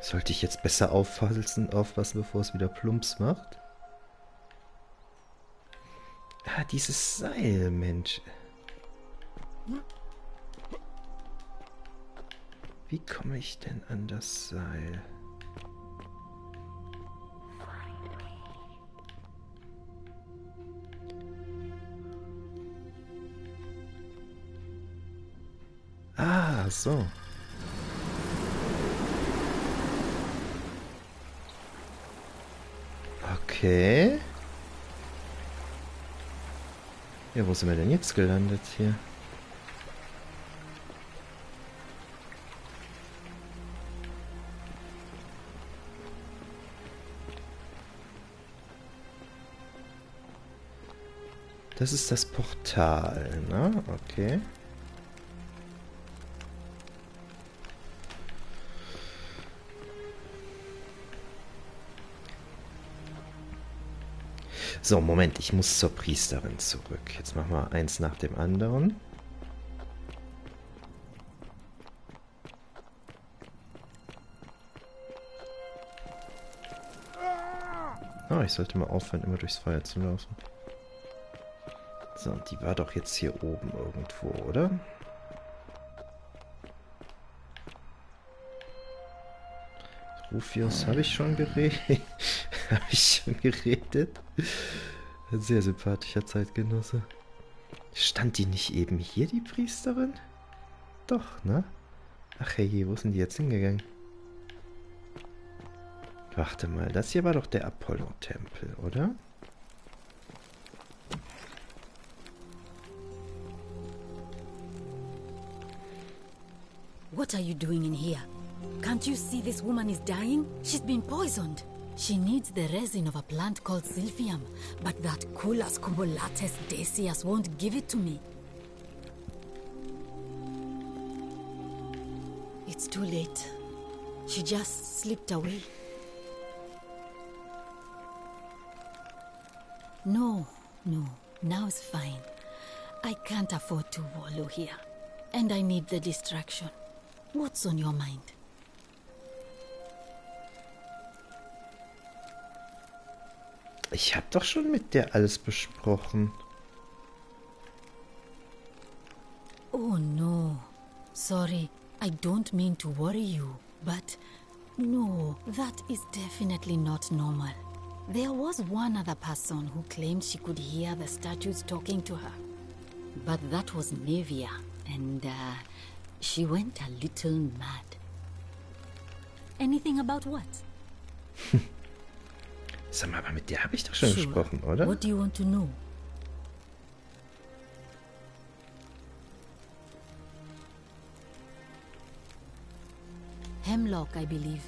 Sollte ich jetzt besser aufpassen, bevor es wieder Plumps macht? Ah, dieses Seil, Mensch. Wie komme ich denn an das Seil? Ah, so. Okay. Ja, wo sind wir denn jetzt gelandet hier? Das ist das Portal, ne? Okay. So, Moment, ich muss zur Priesterin zurück. Jetzt machen wir eins nach dem anderen. Oh, ich sollte mal aufhören, immer durchs Feuer zu laufen. So, und die war doch jetzt hier oben irgendwo, oder? Rufius habe ich schon geredet. Habe ich schon geredet? Ein sehr sympathischer Zeitgenosse. Stand die nicht eben hier, die Priesterin? Doch, ne? Ach hey, wo sind die jetzt hingegangen? Warte mal, das hier war doch der Apollo-Tempel, oder? What are you doing in here? Can't you see this woman is dying? She's been poisoned. She needs the resin of a plant called silphium, but that Culus cumulatus Decius won't give it to me. It's too late. She just slipped away. No, now it's fine. I can't afford to wallow here, and I need the distraction. What's on your mind? Ich habe doch schon mit der alles besprochen. Oh no. Sorry, I don't mean to worry you, but no, that is definitely not normal. There was one other person who claimed she could hear the statues talking to her. But that was Nevia, and she went a little mad. Anything about what? Sag mal, aber mit der habe ich doch schon gesprochen, oder? What do you want to know? Hemlock, I believe.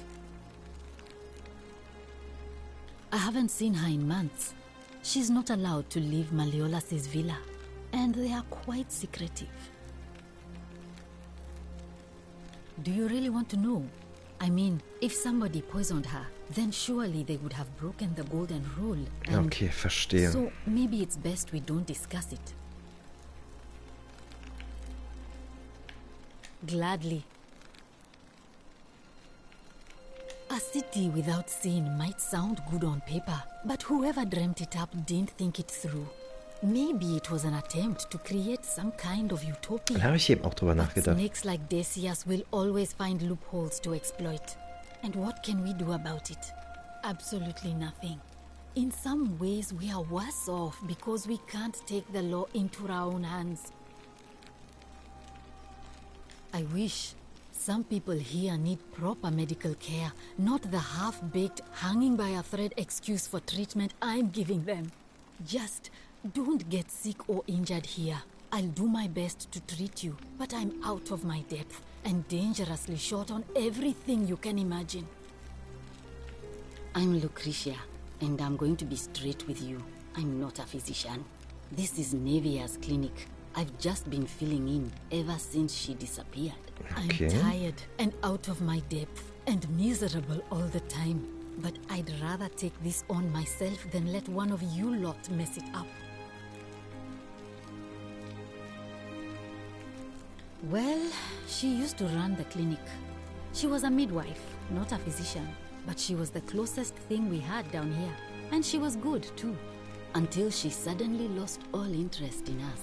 I haven't seen her in months. She's not allowed to leave Malleolas's villa, and they are quite secretive. Do you really want to know? I mean, if somebody poisoned her, then surely they would have broken the golden rule. And okay, verstehe. So maybe it's best we don't discuss it. Gladly. A city without sin might sound good on paper, but whoever dreamt it up didn't think it through. Maybe it was an attempt to create some kind of utopia. Da habe ich eben auch drüber nachgedacht. Snakes like Decius will always find loopholes to exploit. And what can we do about it? Absolutely nothing. In some ways, we are worse off because we can't take the law into our own hands. I wish. Some people here need proper medical care, not the half-baked, hanging by a thread excuse for treatment I'm giving them. Just don't get sick or injured here. I'll do my best to treat you, but I'm out of my depth and dangerously short on everything you can imagine. I'm Lucretia, and I'm going to be straight with you. I'm not a physician. This is Nevia's clinic. I've just been filling in ever since she disappeared. Okay. I'm tired and out of my depth and miserable all the time. But I'd rather take this on myself than let one of you lot mess it up. Well, she used to run the clinic. She was a midwife, not a physician, but she was the closest thing we had down here. And she was good too, until she suddenly lost all interest in us.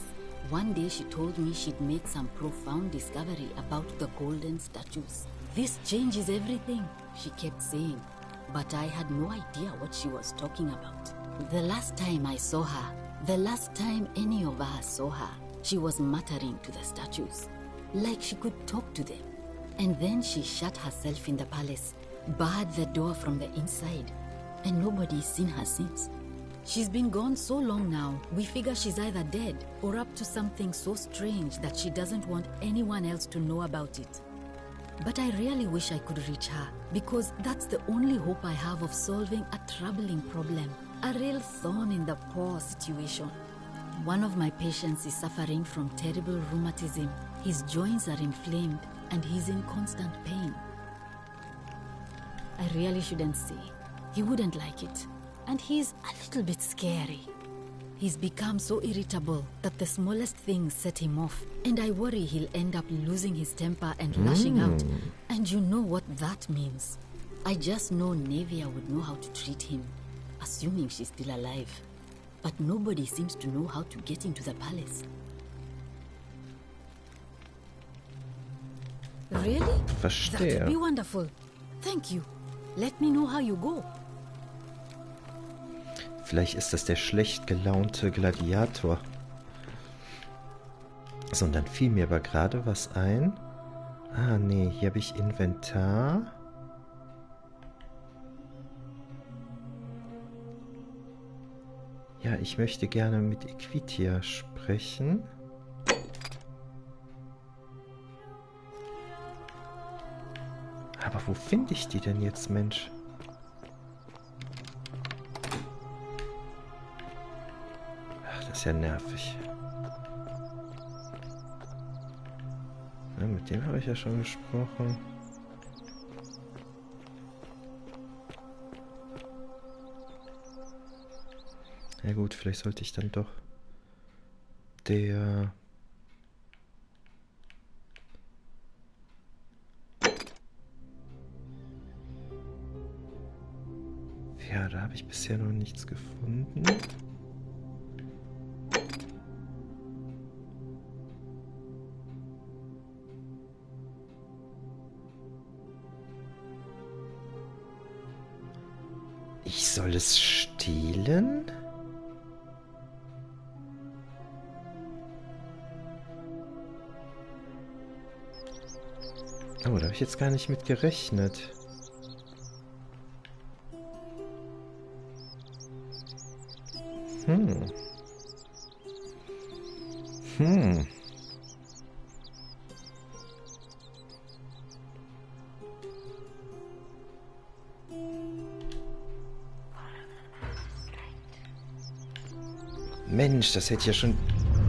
One day she told me she'd made some profound discovery about the golden statues. This changes everything, she kept saying, but I had no idea what she was talking about. The last time I saw her, the last time any of us saw her, she was muttering to the statues, like she could talk to them. And then she shut herself in the palace, barred the door from the inside, and nobody's seen her since. She's been gone so long now, we figure she's either dead or up to something so strange that she doesn't want anyone else to know about it. But I really wish I could reach her, because that's the only hope I have of solving a troubling problem, a real thorn in the paw situation. One of my patients is suffering from terrible rheumatism. His joints are inflamed and he's in constant pain. I really shouldn't say. He wouldn't like it. And he's a little bit scary. He's become so irritable that the smallest things set him off, and I worry he'll end up losing his temper and lashing out. And you know what that means. I just know Nevia would know how to treat him, assuming she's still alive. But nobody seems to know how to get into the palace. Really? Verstehe. That would be wonderful. Thank you. Let me know how you go. Vielleicht ist das der schlecht gelaunte Gladiator. So, und dann fiel mir aber gerade was ein. Ah, nee, hier habe ich Inventar. Ja, ich möchte gerne mit Equitia sprechen. Aber wo finde ich die denn jetzt, Mensch? Ist ja nervig. Ja, mit dem habe ich ja schon gesprochen. Ja gut, vielleicht sollte ich dann doch der... Ja, da habe ich bisher noch nichts gefunden. Ich soll es stehlen? Oh, da habe ich jetzt gar nicht mit gerechnet. Mensch, das hätte ich ja schon...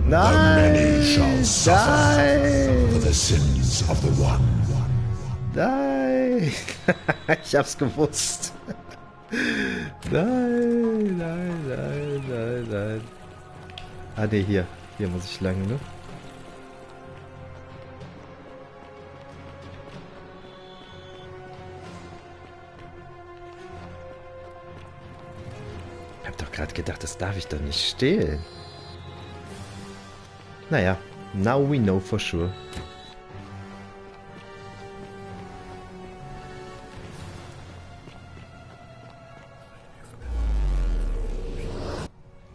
Nein! The many shall suffer for the sins of the one. Nein! Ich hab's gewusst. Nein, nein, nein, nein, nein. Ah, ne, hier. Hier muss ich lang, ne? Ich hab doch gerade gedacht, das darf ich doch nicht stehlen. Naja, now we know for sure.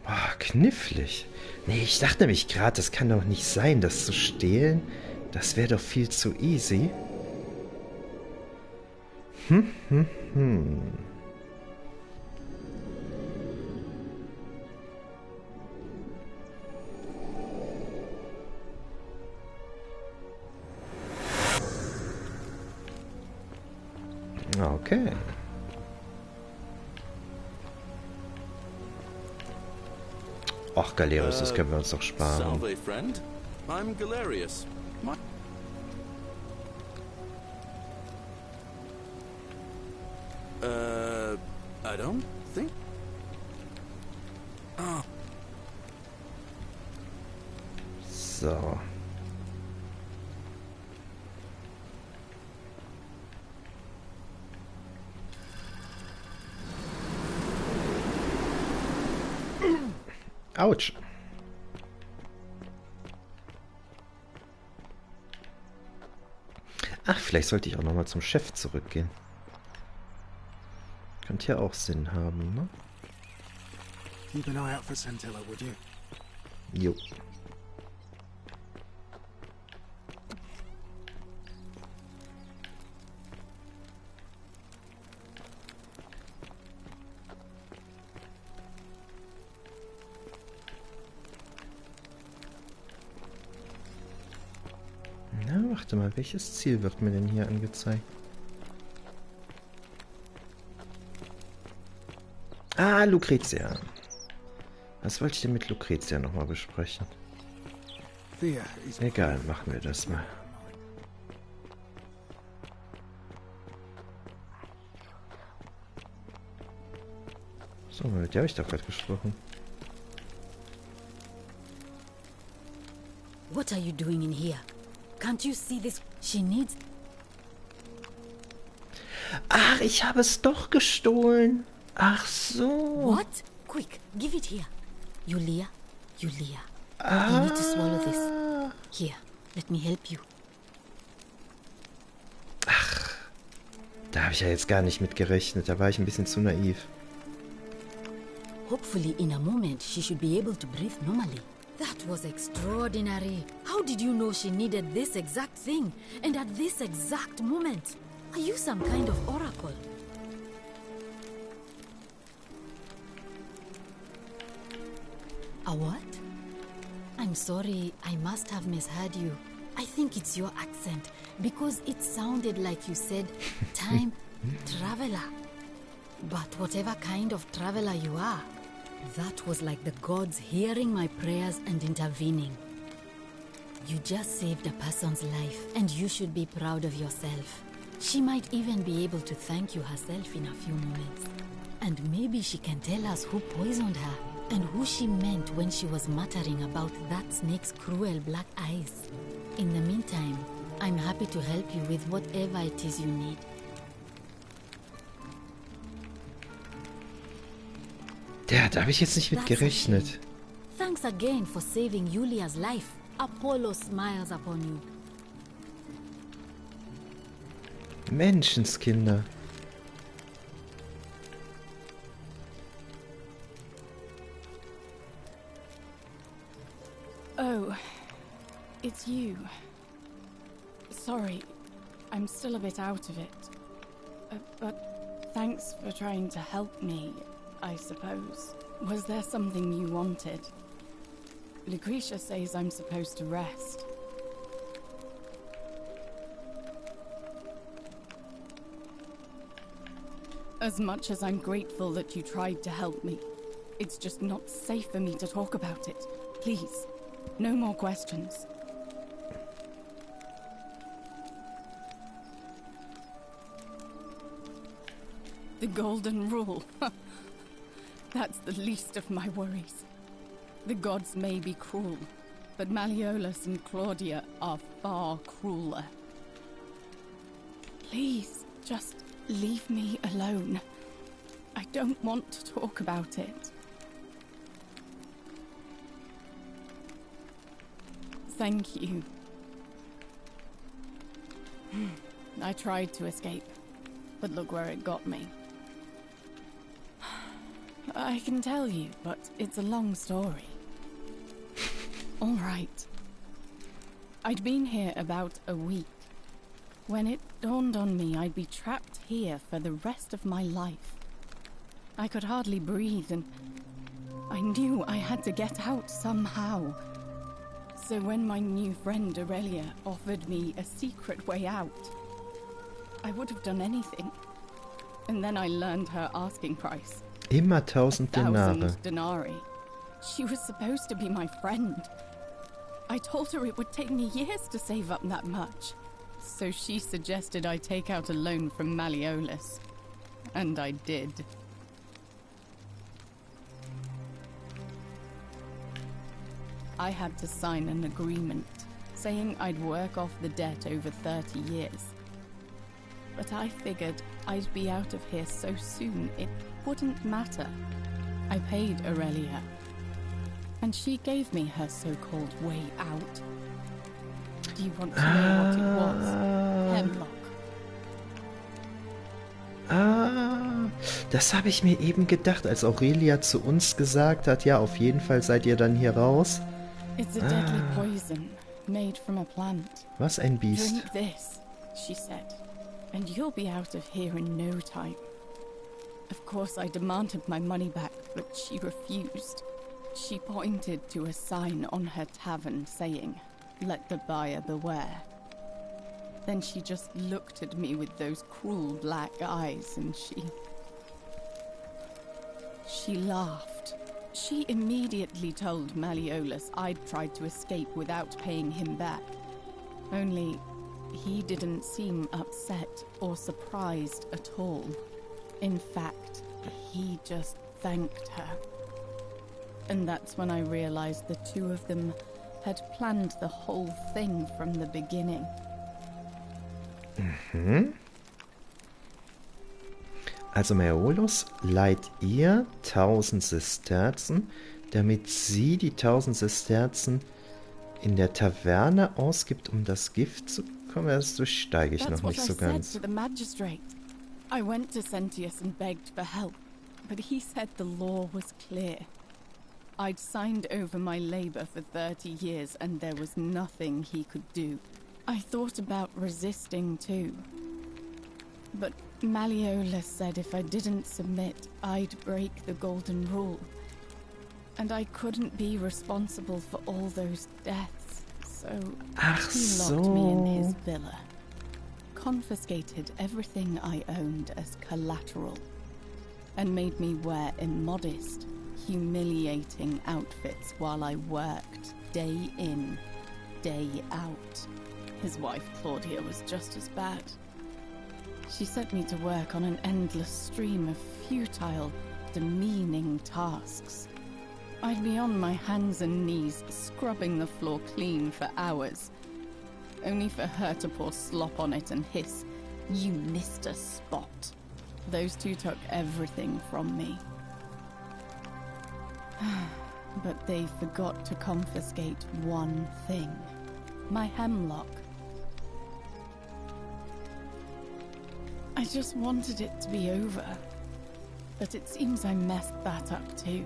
Boah, knifflig. Nee, ich dachte nämlich gerade, das kann doch nicht sein, das zu stehlen. Das wäre doch viel zu easy. Okay. Ach, Galerius, das können wir uns doch sparen. Salve, friend. I'm Galerius. I don't think... Oh. So. Autsch. Ach, vielleicht sollte ich auch nochmal zum Chef zurückgehen. Könnte ja auch Sinn haben, ne? Keep an eye out for Scintilla, would you? Jo. Na, warte mal, welches Ziel wird mir denn hier angezeigt? Ah, Lucretia. Was wollte ich denn mit Lucretia nochmal besprechen? Egal, machen wir das mal. So, mit der habe ich doch gerade gesprochen. What are you doing in here? Can't you see this? She needs... Ach, ich habe es doch gestohlen. Ach so. What? Quick, give it here. Yulia, Yulia. You need to swallow this. Here, let me help you. Ach, da habe ich ja jetzt gar nicht mit gerechnet. Da war ich ein bisschen zu naiv. Hopefully in a moment she should be able to breathe normally. That was extraordinary. How did you know she needed this exact thing? And at this exact moment? Are you some kind of oracle? A what? I'm sorry, I must have misheard you. I think it's your accent, because it sounded like you said, time traveler. But whatever kind of traveler you are, that was like the gods hearing my prayers and intervening. You just saved a person's life, and you should be proud of yourself. She might even be able to thank you herself in a few moments. And maybe she can tell us who poisoned her, and who she meant when she was muttering about that snake's cruel black eyes. In the meantime, I'm happy to help you with whatever it is you need. Ja, da habe ich jetzt nicht mit gerechnet. Thanks again for saving Yulia's life. Apollo smiles upon you. Menschenskinder. Oh, it's you. Sorry, I'm still a bit out of it. But thanks for trying to help me, I suppose. Was there something you wanted? Lucretia says I'm supposed to rest. As much as I'm grateful that you tried to help me, it's just not safe for me to talk about it. Please. No more questions. The golden rule. That's the least of my worries. The gods may be cruel, but Malleolus and Claudia are far crueler. Please, just leave me alone. I don't want to talk about it. Thank you. I tried to escape, but look where it got me. I can tell you, but it's a long story. All right. I'd been here about a week when it dawned on me I'd be trapped here for the rest of my life. I could hardly breathe, and I knew I had to get out somehow. So when my new friend Aurelia offered me a secret way out, I would have done anything. And then I learned her asking price. Immer 1000 Denare. 1,000 denarii. She was supposed to be my friend. I told her it would take me years to save up that much. So she suggested I take out a loan from Malleolus. And I did. I had to sign an agreement saying I'd work off the debt over 30 years. But I figured I'd be out of here so soon it wouldn't matter. I paid Aurelia, and she gave me her so-called way out. Do you want to know what it was? Hemlock. Das habe ich mir eben gedacht, als Aurelia zu uns gesagt hat, ja, auf jeden Fall seid ihr dann hier raus. It's a deadly poison made from a plant. Was ein Biest. Drink this, she said, and you'll be out of here in no time. Of course, I demanded my money back, but she refused. She pointed to a sign on her tavern saying, "Let the buyer beware." Then she just looked at me with those cruel black eyes and she laughed. She immediately told Malleolus I'd tried to escape without paying him back. Only, he didn't seem upset or surprised at all. In fact, he just thanked her. And that's when I realized the two of them had planned the whole thing from the beginning. Also Malleolus leiht ihr 1000 Sesterzen, damit sie die 1000 Sesterzen in der Taverne ausgibt, um das Gift zu bekommen. Das durchsteige ich noch nicht so ganz. I went to Sentius and begged for help, but he said the law was clear. I'd signed over my labor for 30 years and there was nothing he could do. I thought about resisting too. But Malleolus said if I didn't submit, I'd break the golden rule. And I couldn't be responsible for all those deaths, so he locked me in his villa. Confiscated everything I owned as collateral, and made me wear immodest, humiliating outfits while I worked day in, day out. His wife, Claudia, was just as bad. She sent me to work on an endless stream of futile, demeaning tasks. I'd be on my hands and knees, scrubbing the floor clean for hours, only for her to pour slop on it and hiss, "You missed a spot." Those two took everything from me. But they forgot to confiscate one thing. My hemlock. I just wanted it to be over, but it seems I messed that up too.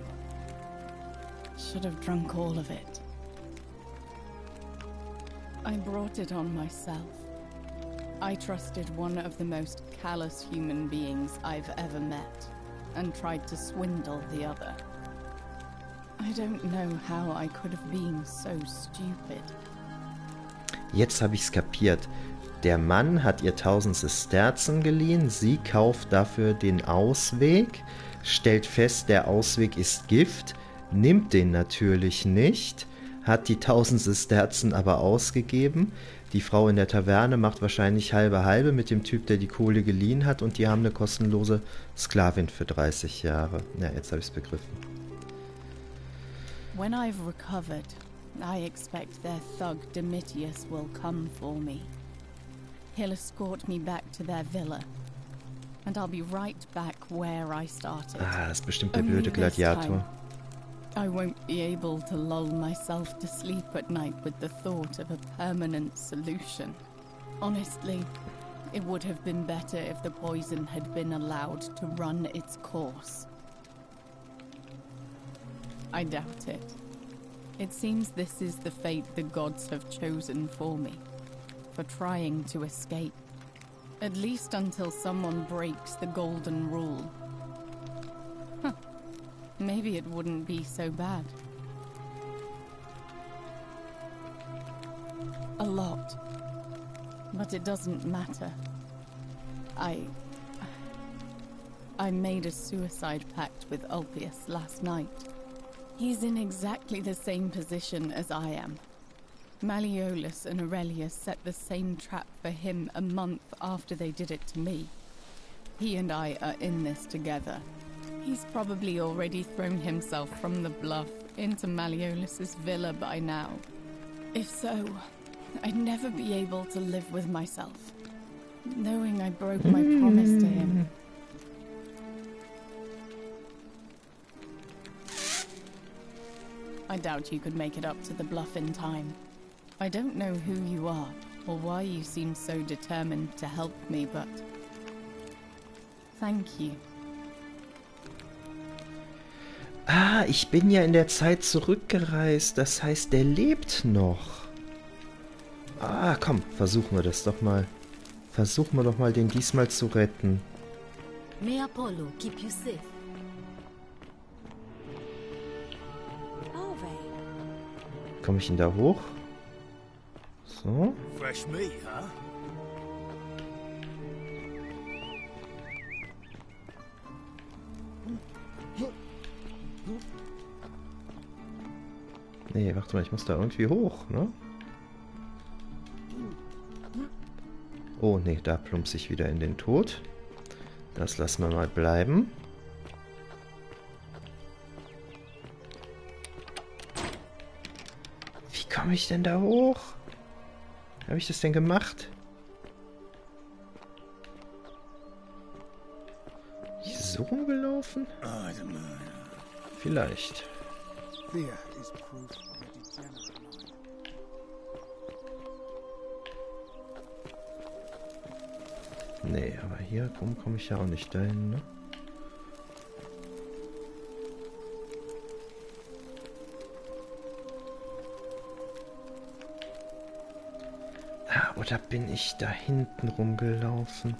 Should have drunk all of it. I brought it on myself. I trusted one of the most callous human beings I've ever met, and tried to swindle the other. I don't know how I could have been so stupid. Jetzt habe ich's kapiert. Der Mann hat ihr 1000 Sesterzen geliehen, sie kauft dafür den Ausweg, stellt fest, der Ausweg ist Gift, nimmt den natürlich nicht, hat die 1000 Sesterzen aber ausgegeben. Die Frau in der Taverne macht wahrscheinlich halbe mit dem Typ, der die Kohle geliehen hat, und die haben eine kostenlose Sklavin für 30 Jahre. Ja, jetzt habe ich's begriffen. When I've recovered, I expect their thug Domitius will come for me. He'll escort me back to their villa, and I'll be right back where I started. Das ist bestimmt der blöde Gladiator. I won't be able to lull myself to sleep at night with the thought of a permanent solution. Honestly, it would have been better if the poison had been allowed to run its course. I doubt it. It seems this is the fate the gods have chosen for me, for trying to escape. At least until someone breaks the golden rule. Maybe it wouldn't be so bad. A lot. But it doesn't matter. I made a suicide pact with Ulpius last night. He's in exactly the same position as I am. Malleolus and Aurelia set the same trap for him a month after they did it to me. He and I are in this together. He's probably already thrown himself from the bluff into Malleolus's villa by now. If so, I'd never be able to live with myself, knowing I broke my promise to him. I doubt you could make it up to the bluff in time. I don't know who you are, or why you seem so determined to help me, but thank you. Ah, ich bin ja in der Zeit zurückgereist. Das heißt, der lebt noch. Ah, komm, versuchen wir das doch mal. Versuchen wir doch mal, den diesmal zu retten. May Apollo keep you safe. Komme ich denn da hoch? So. Fresh meat, huh? Nee, warte mal, ich muss da irgendwie hoch, ne? Oh, nee, da plumpse ich wieder in den Tod. Das lassen wir mal bleiben. Wie komme ich denn da hoch? Wie habe ich das denn gemacht? Bin ich so rumgelaufen? Vielleicht. Nee, aber hier komme ich ja auch nicht dahin, ne? Ah, oder bin ich da hinten rumgelaufen?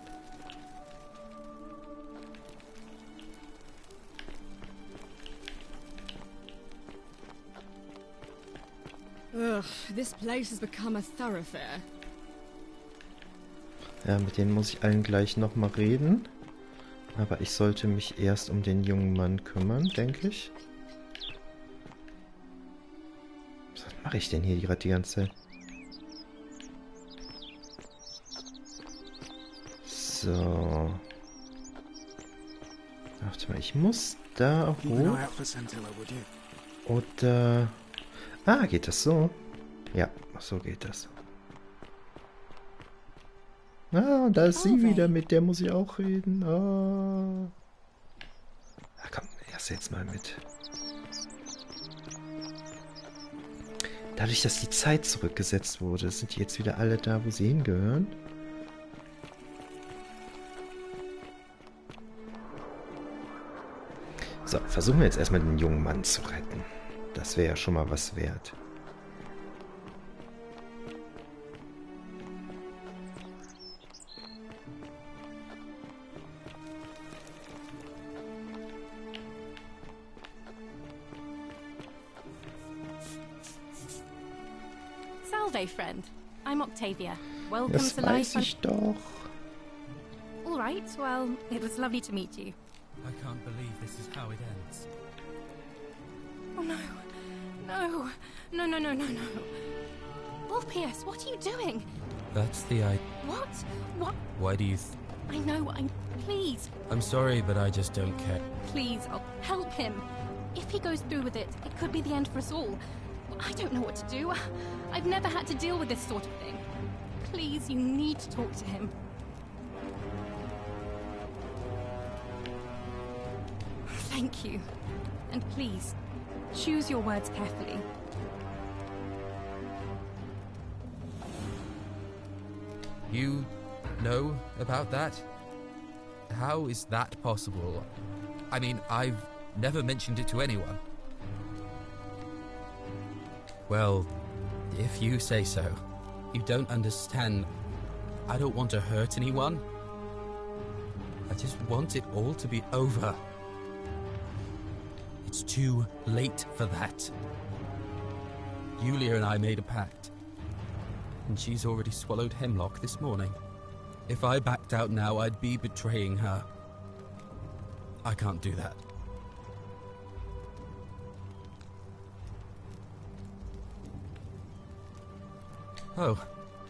Ugh, this place has become a thoroughfare. Ja, mit denen muss ich allen gleich nochmal reden. Aber ich sollte mich erst um den jungen Mann kümmern, denke ich. Was mache ich denn hier gerade die ganze Zeit? So. Warte mal, ich muss da hoch. Oder... Ah, geht das so? Ja, so geht das. Ah, und da ist sie wieder, mit der muss ich auch reden. Ah. Ach komm, erst jetzt mal mit. Dadurch, dass die Zeit zurückgesetzt wurde, sind die jetzt wieder alle da, wo sie hingehören. So, versuchen wir jetzt erstmal den jungen Mann zu retten. Das wäre ja schon mal was wert. Salve, friend. I'm Octavia. Welcome Das to weiß life. ich doch. All right. Well, it was lovely to meet you. I can't believe this is how it ends. Oh no. No. No, no, no, no, no. Wolf-Pierce, what are you doing? That's the idea. What? What? Why do you... I know, please. I'm sorry, but I just don't care. Please, I'll help him. If he goes through with it, it could be the end for us all. I don't know what to do. I've never had to deal with this sort of thing. Please, you need to talk to him. Thank you. And please, choose your words carefully. You know about that? How is that possible? I mean, I've never mentioned it to anyone. Well, if you say so. You don't understand. I don't want to hurt anyone. I just want it all to be over. It's too late for that. Yulia and I made a pact. And she's already swallowed hemlock this morning. If I backed out now, I'd be betraying her. I can't do that. Oh,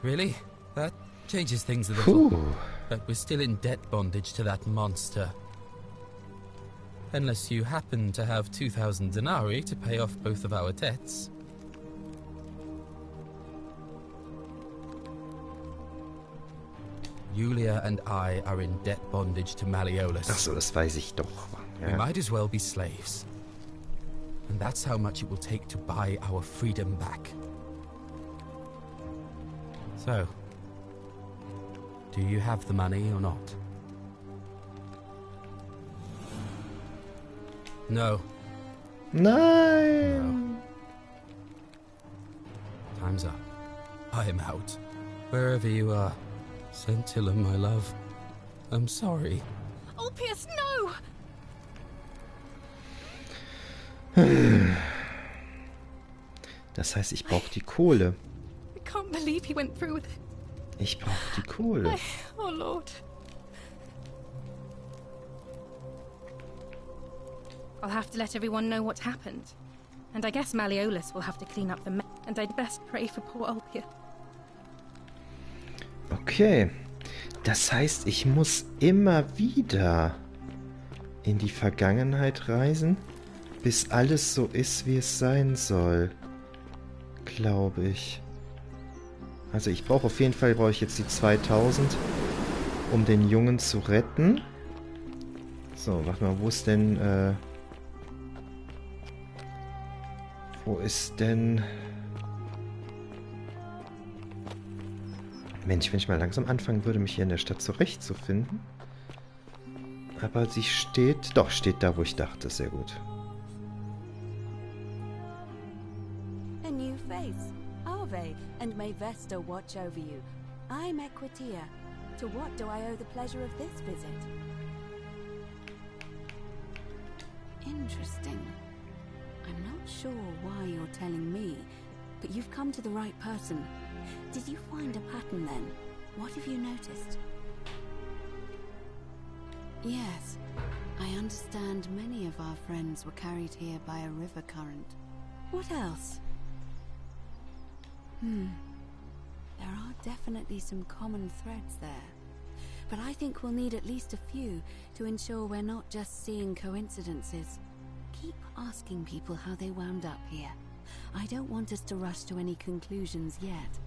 really? That changes things a little. But we're still in debt bondage to that monster. Unless you happen to have 2,000 denarii to pay off both of our debts. Julia and I are in debt bondage to Malleolus. Ach so, das weiß ich doch. Ja. We might as well be slaves. And that's how much it will take to buy our freedom back. So, do you have the money or not? No. Nein! No. Time's up. I am out. Wherever you are. Scintilla, my love. I'm sorry. Ulpius, no! Das heißt, ich brauche die Kohle. I can't believe he went through with it. Ich brauche die Kohle. Oh, Lord. I'll have to let everyone know what's happened. And I guess Malleolus will have to clean up the mess. And I'd best pray for poor Ulpius. Okay. Das heißt, ich muss immer wieder in die Vergangenheit reisen, bis alles so ist, wie es sein soll. Glaube ich. Also ich brauche auf jeden Fall, brauche ich jetzt die 2000, um den Jungen zu retten. So, warte mal, wo ist denn, wo ist denn... Mensch, wenn ich mal langsam anfangen würde, mich hier in der Stadt zurechtzufinden. Aber sie steht... Doch, steht da, wo ich dachte. Sehr gut. A new face. Ave, and may Vesta watch over you. I'm Equitia. To what do I owe the pleasure of this visit? Interesting. I'm not sure why you're telling me, but you've come to the right person. Did you find a pattern then? What have you noticed? Yes, I understand many of our friends were carried here by a river current. What else? There are definitely some common threads there. But I think we'll need at least a few to ensure we're not just seeing coincidences. Keep asking people how they wound up here. I don't want us to rush to any conclusions yet.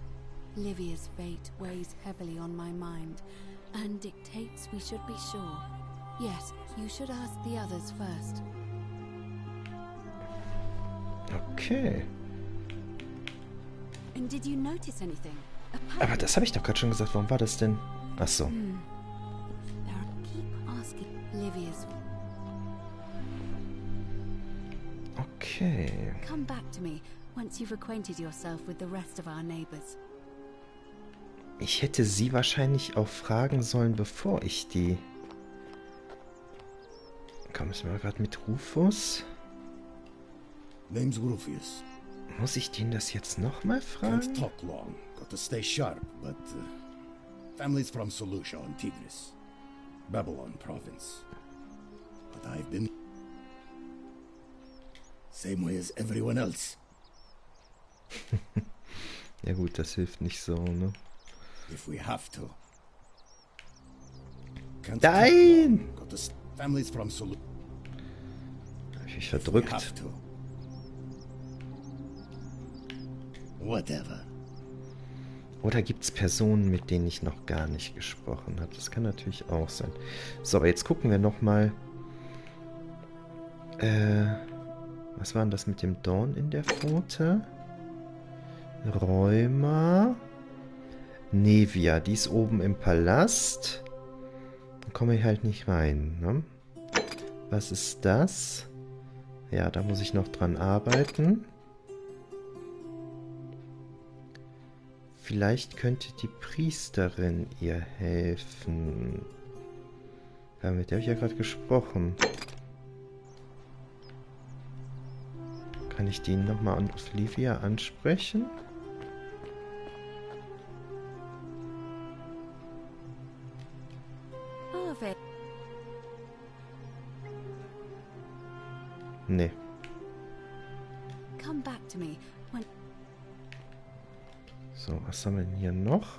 Livia's fate weighs heavily on my mind, and dictates we should be sure. Yes, you should ask the others first. Okay. And did you notice anything? Aber das habe ich doch gerade schon gesagt. Warum war das denn? Ach so. Keep asking Livia's. Okay. Come back to me once you've acquainted yourself with the rest of our neighbors. Ich hätte sie wahrscheinlich auch fragen sollen, bevor ich die... Komm, ist mal gerade mit Rufus. Name's Rufius. Muss ich den das jetzt nochmal fragen? Can't talk long. Got to stay sharp, but... family's from Seleucia on Tigris. Babylon province. But I've been... Same way as everyone else. Ja gut, das hilft nicht so, ne? If we have to. Can't Nein! Got to family's from Seleucia. Hab ich mich verdrückt. Whatever. Oder gibt es Personen, mit denen ich noch gar nicht gesprochen habe? Das kann natürlich auch sein. So, aber jetzt gucken wir nochmal. Was war denn das mit dem Dorn in der Pfote? Rheuma. Nevia, die ist oben im Palast. Da komme ich halt nicht rein, ne? Was ist das? Ja, da muss ich noch dran arbeiten. Vielleicht könnte die Priesterin ihr helfen. Ja, mit der habe ich ja gerade gesprochen. Kann ich die nochmal an Olivia ansprechen? Nee. Come back to me when... So, was haben wir denn hier noch?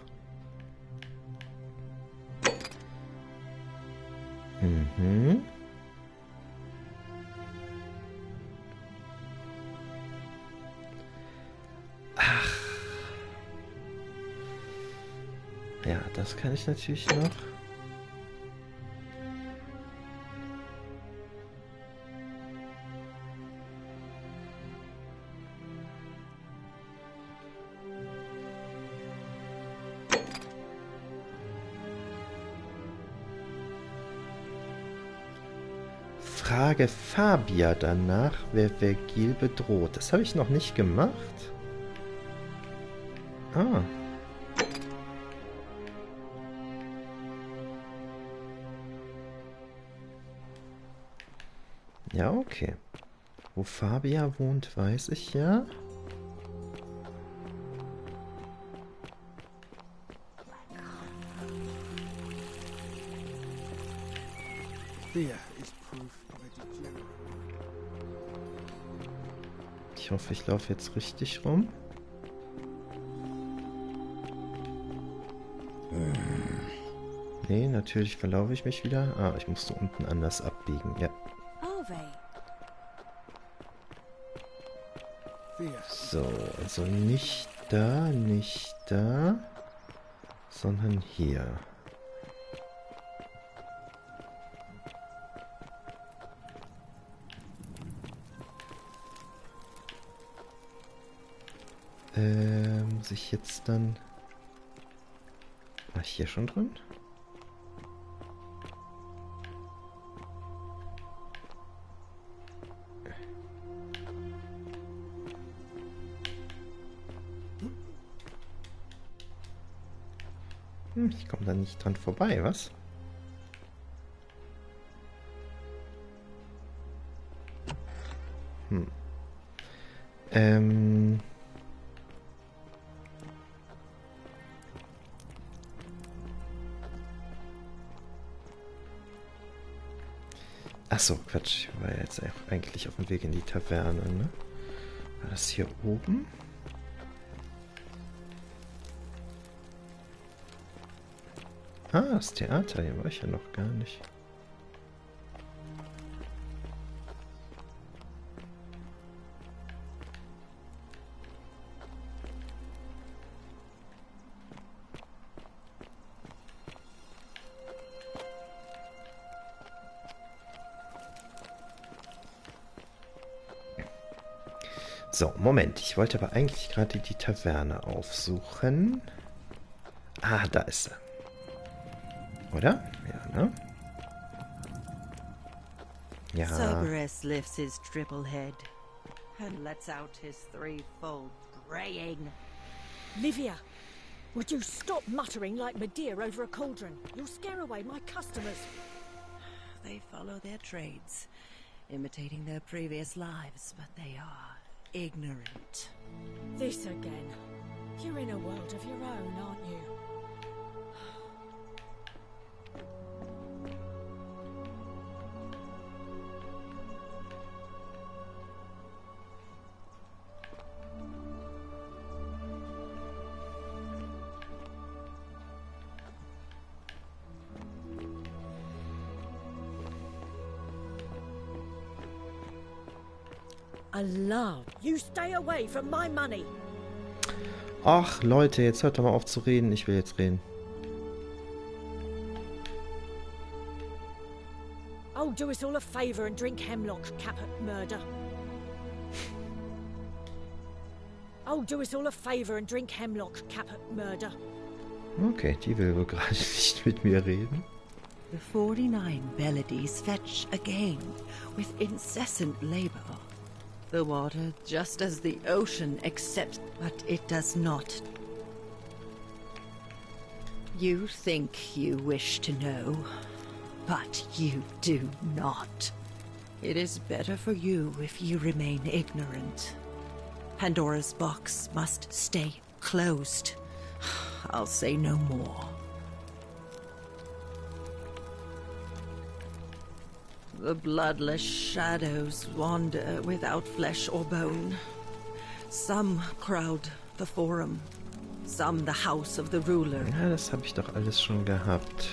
Ja, das kann ich natürlich noch. Frage Fabia danach, wer Vergil bedroht. Das habe ich noch nicht gemacht. Ah. Ja, okay. Wo Fabia wohnt, weiß ich ja. Ich hoffe, ich laufe jetzt richtig rum. Nee, natürlich verlaufe ich mich wieder. Ah, ich musste unten anders abbiegen, ja. So, also nicht da, sondern hier. Muss ich jetzt dann... War ich hier schon drin? Ich komme da nicht dran vorbei, was? Achso, Quatsch. Ich war ja jetzt eigentlich auf dem Weg in die Taverne, ne? War das hier oben? Ah, das Theater. Hier war ich ja noch gar nicht. So, Moment. Ich wollte aber eigentlich gerade die Taverne aufsuchen. Ah, da ist sie. Oder? Ja, ne? Ja. Cerberus lifts his triple head and lets out his threefold braying. Livia, would you stop muttering like Medea over a cauldron? You'll scare away my customers. They follow their trades, imitating their previous lives, but they are ignorant. This again. You're in a world of your own, aren't you? Alarm! You stay away from my money! Ach, Leute, jetzt hört doch mal auf zu reden. Ich will jetzt reden. Oh, do us all a favor and drink hemlock, Caput Murder. Oh, do us all a favor and drink hemlock, Caput Murder. Okay, die will wohl gerade nicht mit mir reden. The 49 Beladies fetch again with incessant labor. The water, just as the ocean accepts, but it does not. You think you wish to know, but you do not. It is better for you if you remain ignorant. Pandora's box must stay closed. I'll say no more. The bloodless shadows wander without flesh or bone. Some crowd the forum, some the house of the ruler. Ja, das habe ich doch alles schon gehabt.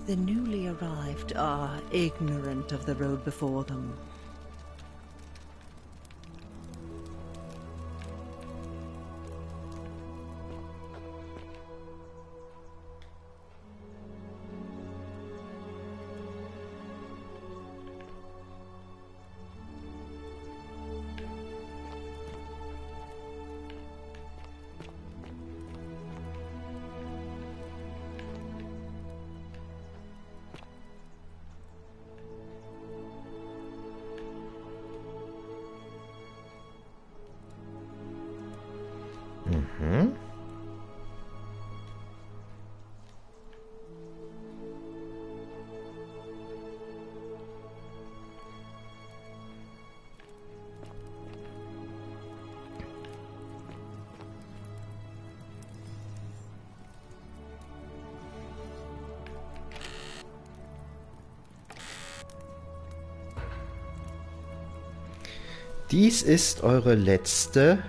The newly arrived are ignorant of the road before them. Mhm. Dies ist eure letzte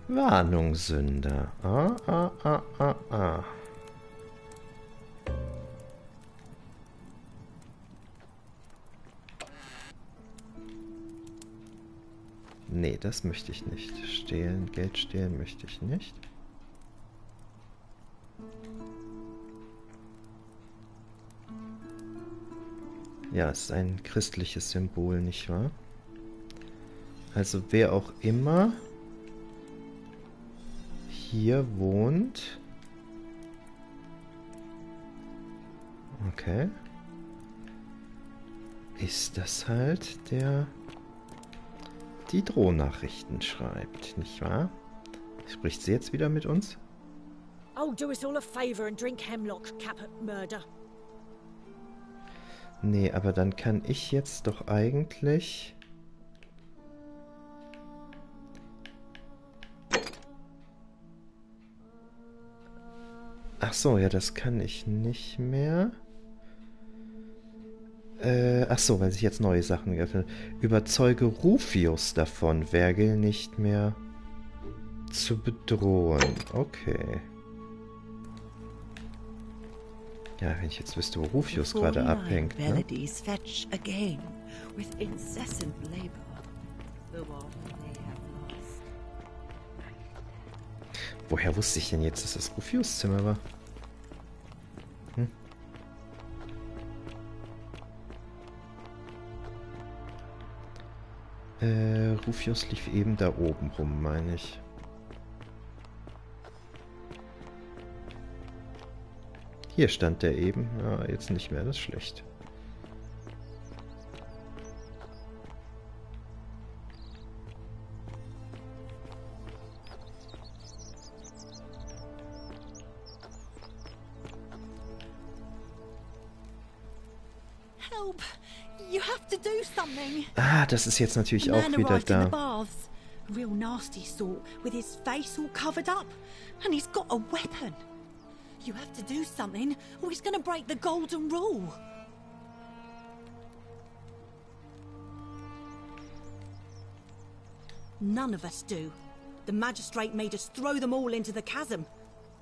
Warnung, Sünder. Nee, das möchte ich nicht. Stehlen, Geld stehlen möchte ich nicht. Ja, es ist ein christliches Symbol, nicht wahr? Also wer auch immer hier wohnt. Okay. Ist das halt der die Drohnachrichten schreibt, nicht wahr? Spricht sie jetzt wieder mit uns? Oh, do us all a favor and drink hemlock, Caput Murder. Nee, aber dann kann ich jetzt doch eigentlich... Ach so, ja, das kann ich nicht mehr. Ach so, weil sich jetzt neue Sachen geöffnet. Überzeuge Rufius davon, Vergil nicht mehr zu bedrohen. Okay. Ja, wenn ich jetzt wüsste, wo Rufius gerade abhängt. Ne? Woher wusste ich denn jetzt, dass das Rufius Zimmer war? Hm? Rufius lief eben da oben rum, meine ich. Hier stand der eben. Ja, jetzt nicht mehr, das ist schlecht. Help! You have to do something. Ah, das ist jetzt natürlich auch wieder da. Real nasty sort, with his face all covered up, and he's got a weapon. You have to do something, or he's gonna break the golden rule. None of us do. The magistrate made us throw them all into the chasm.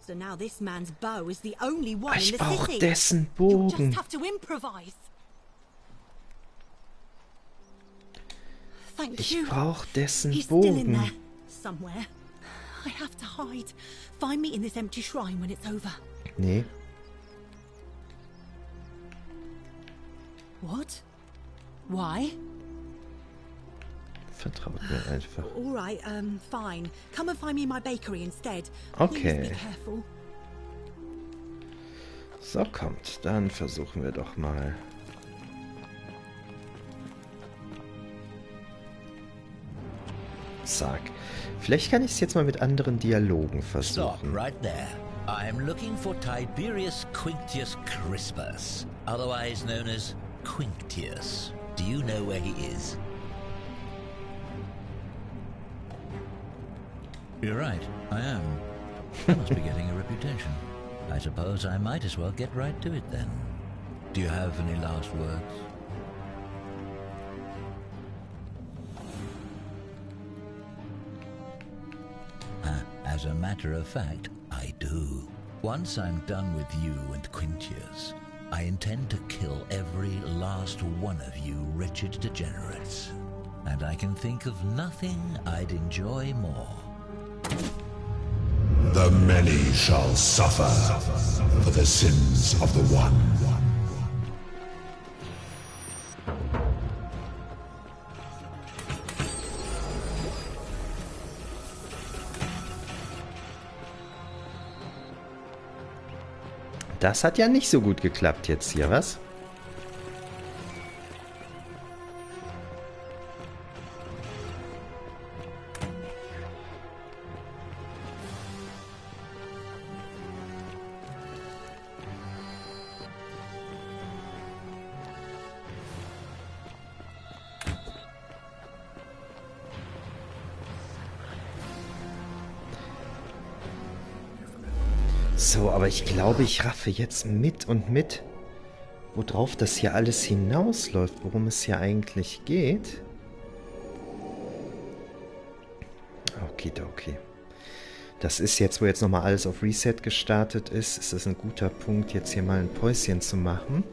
So now this man's bow is the only one in the city. Ich brauch dessen You'll Bogen. just have to improvise. Thank you. Ich brauch dessen He's still in Bogen. there, somewhere. I have to hide. Find me in this empty shrine when it's over. Nee. What? Why? Vertraut mir einfach. All right, fine. Come and find me in my bakery instead. Okay. Please be careful. So, kommt. Dann versuchen wir doch mal. Zack. Vielleicht kann ich es jetzt mal mit anderen Dialogen versuchen. Stop right there. I'm looking for Tiberius Quinctius Crispus, otherwise known as Quinctius. Do you know where he is? You're right, I am. I must be getting a reputation. I suppose I might as well get right to it then. Do you have any last words? As a matter of fact, I do. Once I'm done with you and Quintius, I intend to kill every last one of you wretched degenerates. And I can think of nothing I'd enjoy more. The many shall suffer for the sins of the one. Das hat ja nicht so gut geklappt jetzt hier, was? So, aber ich glaube, ich raffe jetzt mit, worauf das hier alles hinausläuft, worum es hier eigentlich geht. Okay. Das ist jetzt, wo jetzt nochmal alles auf Reset gestartet ist das ein guter Punkt, jetzt hier mal ein Päuschen zu machen.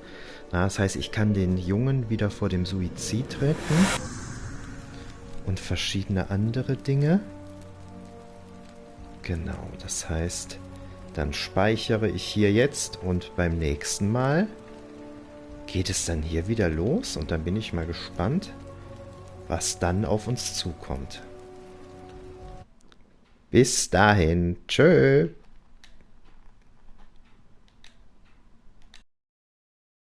Na, das heißt, ich kann den Jungen wieder vor dem Suizid retten. Und verschiedene andere Dinge. Genau, das heißt, dann speichere ich hier jetzt und beim nächsten Mal geht es dann hier wieder los und dann bin ich mal gespannt, was dann auf uns zukommt. Bis dahin, tschö.